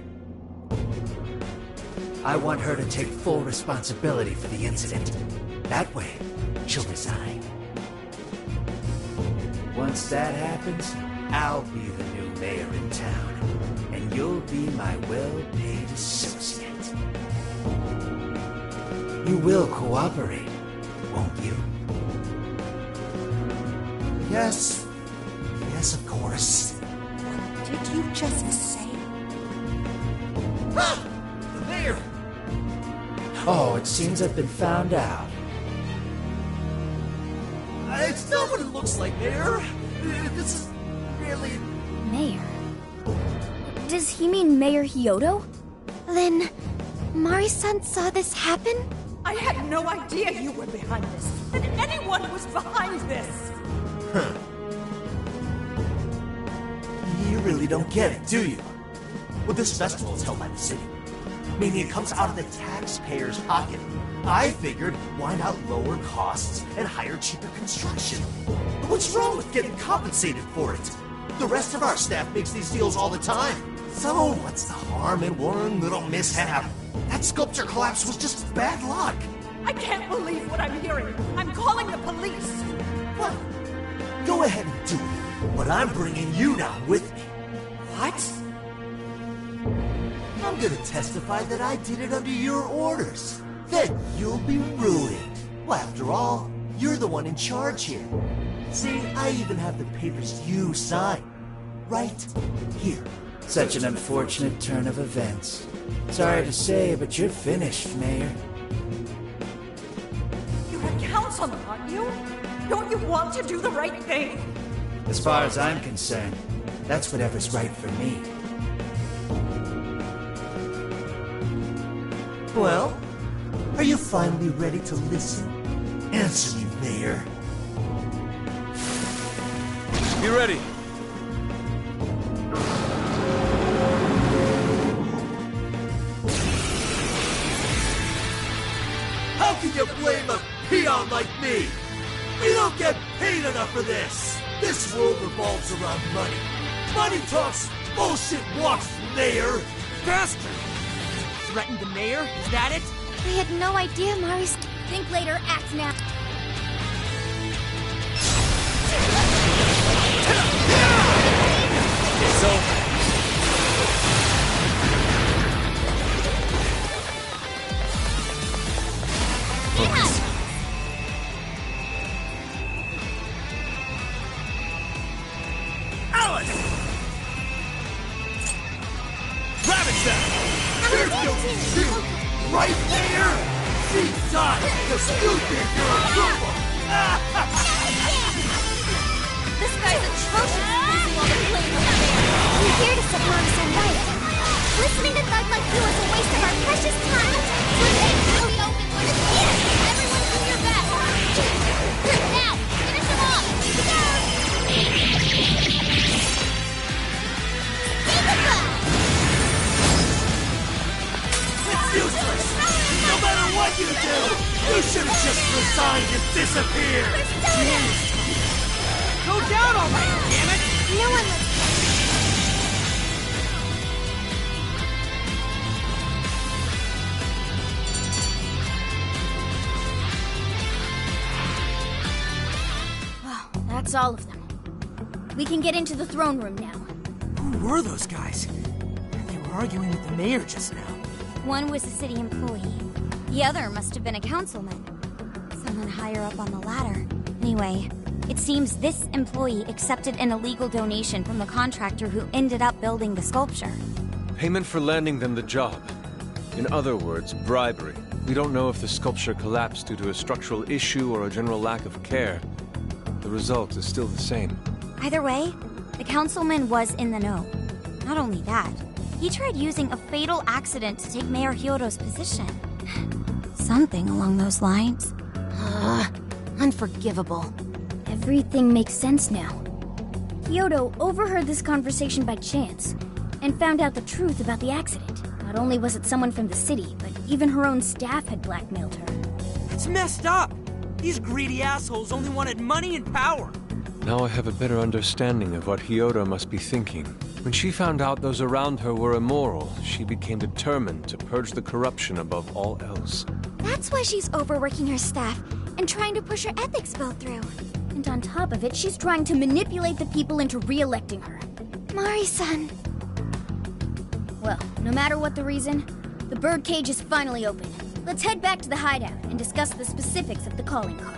I want her to take full responsibility for the incident. That way, she'll resign. Once that happens, I'll be the new mayor in town, and you'll be my well-paid associate. You will cooperate, won't you? Yes. Yes, of course. What did you just say? Ah! The mayor! Oh, it seems I've been found out. It's not what it looks like, Mayor. This is really... Mayor? Does he mean Mayor Hyodo? Then, Mari-san saw this happen? I had no idea you were behind this, that anyone was behind this! Huh. You really don't get it, do you? Well, this festival is held by the city, meaning it comes out of the taxpayer's pocket. I figured, why not lower costs and hire cheaper construction? What's wrong with getting compensated for it? The rest of our staff makes these deals all the time. So, what's the harm in one little mishap? That sculpture collapse was just bad luck. I can't believe what I'm hearing. I'm calling the police. What? Go ahead and do it, but I'm bringing you down with me. What? I'm gonna testify that I did it under your orders. Then you'll be ruined. Well, after all, you're the one in charge here. See, I even have the papers you signed. Right here. Such an unfortunate turn of events. Sorry to say, but you're finished, Mayor. You have counts on them, aren't you? Don't you want to do the right thing? As far as I'm concerned, that's whatever's right for me. Well, are you finally ready to listen? Answer me, Mayor. Be ready. How can you blame a peon like me? We don't get paid enough for this. This world revolves around money. Money talks, bullshit walks, Mayor. Bastard! Threatened the mayor? Is that it? I had no idea Mari's... Think later, act now. It's over. Alice! Ravage them! Here's your shield! Right there! See time! Because you think you're a good one! This guy's atrocious using all the blame on the mayor. We're here to set Mari-san right. Listening to thugs like you is a waste of our precious time. Today, we'll be open when it's here. Everyone do your best. Now, finish them off. It's useless! No matter what you do, you should have just resigned and disappeared! Go down already, damn it! No one lets... That's all of them. We can get into the throne room now. Who were those guys? They were arguing with the mayor just now. One was a city employee. The other must have been a councilman. Someone higher up on the ladder. Anyway, it seems this employee accepted an illegal donation from the contractor who ended up building the sculpture. Payment for landing them the job. In other words, bribery. We don't know if the sculpture collapsed due to a structural issue or a general lack of care. The result is still the same. Either way, the councilman was in the know. Not only that, he tried using a fatal accident to take Mayor Hyodo's position. Something along those lines. Unforgivable. Everything makes sense now. Hyodo overheard this conversation by chance, and found out the truth about the accident. Not only was it someone from the city, but even her own staff had blackmailed her. It's messed up! These greedy assholes only wanted money and power! Now I have a better understanding of what Hyodo must be thinking. When she found out those around her were immoral, she became determined to purge the corruption above all else. That's why she's overworking her staff and trying to push her ethics bill through. And on top of it, she's trying to manipulate the people into re-electing her. Mari-san. Well, no matter what the reason, the birdcage is finally open. Let's head back to the hideout and discuss the specifics of the calling card.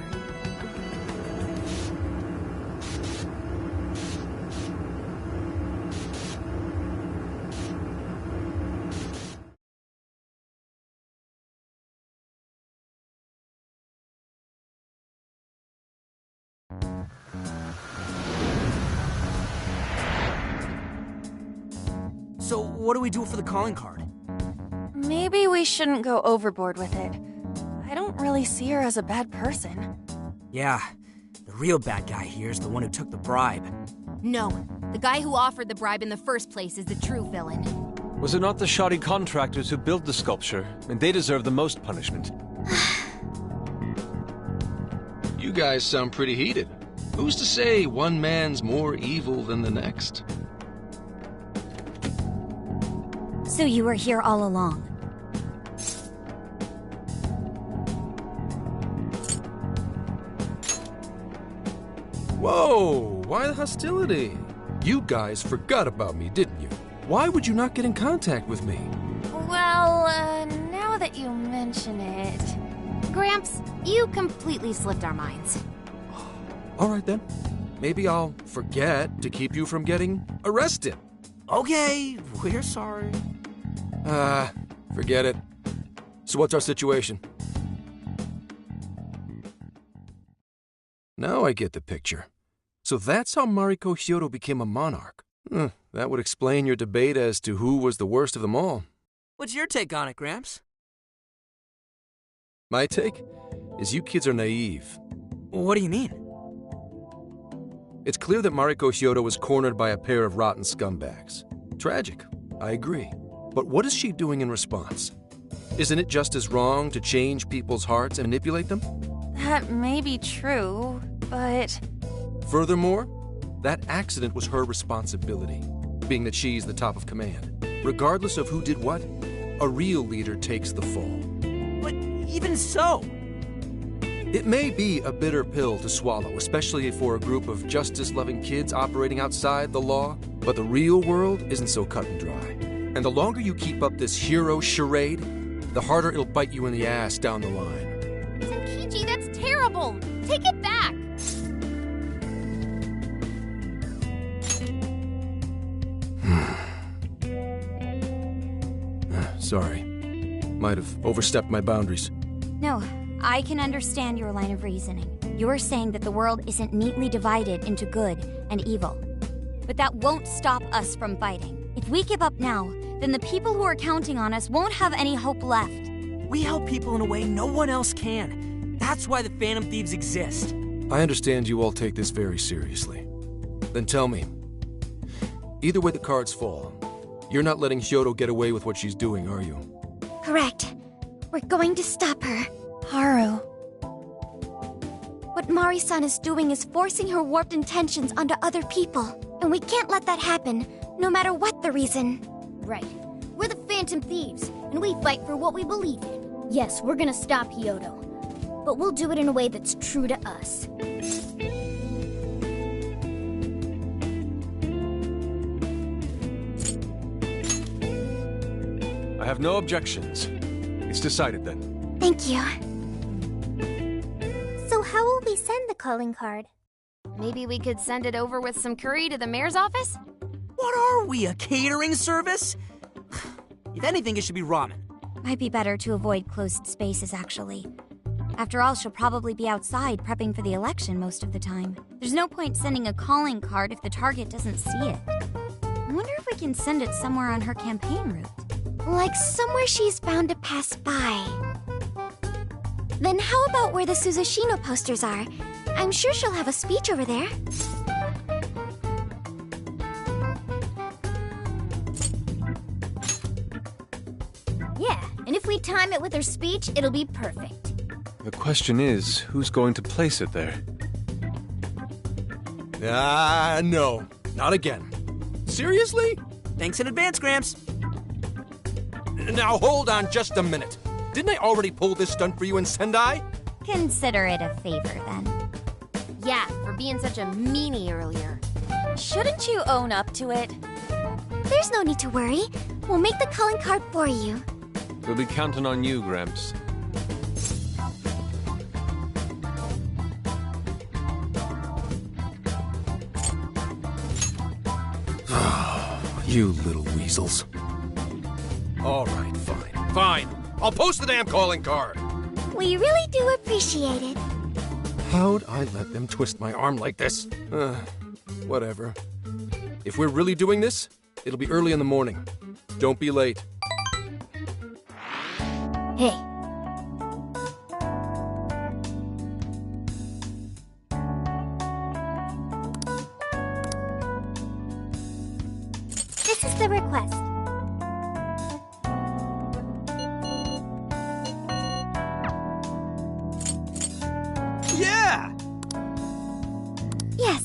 So, what do we do for the calling card? Maybe we shouldn't go overboard with it. I don't really see her as a bad person. Yeah, the real bad guy here is the one who took the bribe. No, the guy who offered the bribe in the first place is the true villain. Was it not the shoddy contractors who built the sculpture? And they deserve the most punishment. You guys sound pretty heated. Who's to say one man's more evil than the next? So you were here all along. Whoa, why the hostility? You guys forgot about me, didn't you? Why would you not get in contact with me? Well, now that you mention it... Gramps, you completely slipped our minds. All right then. Maybe I'll forget to keep you from getting arrested. Okay, we're sorry. Forget it. So what's our situation? Now I get the picture. So that's how Mariko Hyodo became a monarch. That would explain your debate as to who was the worst of them all. What's your take on it, Gramps? My take is you kids are naive. What do you mean? It's clear that Mariko Hyodo was cornered by a pair of rotten scumbags. Tragic, I agree. But what is she doing in response? Isn't it just as wrong to change people's hearts and manipulate them? That may be true, but... Furthermore, that accident was her responsibility, being that she's the top of command. Regardless of who did what, a real leader takes the fall. But even so... It may be a bitter pill to swallow, especially for a group of justice-loving kids operating outside the law, but the real world isn't so cut and dry. And the longer you keep up this hero charade, the harder it'll bite you in the ass down the line. Senkichi, that's terrible! Take it back! Sorry. Might have overstepped my boundaries. No, I can understand your line of reasoning. You're saying that the world isn't neatly divided into good and evil. But that won't stop us from fighting. If we give up now, then the people who are counting on us won't have any hope left. We help people in a way no one else can. That's why the Phantom Thieves exist. I understand you all take this very seriously. Then tell me, either way the cards fall, you're not letting Hyodo get away with what she's doing, are you? Correct. We're going to stop her. Haru. What Mari-san is doing is forcing her warped intentions onto other people. And we can't let that happen, no matter what the reason. Right. We're the Phantom Thieves, and we fight for what we believe in. Yes, we're gonna stop Hyodo. But we'll do it in a way that's true to us. have no objections. It's decided then. Thank you. So how will we send the calling card? Maybe we could send it over with some curry to the mayor's office? What are we, a catering service? If anything, it should be ramen. Might be better to avoid closed spaces, actually. After all, she'll probably be outside prepping for the election most of the time. There's no point sending a calling card if the target doesn't see it. I wonder if we can send it somewhere on her campaign route. Like somewhere she's bound to pass by. Then how about where the Suzushino posters are? I'm sure she'll have a speech over there. Yeah, and if we time it with her speech, it'll be perfect. The question is, who's going to place it there? No. Not again. Seriously? Thanks in advance, Gramps. Now hold on just a minute. Didn't I already pull this stunt for you in Sendai? Consider it a favor, then. Yeah, for being such a meanie earlier. Shouldn't you own up to it? There's no need to worry. We'll make the calling card for you. We'll be counting on you, Gramps. You little weasels. All right, fine. Fine. I'll post the damn calling card. We really do appreciate it. How'd I let them twist my arm like this? Whatever. If we're really doing this, it'll be early in the morning. Don't be late. Hey. This is the request. Yeah! Yes.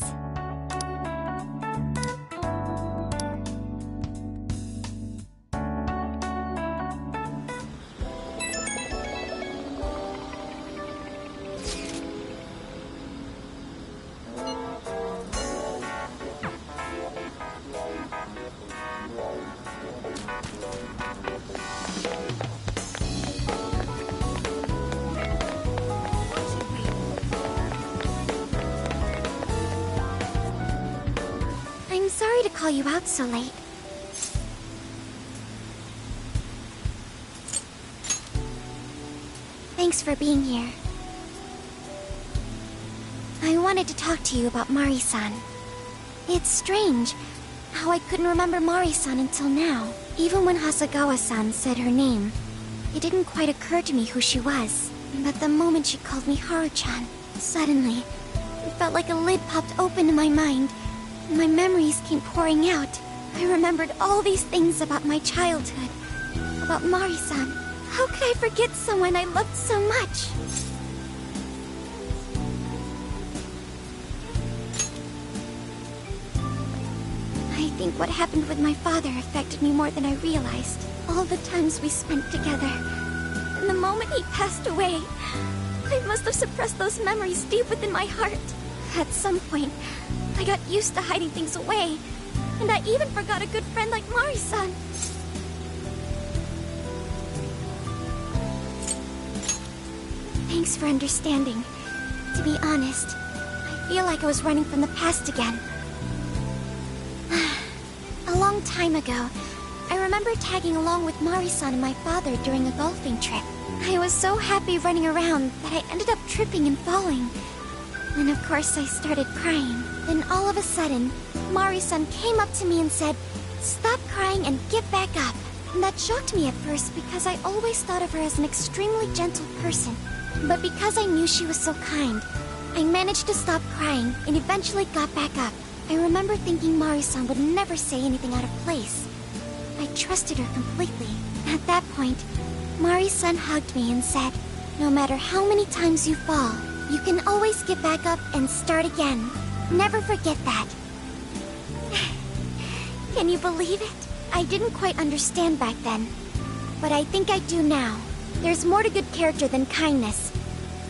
I'm sorry to call you out so late. Thanks for being here. I wanted to talk to you about Mari-san. It's strange how I couldn't remember Mari-san until now. Even when Hasagawa-san said her name, it didn't quite occur to me who she was. But the moment she called me Haru-chan, suddenly, it felt like a lid popped open in my mind. My memories came pouring out. I remembered all these things about my childhood. About Mari-san. How could I forget someone I loved so much? I think what happened with my father affected me more than I realized. All the times we spent together. And the moment he passed away, I must have suppressed those memories deep within my heart. At some point, I got used to hiding things away, and I even forgot a good friend like Mari-san. Thanks for understanding. To be honest, I feel like I was running from the past again. A long time ago, I remember tagging along with Mari-san and my father during a golfing trip. I was so happy running around that I ended up tripping and falling. And of course I started crying. Then all of a sudden, Mari-san came up to me and said, "Stop crying and get back up." And that shocked me at first because I always thought of her as an extremely gentle person. But because I knew she was so kind, I managed to stop crying and eventually got back up. I remember thinking Mari-san would never say anything out of place. I trusted her completely. At that point, Mari-san hugged me and said, "No matter how many times you fall, you can always get back up and start again. Never forget that." Can you believe it? I didn't quite understand back then, but I think I do now. There's more to good character than kindness.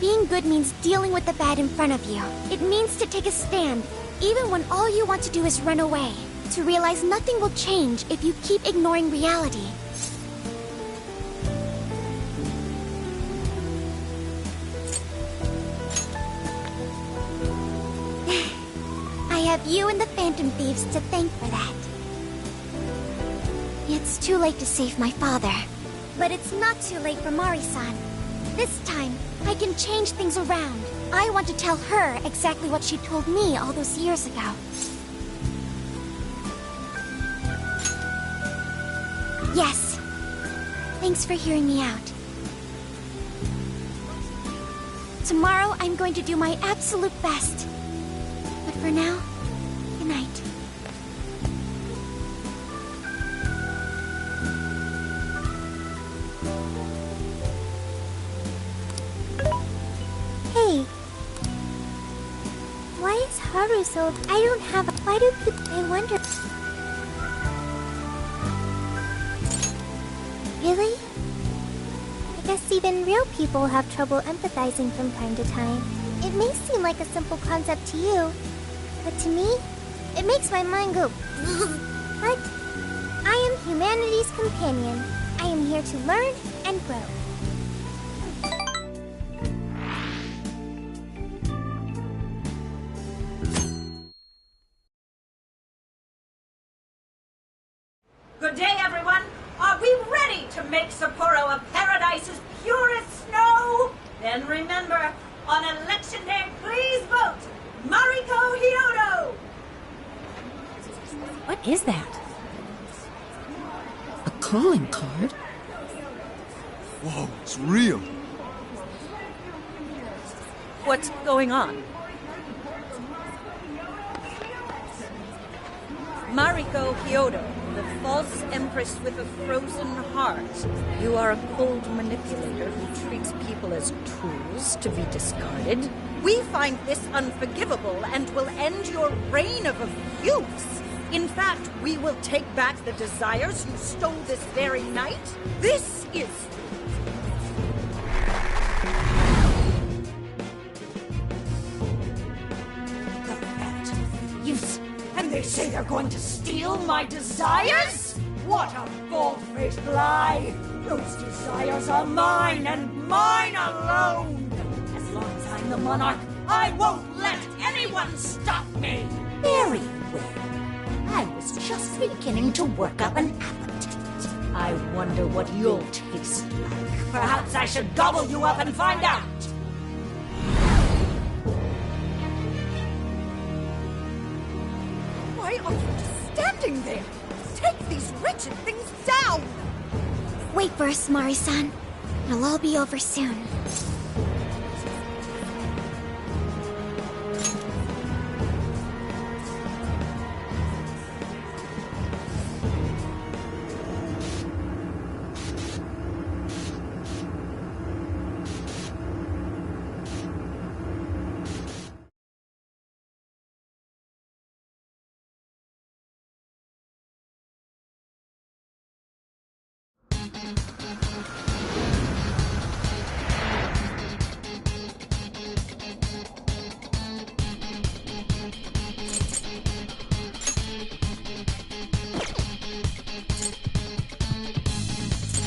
Being good means dealing with the bad in front of you. It means to take a stand, even when all you want to do is run away. To realize nothing will change if you keep ignoring reality. you and the Phantom Thieves to thank for that. It's too late to save my father. But it's not too late for Mari-san. This time, I can change things around. I want to tell her exactly what she told me all those years ago. Yes. Thanks for hearing me out. Tomorrow, I'm going to do my absolute best. But for now, good night. Hey. Why is Haru so... I don't have... Why do people... I wonder... Really? I guess even real people have trouble empathizing from time to time. It may seem like a simple concept to you, but to me, it makes my mind go... But I am humanity's companion. I am here to learn and grow. Good day, everyone. Are we ready to make Sapporo a paradise as pure as snow? Then remember, on election day, please vote Mariko Hyodo! What is that? A calling card? Whoa, it's real. What's going on? Mariko Hyodo, the false empress with a frozen heart. You are a cold manipulator who treats people as tools to be discarded. We find this unforgivable and will end your reign of abuse. In fact, we will take back the desires you stole this very night. This is... And they say they're going to steal my desires? What a bald-faced lie! Those desires are mine and mine alone! As long as I'm the monarch, I won't let anyone stop me! Very well. I was just beginning to work up an appetite. I wonder what you'll taste like. Perhaps I should gobble you up and find out! Why are you just standing there? Take these wretched things down! Wait for us, Mari-san. It'll all be over soon.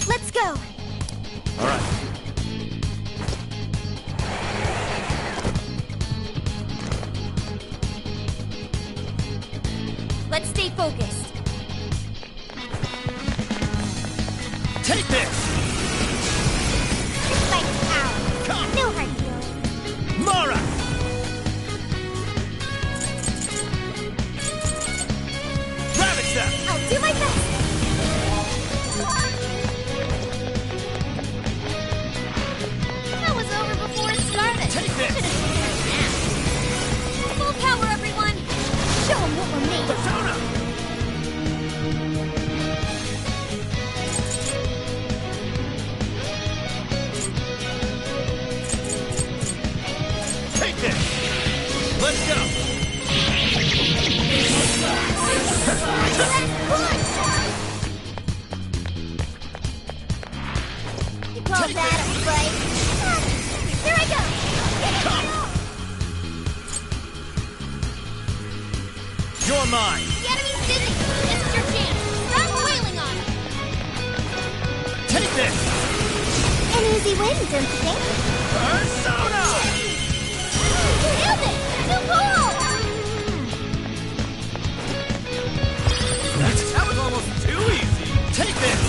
Let's go! All right. Let's stay focused. Take this! This fight's ours. Come! No hard feelings. Mara! Ravage them! I'll do my best. That was over before it started. Take this! Full power, everyone! Show them what we're made of. Persona! Take this! Let's go! You call that a fight? Here I go! You're mine! The enemy's busy. This is your chance. Start wailing on him. Take this! An easy win, don't you think? Persona! Nailed it! Too cool! Take this!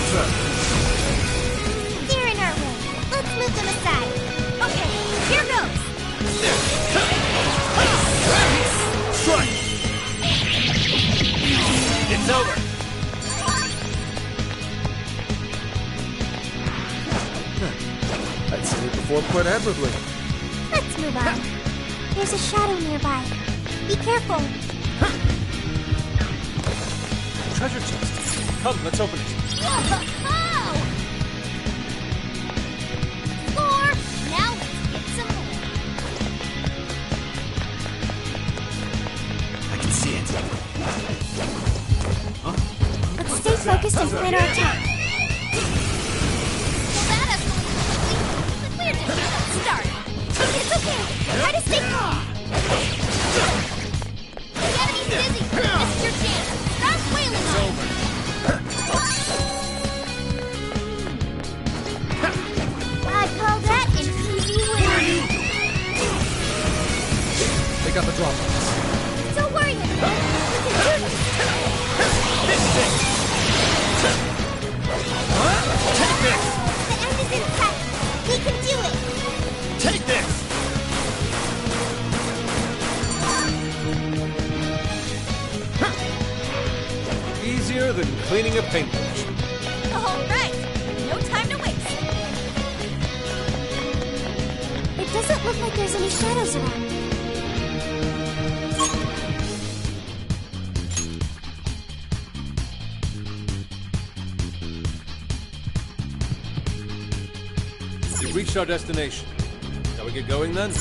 They're in our way. Let's move them aside. Okay, here goes. Strike! It's over. I'd seen it perform quite admirably. Let's move on. There's a shadow nearby. Be careful. Treasure chest. Come, let's open it. Whoa! Score! Now let's get some more. I can see it. Let's stay focused and plan our attack. We're just getting started. It's okay. Try to stay calm. The enemy's busy. This is your chance. Start wailing on him. I call that an easy win. They got the drop. Don't worry, everyone. We can do this. This thing! Take this! The end is in sight. We can do it. Take this! Easier than cleaning a paintbrush. All right, no time to waste. It doesn't look like there's any shadows around. We've reached our destination. Shall we get going then?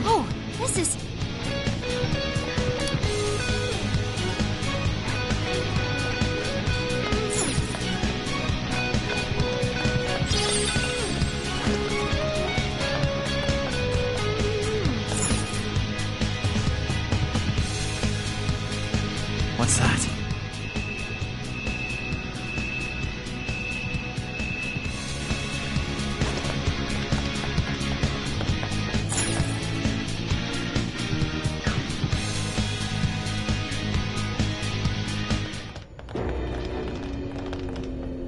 Oh, this is... What's that?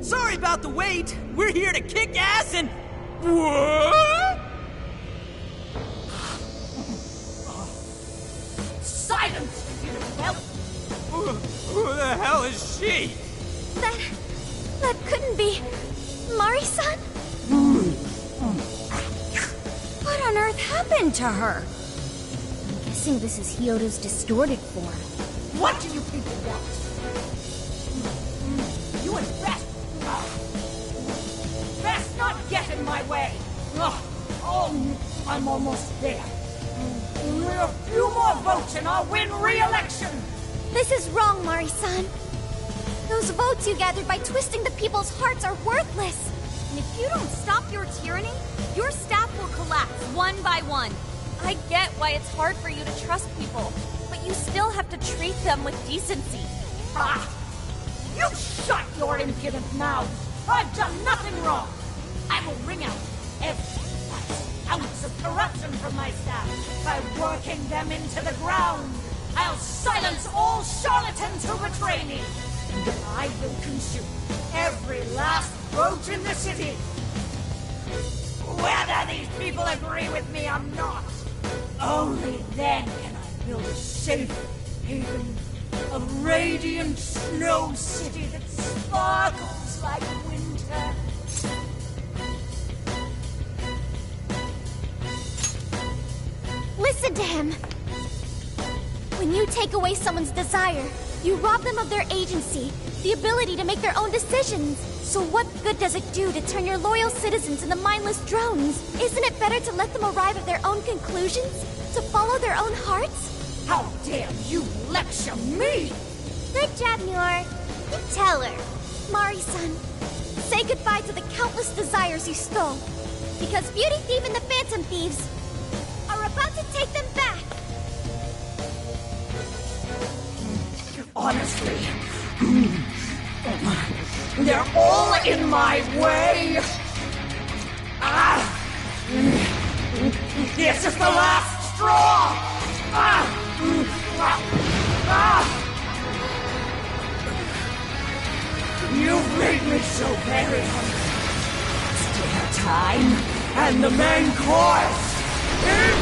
Sorry about the wait. We're here to kick ass and... What? Silence! Well, Who the hell is she? That couldn't be... Mari-san? What on earth happened to her? I'm guessing this is Hyodo's distorted form. what do you people want? You and best not get in my way. Oh, I'm almost there. A few more votes and I'll win re-election. This is wrong, Mari-san. Those votes you gathered by twisting the people's hearts are worthless. And if you don't stop your tyranny, your staff will collapse one by one. I get why it's hard for you to trust people, but you still have to treat them with decency. Ah! You shut your impudent mouths! I've done nothing wrong! I will wring out every last ounce of corruption from my staff by working them into the ground! I'll silence all charlatans who betray me! And I will consume every last vote in the city! Whether these people agree with me or not, only then can I build a safe haven, a radiant snow city that sparkles like winter. Listen to him. When you take away someone's desire, you rob them of their agency, the ability to make their own decisions. So what good does it do to turn your loyal citizens into mindless drones? Isn't it better to let them arrive at their own conclusions? To follow their own hearts? How dare you lecture me! Good job, Muir. You tell her. Mari-san, say goodbye to the countless desires you stole. Because Beauty Thief and the Phantom Thieves are about to take them back. Honestly, They're all in my way! This is the last straw! You've made me so very hungry. It's dinner time, and the main course is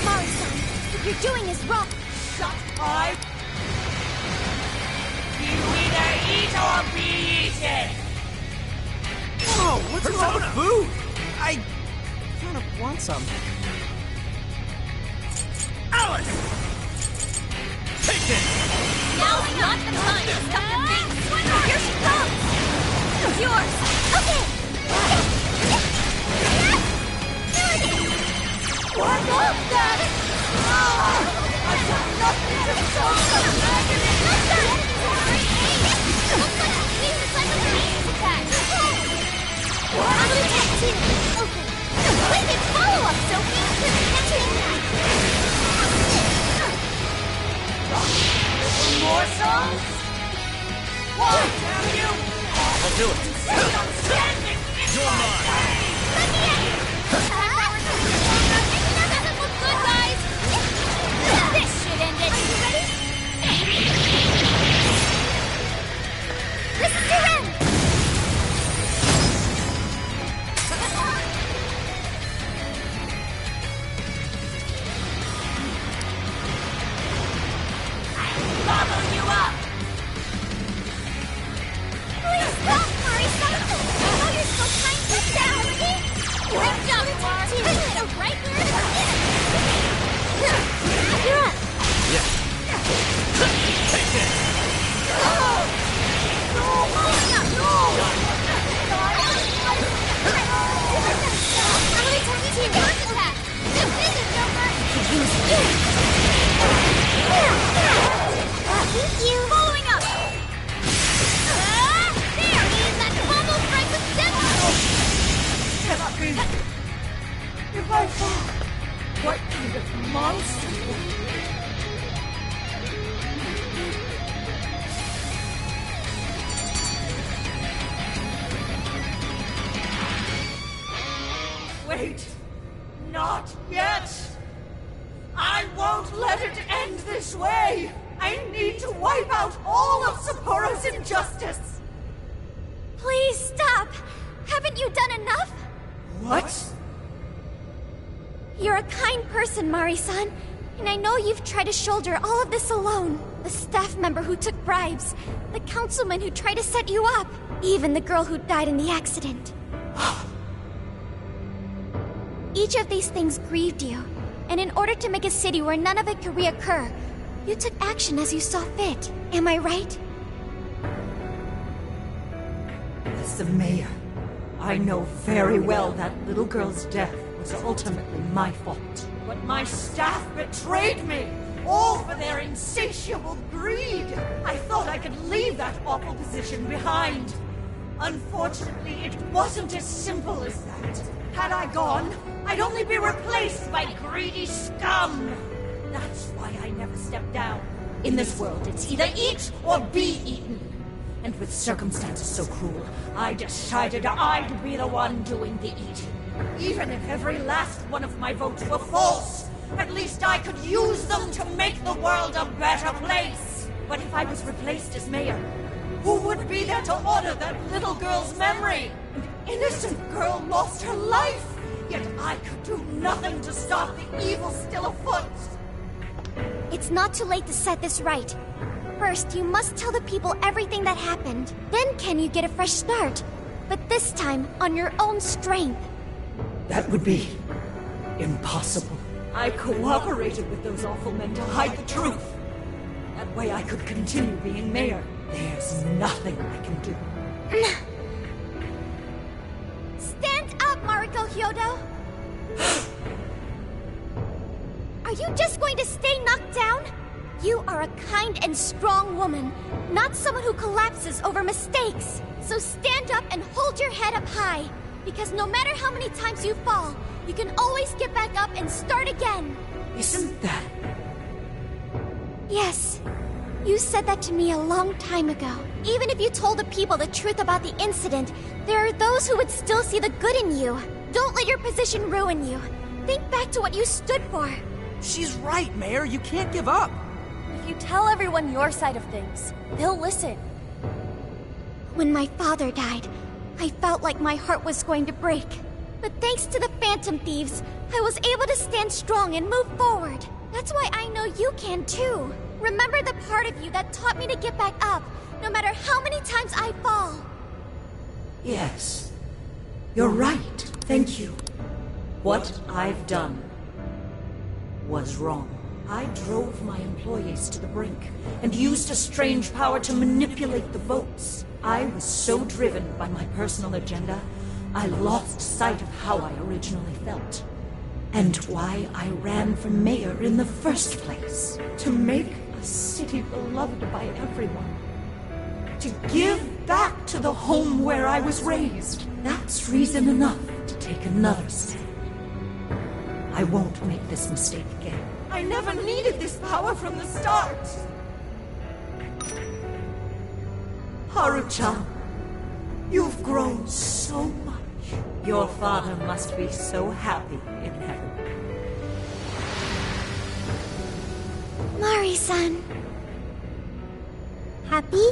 Mari-san, what you're doing is wrong. Shut up! You either eat or be eaten! Whoa, what's wrong with food? I kind of want some. Alice! Take it! Now's not the time to stop the things! Here she comes! It's yours! Okay! What was that? I've got nothing to show for agony! I'm gonna attack too. Okay. Wicked follow-up, Sophie! Morsels? What have you? I'll do it. I'm standing in You're my mine. way! That doesn't look good, guys! This should end it! Are you ready? This is your end! Gobble you up! Please stop, Mari-san! I know you're so kind. Sit down, okay? Great job, War! Right where it is. You're up. Take it! I'm gonna turn you to your first attack. This is over. Thank you. Following up! There! Use that combo strike with death! Cannot be. If I fall, what kind of monster? Wait, not yet. I won't let it end this way. I need to wipe out all of Sapporo's injustice. Please stop. Haven't you done enough? What? You're a kind person, Mari-san. And I know you've tried to shoulder all of this alone. The staff member who took bribes, the councilman who tried to set you up, even the girl who died in the accident. Each of these things grieved you, and in order to make a city where none of it could reoccur, you took action as you saw fit. Am I right? As the mayor, I know very well that little girl's death was ultimately my fault. But my staff betrayed me, all for their insatiable greed. I thought I could leave that awful position behind. Unfortunately, it wasn't as simple as that. Had I gone, I'd only be replaced by greedy scum. That's why I never stepped down. In this world, it's either eat or be eaten. And with circumstances so cruel, I decided I'd be the one doing the eating. Even if every last one of my votes were false, at least I could use them to make the world a better place. But if I was replaced as mayor, who would be there to honor that little girl's memory? An innocent girl lost her life, yet I could do nothing to stop the evil still afoot. It's not too late to set this right. First, you must tell the people everything that happened. Then can you get a fresh start? But this time, on your own strength. That would be impossible. I cooperated with those awful men to hide the truth. That way I could continue being mayor. There's nothing I can do. Stand up, Mariko Hyodo! Are you just going to stay knocked down? You are a kind and strong woman, not someone who collapses over mistakes. So stand up and hold your head up high, because no matter how many times you fall, you can always get back up and start again. Isn't that... Yes. You said that to me a long time ago. Even if you told the people the truth about the incident, there are those who would still see the good in you. Don't let your position ruin you. Think back to what you stood for. She's right, Mayor. You can't give up. If you tell everyone your side of things, they'll listen. When my father died, I felt like my heart was going to break. But thanks to the Phantom Thieves, I was able to stand strong and move forward. That's why I know you can too. Remember the part of you that taught me to get back up, no matter how many times I fall. Yes. You're right. Thank you. What I've done was wrong. I drove my employees to the brink and used a strange power to manipulate the votes. I was so driven by my personal agenda, I lost sight of how I originally felt. And why I ran for mayor in the first place. To make a city beloved by everyone. To give back to the home where I was raised. That's reason enough to take another step. I won't make this mistake again. I never needed this power from the start! Haru-chan, you've grown so much. Your father must be so happy in heaven. Mari-san. Happy?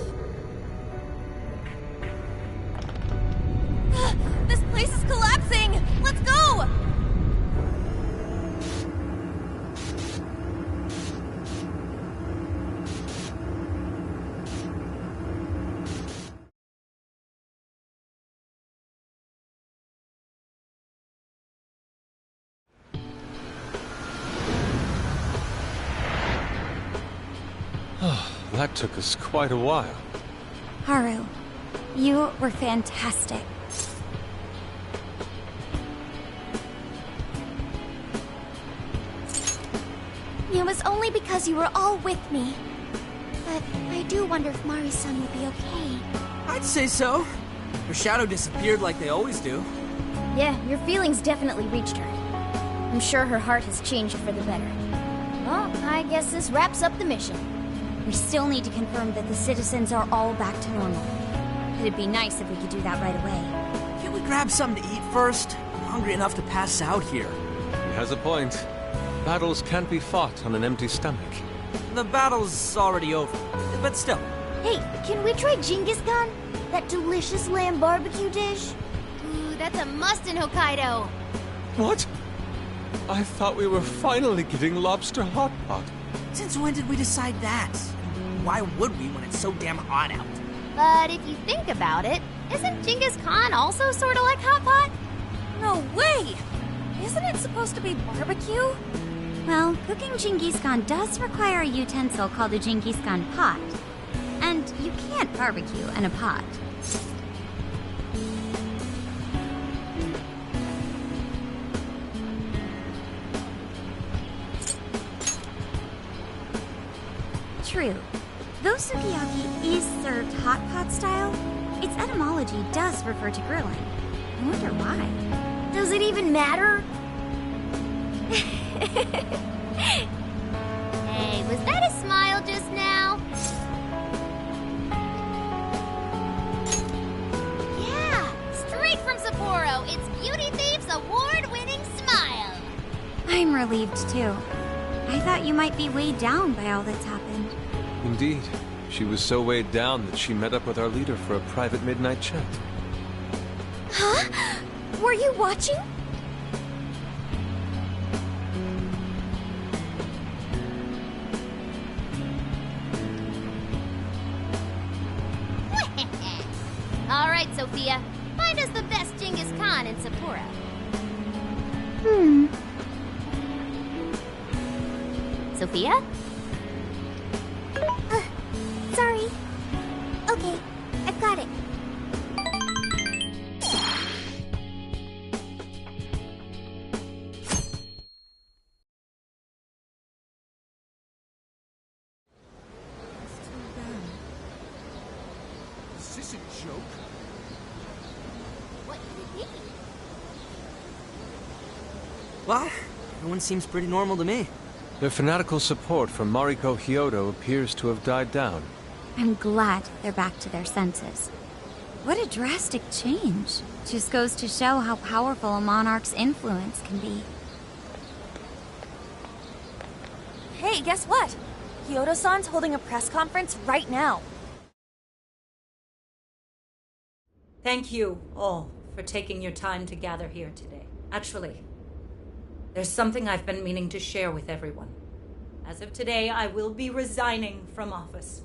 This place is collapsing! Let's go! That took us quite a while. Haru, you were fantastic. It was only because you were all with me. But I do wonder if Mari-san will be okay. I'd say so. Her shadow disappeared like they always do. Yeah, your feelings definitely reached her. I'm sure her heart has changed for the better. Well, I guess this wraps up the mission. We still need to confirm that the citizens are all back to normal. It'd be nice if we could do that right away. Can't we grab something to eat first? I'm hungry enough to pass out here. He has a point. Battles can't be fought on an empty stomach. The battle's already over, but still. Hey, can we try Genghis Khan? That delicious lamb barbecue dish? Ooh, that's a must in Hokkaido. What? I thought we were finally getting lobster hot pot. Since when did we decide that? Why would we when it's so damn hot out? But if you think about it, isn't Genghis Khan also sort of like hot pot? No way! Isn't it supposed to be barbecue? Well, cooking Genghis Khan does require a utensil called a Genghis Khan pot. And you can't barbecue in a pot. True. Though sukiyaki is served hot pot style, its etymology does refer to grilling. I wonder why. Does it even matter? Hey, was that a smile just now? Yeah, straight from Sapporo, it's Beauty Thief's award-winning smile. I'm relieved too. I thought you might be weighed down by all that's happened. Indeed. She was so weighed down that she met up with our leader for a private midnight chat. Huh? Were you watching? All right, Sophia. Find us the best Genghis Khan in Sapporo. Sophia? Sorry. Okay, I've got it. Well, everyone seems pretty normal to me. Their fanatical support for Mariko Hyodo appears to have died down. I'm glad they're back to their senses. What a drastic change. Just goes to show how powerful a monarch's influence can be. Hey, guess what? Hyodo-san's holding a press conference right now. Thank you all for taking your time to gather here today. Actually, there's something I've been meaning to share with everyone. As of today, I will be resigning from office.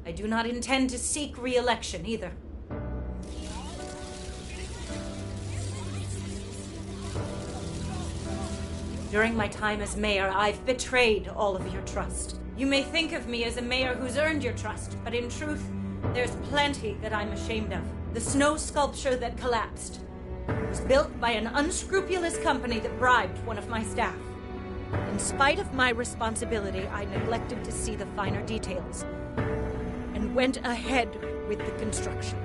I do not intend to seek re-election either. During my time as mayor, I've betrayed all of your trust. You may think of me as a mayor who's earned your trust, but in truth, there's plenty that I'm ashamed of. The snow sculpture that collapsed was built by an unscrupulous company that bribed one of my staff. In spite of my responsibility, I neglected to see the finer details and went ahead with the construction.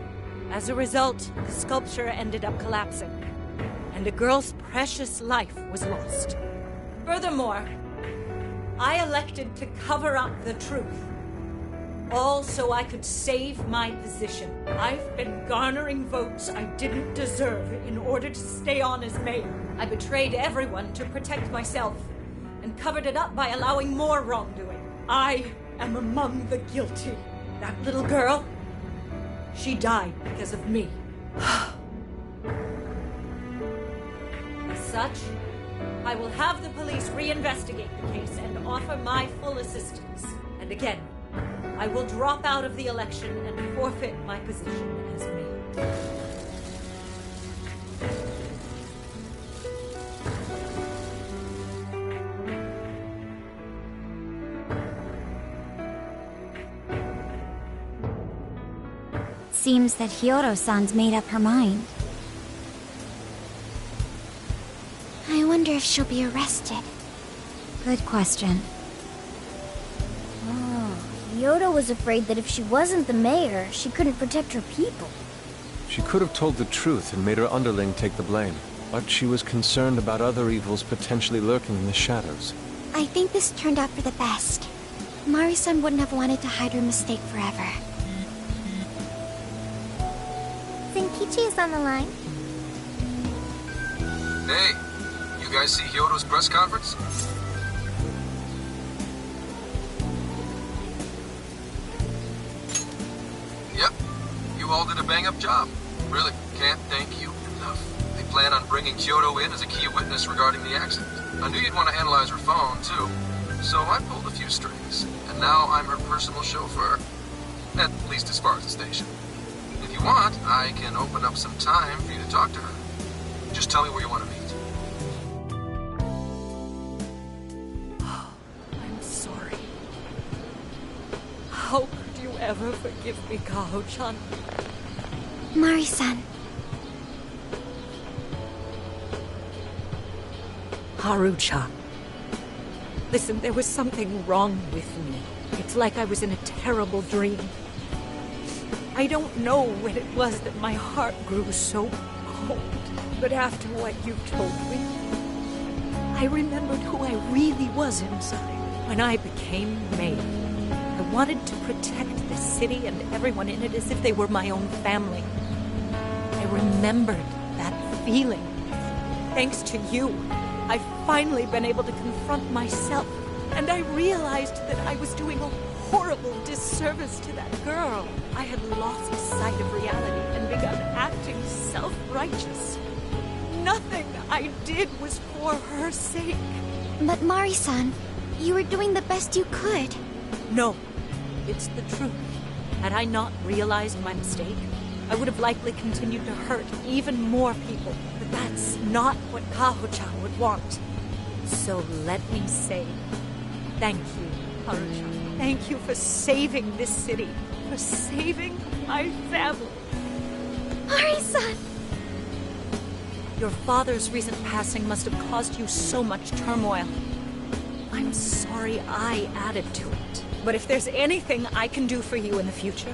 As a result, the sculpture ended up collapsing, and a girl's precious life was lost. Furthermore, I elected to cover up the truth, all so I could save my position. I've been garnering votes I didn't deserve in order to stay on as mayor. I betrayed everyone to protect myself and covered it up by allowing more wrongdoing. I am among the guilty. That little girl, she died because of me. As such, I will have the police reinvestigate the case and offer my full assistance. And again, I will drop out of the election and forfeit my position as mayor. Seems that Hyodo-san's made up her mind. I wonder if she'll be arrested. Good question. Hyodo was afraid that if she wasn't the mayor, she couldn't protect her people. She could have told the truth and made her underling take the blame, but she was concerned about other evils potentially lurking in the shadows. I think this turned out for the best. Mari-san wouldn't have wanted to hide her mistake forever. Zenkichi is on the line. Hey, you guys see Hyodo's press conference? Yep, you all did a bang-up job. Really, can't thank you enough. They plan on bringing Hyodo in as a key witness regarding the accident. I knew you'd want to analyze her phone, too. So I pulled a few strings, and now I'm her personal chauffeur. At least as far as the station. If you want, I can open up some time for you to talk to her. Just tell me where you want to meet. I'm sorry. How could you ever forgive me, Kaho-chan? Mari-san. Haru-chan. Listen, there was something wrong with me. It's like I was in a terrible dream. I don't know when it was that my heart grew so cold, but after what you've told me, I remembered who I really was inside. When I became mayor, I wanted to protect this city and everyone in it as if they were my own family. I remembered that feeling. Thanks to you, I've finally been able to confront myself, and I realized that I was doing a horrible disservice to that girl. I had lost sight of reality and begun acting self-righteous. Nothing I did was for her sake. But Mari-san, you were doing the best you could. No, it's the truth. Had I not realized my mistake, I would have likely continued to hurt even more people. But that's not what Kaho-chan would want. So let me say, thank you, Haru-chan. Thank you for saving this city, for saving my family. Mari-san! Your father's recent passing must have caused you so much turmoil. I'm sorry I added to it. But if there's anything I can do for you in the future,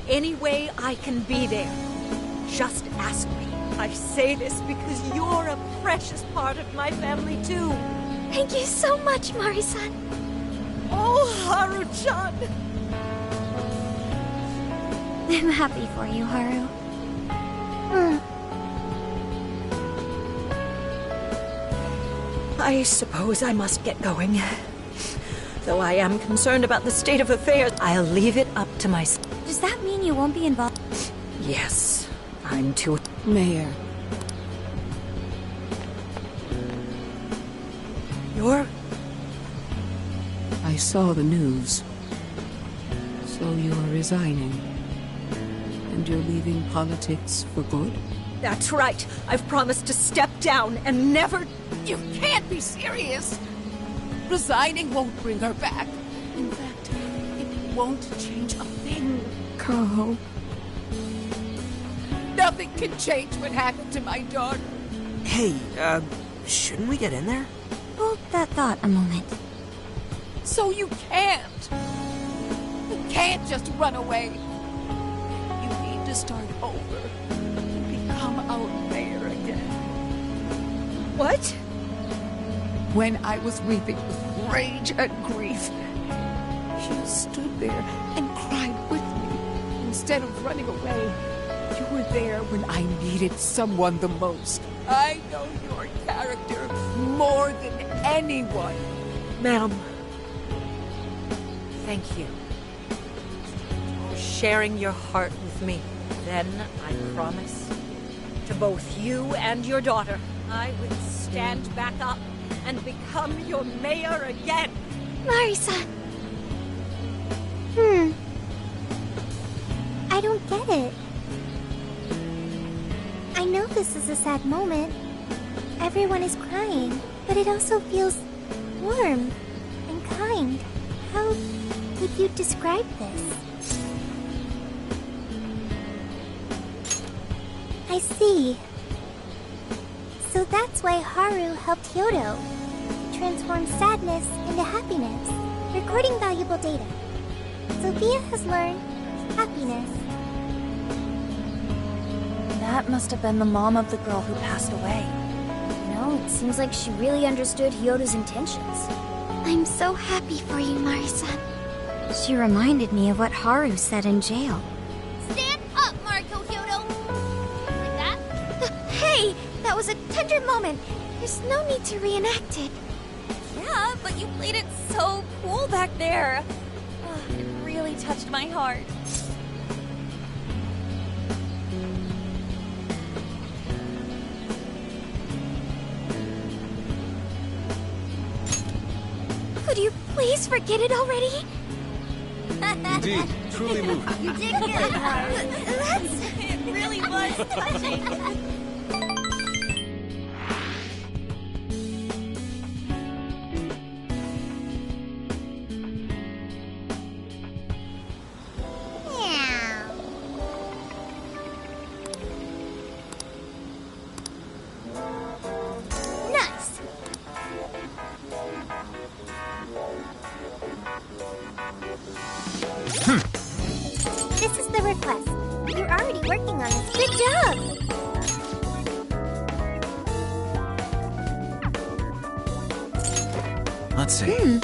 any way I can be there, just ask me. I say this because you're a precious part of my family, too. Thank you so much, Mari-san. Oh, Haru-chan! I'm happy for you, Haru. I suppose I must get going. Though I am concerned about the state of affairs, I'll leave it up to myself. Does that mean you won't be involved? Yes, I'm too... Mayor. You're... I saw the news. So you are resigning. And you're leaving politics for good? That's right. I've promised to step down and never... You can't be serious! Resigning won't bring her back. In fact, it won't change a thing. Carl. Nothing can change what happened to my daughter. Hey, shouldn't we get in there? Hold that thought a moment. So you can't. You can't just run away. You need to start over and become our mayor again. What? When I was weeping with rage and grief, you stood there and cried with me instead of running away. You were there when I needed someone the most. I know your character more than anyone. Ma'am, thank you for sharing your heart with me. Then I promise to both you and your daughter, I will stand back up and become your mayor again. Mari-san. I don't get it. I know this is a sad moment. Everyone is crying, but it also feels warm and kind. How would you describe this? I see. So that's why Haru helped Hyodo transform sadness into happiness, recording valuable data. Sophia has learned happiness. That must have been the mom of the girl who passed away. You know, it seems like she really understood Hyodo's intentions. I'm so happy for you, Mari-san. She reminded me of what Haru said in jail. Stand up, Mariko Hyodo! Like that? Hey! That was a tender moment. There's no need to reenact it. Yeah, but you played it so cool back there. It really touched my heart. Could you please forget it already? Indeed, truly moving. You did good, Haru. It really was touching. Nice. This is the request. You're already working on this. Good job! Let's see.